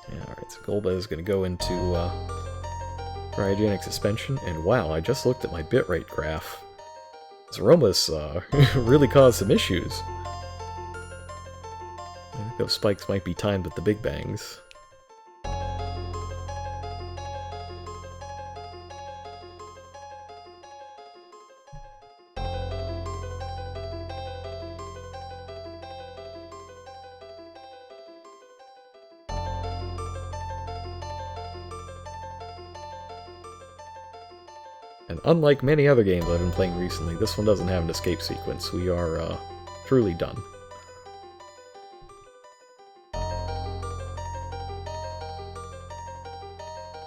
Yeah, alright, so Golbez is going to go into cryogenic suspension, and wow, I just looked at my bitrate graph. Zeromus really caused some issues. I think those spikes might be timed with the Big Bangs. And unlike many other games I've been playing recently, this one doesn't have an escape sequence. We are truly done.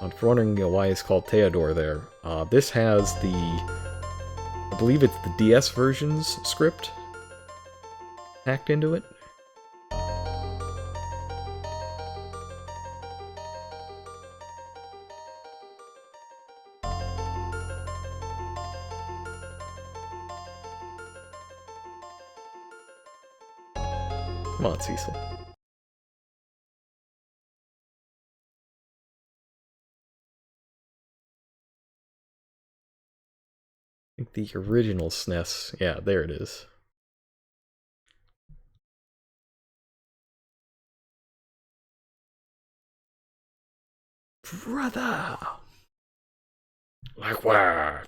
If you're wondering why it's called Theodore there, this has the, I believe it's the DS version's script hacked into it. Come on, Cecil. I think the original SNES, yeah, there it is. Brother! Like what?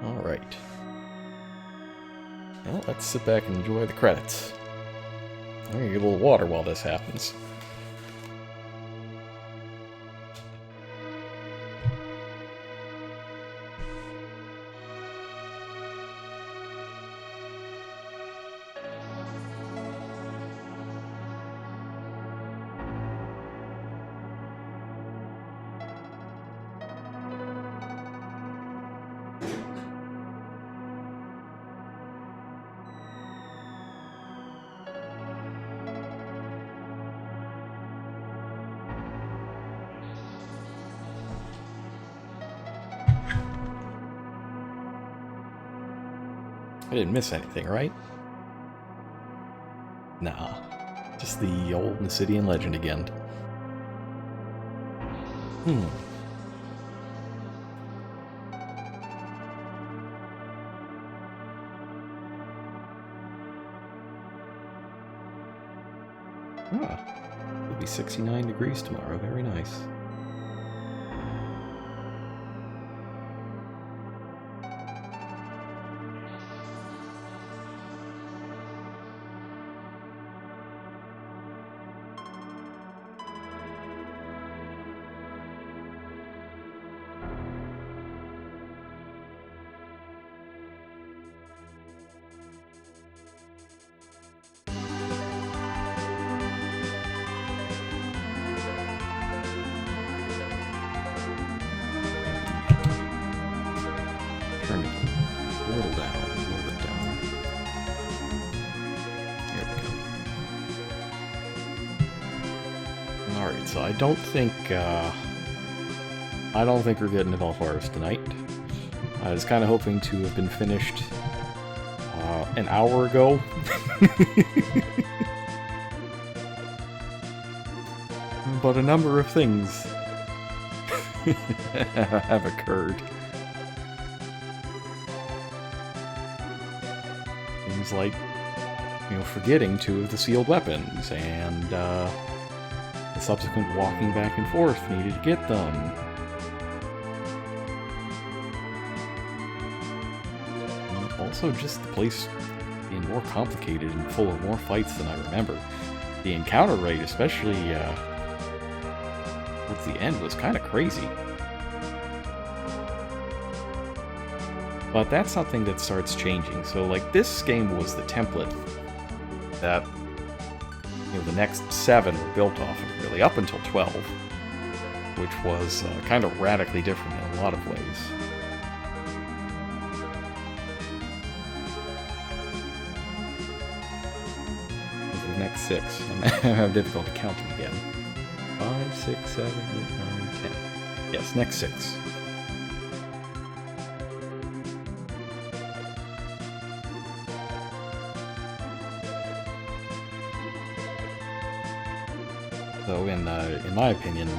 Alright. Well, let's sit back and enjoy the credits. I'm gonna get a little water while this happens. I didn't miss anything, right? Nah. Just the old Nasidian legend again. It'll be 69 degrees tomorrow. Very nice. Turn it a little down, a little bit down. There we go. Alright, so I don't think we're getting to Valfaris tonight. I was kind of hoping to have been finished an hour ago. But a number of things have occurred. Things like, forgetting 2 of the sealed weapons, and the subsequent walking back and forth needed to get them. And also just the place being more complicated and full of more fights than I remember. The encounter rate, especially towards the end, was kind of crazy. But that's something that starts changing. So, like, this game was the template that, the next 7 were built off of, really, up until 12, which was kind of radically different in a lot of ways. The next 6. I'm having difficulty counting again. 5, 6, 7, 8, 9, 10. Yes, next 6. So, in my opinion,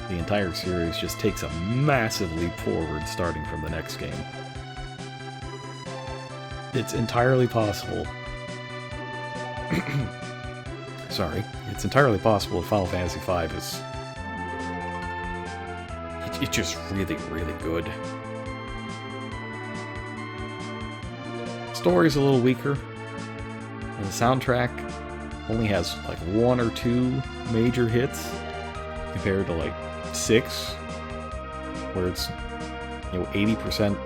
the entire series just takes a massive leap forward starting from the next game. It's entirely possible. Sorry. It's entirely possible that Final Fantasy V is it's just really, really good. Story's a little weaker. And the soundtrack only has like 1 or 2 major hits compared to like 6, where it's 80%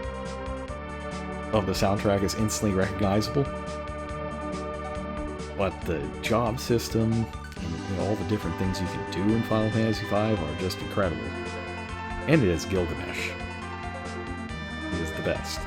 of the soundtrack is instantly recognizable. But the job system and all the different things you can do in Final Fantasy V are just incredible. And it is Gilgamesh. It is the best.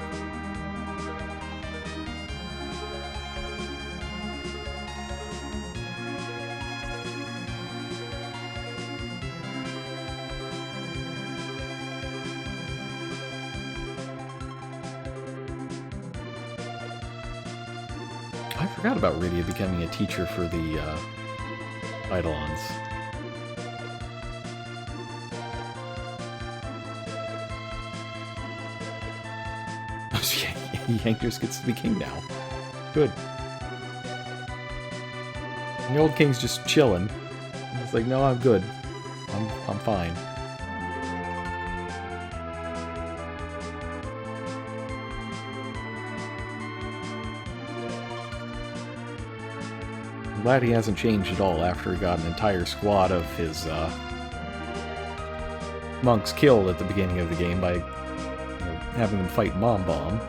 I forgot about Rydia becoming a teacher for the Eidolons. Yank just gets to be king now. Good. And the old king's just chilling. It's like, no, I'm good. I'm fine. I'm glad he hasn't changed at all after he got an entire squad of his monks killed at the beginning of the game by having them fight Mom Bomb.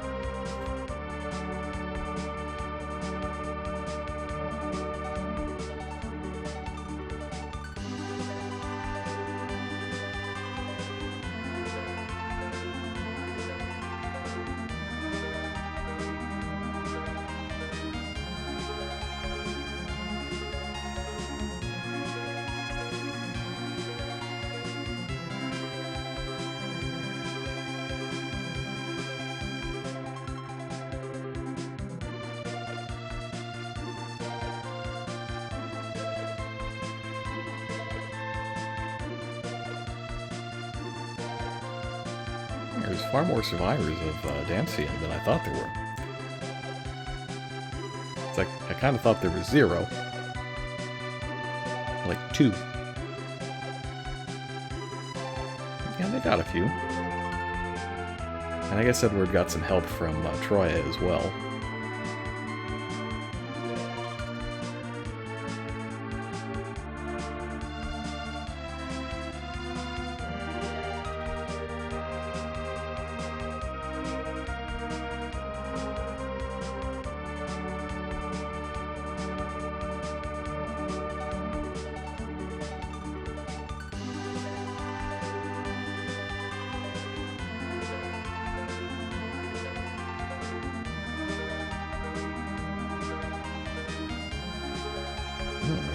There's far more survivors of Damcian than I thought there were. It's like, I kind of thought there was 0. Like 2. Yeah, they got a few. And I guess Edward got some help from Troya as well.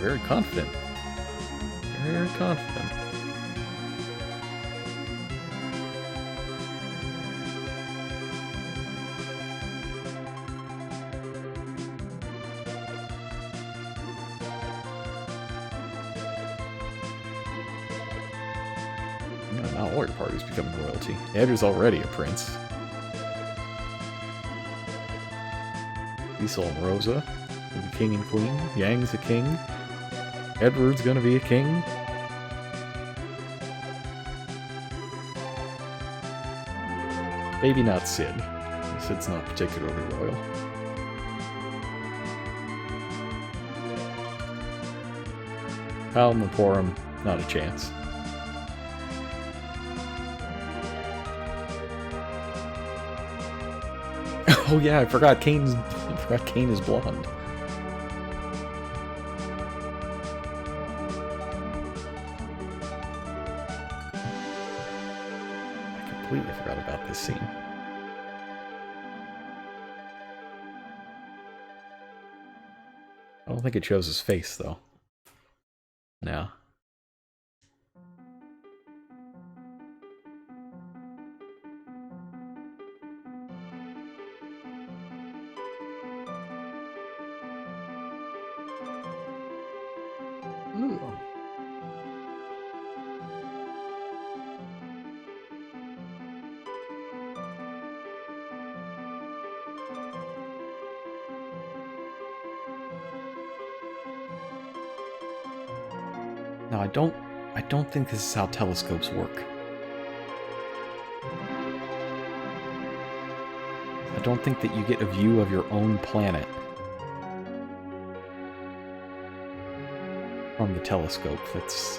Very confident. Very confident. Now all your party's becoming royalty. Edgar's already a prince. Cecil and Rosa will be king and queen. Yang's a king. Edward's gonna be a king. Maybe not Sid. Sid's not particularly royal. Palm and Porum, not a chance. Oh yeah, I forgot Kane is blonde. Completely forgot about this scene. I don't think it shows his face, though. No. Ooh. No, I don't think this is how telescopes work. don't think that you get a view of your own planet from the telescope. That's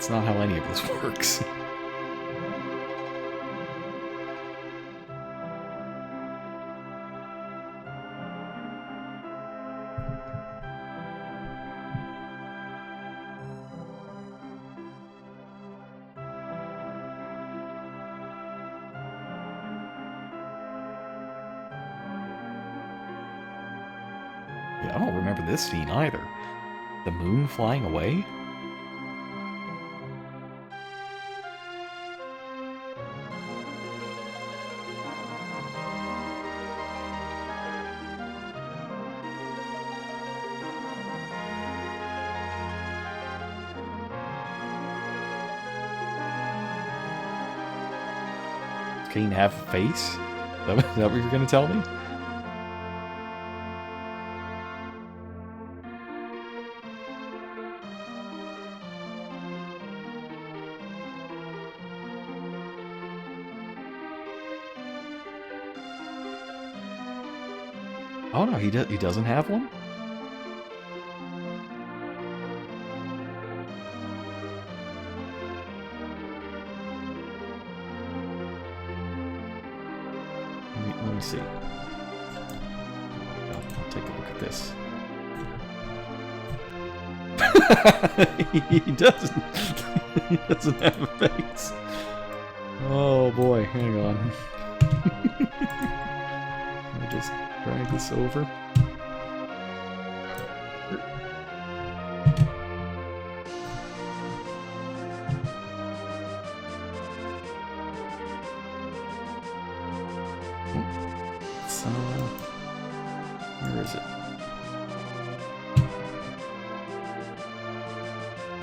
not how any of this works. Yeah, I don't remember this scene either. The moon flying away? Can he have a face? Is that what you're going to tell me? Oh no, he doesn't have one? Let me see. I'll take a look at this. He doesn't. He doesn't have a face. Oh boy, hang on. Let me just drag this over. Where is it?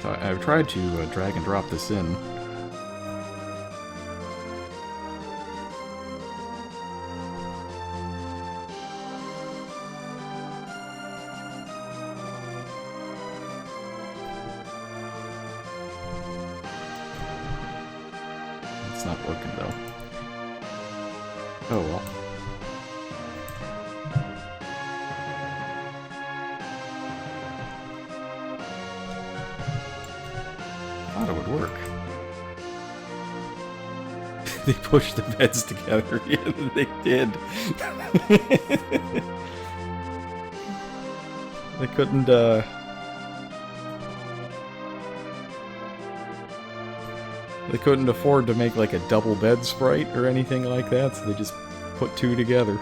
So I've tried to drag and drop this in. It's not working though. Oh well. I thought it would work. They pushed the beds together. Yeah, they did. They couldn't, They couldn't afford to make like a double bed sprite or anything like that, so they just put two together.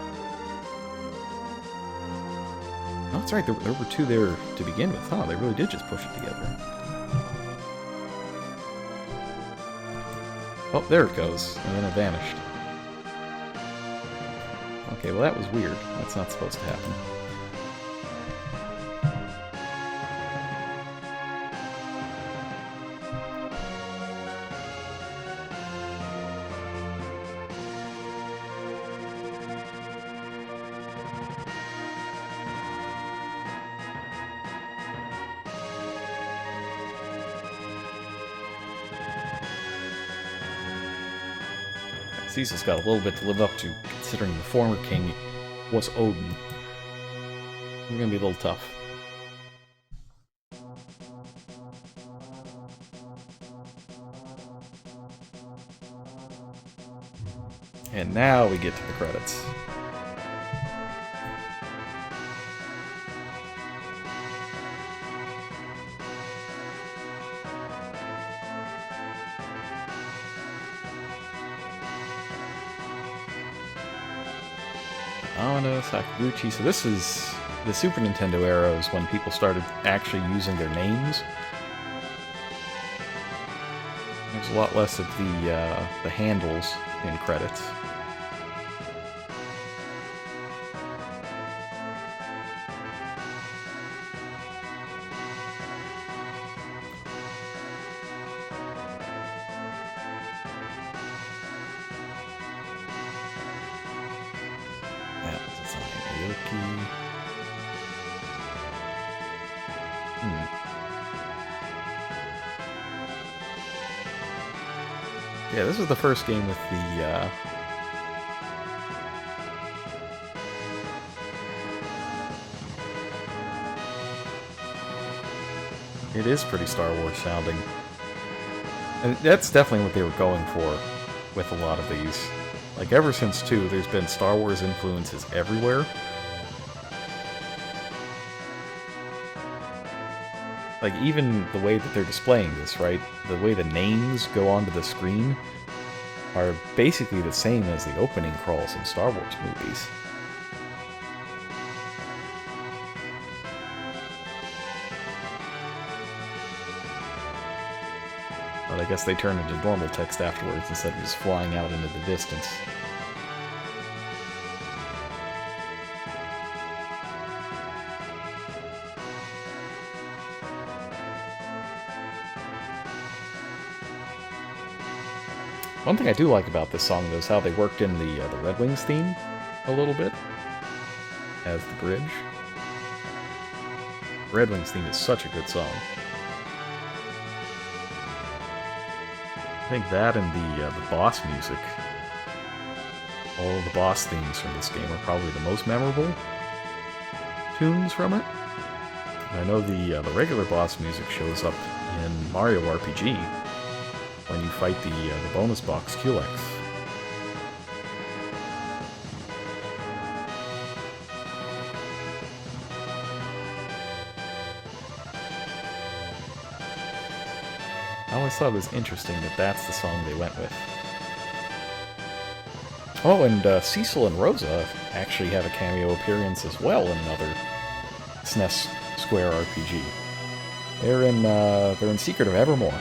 Oh, that's right, there were two there to begin with, huh? They really did just push it together. Oh, there it goes, and then it vanished. Okay, well that was weird. That's not supposed to happen. Caesar's got a little bit to live up to, considering the former king was Odin. It's gonna be a little tough. And now we get to the credits. Anno Sakaguchi. So this is the Super Nintendo era, is when people started actually using their names. There's a lot less of the handles in credits. Yeah, this was the first game with It is pretty Star Wars sounding. And that's definitely what they were going for with a lot of these. Like, ever since 2, there's been Star Wars influences everywhere. Like, even the way that they're displaying this, right? The way the names go onto the screen are basically the same as the opening crawls in Star Wars movies. But I guess they turn into normal text afterwards instead of just flying out into the distance. One thing I do like about this song, though, is how they worked in the Red Wings theme a little bit as the bridge. Red Wings theme is such a good song. I think that and the boss music, all of the boss themes from this game are probably the most memorable tunes from it. And I know the regular boss music shows up in Mario RPG when you fight the bonus box Culex. I always thought it was interesting that that's the song they went with. Oh, and Cecil and Rosa actually have a cameo appearance as well in another SNES Square RPG. They're in Secret of Evermore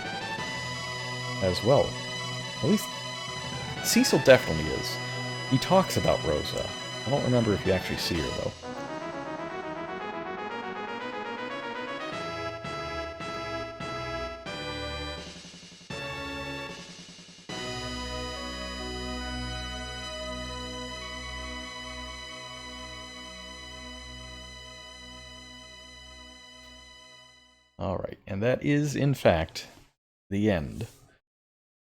as well. At least Cecil definitely is. He talks about Rosa. I don't remember if you actually see her though. Alright, and that is, in fact, the end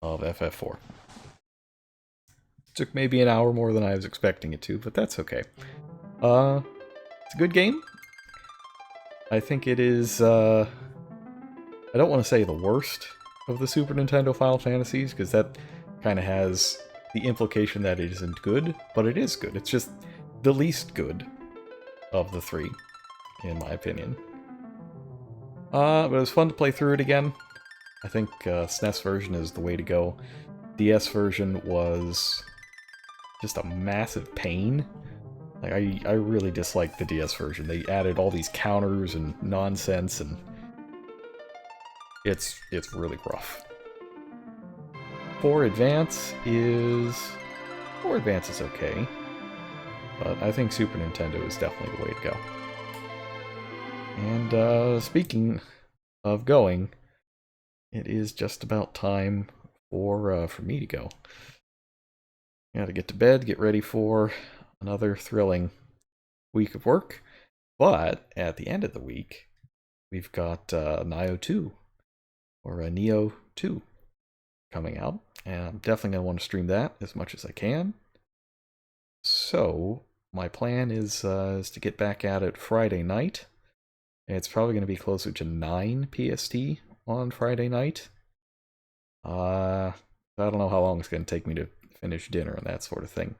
of FF4. Took maybe an hour more than I was expecting it to, but that's okay. It's a good game. I think it is, I don't want to say the worst of the Super Nintendo Final Fantasies, because that kind of has the implication that it isn't good, but it is good. It's just the least good of the three, in my opinion. But it was fun to play through it again. I think SNES version is the way to go. DS version was just a massive pain. Like, I really disliked the DS version. They added all these counters and nonsense, and it's really rough. 4 Advance is okay, but I think Super Nintendo is definitely the way to go. And speaking of going, it is just about time for me to go. Gotta get to bed, get ready for another thrilling week of work. But at the end of the week, we've got Nioh 2, or Nioh 2, coming out. And I'm definitely going to want to stream that as much as I can. So, my plan is to get back at it Friday night. It's probably going to be closer to 9 PST on Friday night. I don't know how long it's going to take me to finish dinner and that sort of thing.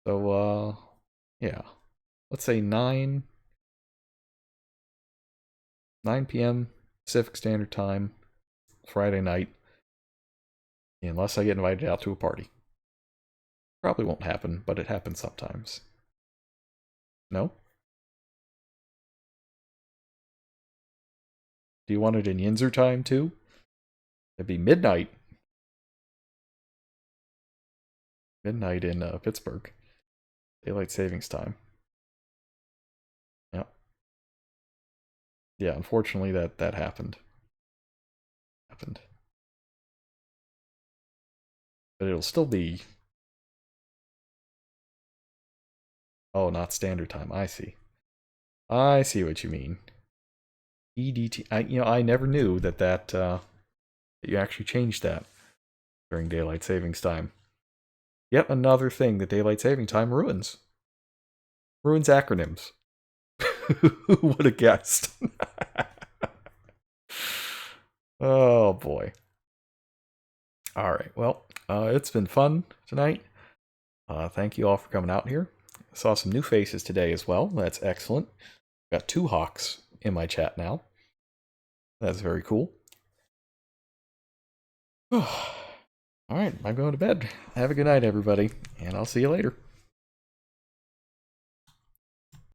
So, yeah. Let's say 9 p.m. Pacific Standard Time, Friday night. Unless I get invited out to a party. Probably won't happen, but it happens sometimes. No? Do you want it in Yinzer time, too? It'd be midnight. Midnight in Pittsburgh. Daylight savings time. Yep. Yeah, unfortunately that happened. But it'll still be... Oh, not standard time. I see. I see what you mean. EDT. I never knew that you actually changed that during daylight savings time. Yet another thing that daylight saving time ruins. Ruins acronyms. Who would have guessed? Oh boy. All right. Well, it's been fun tonight. Thank you all for coming out here. Saw some new faces today as well. That's excellent. Got 2 Hawks in my chat now. That's very cool. All right, I'm going to bed. Have a good night, everybody, and I'll see you later.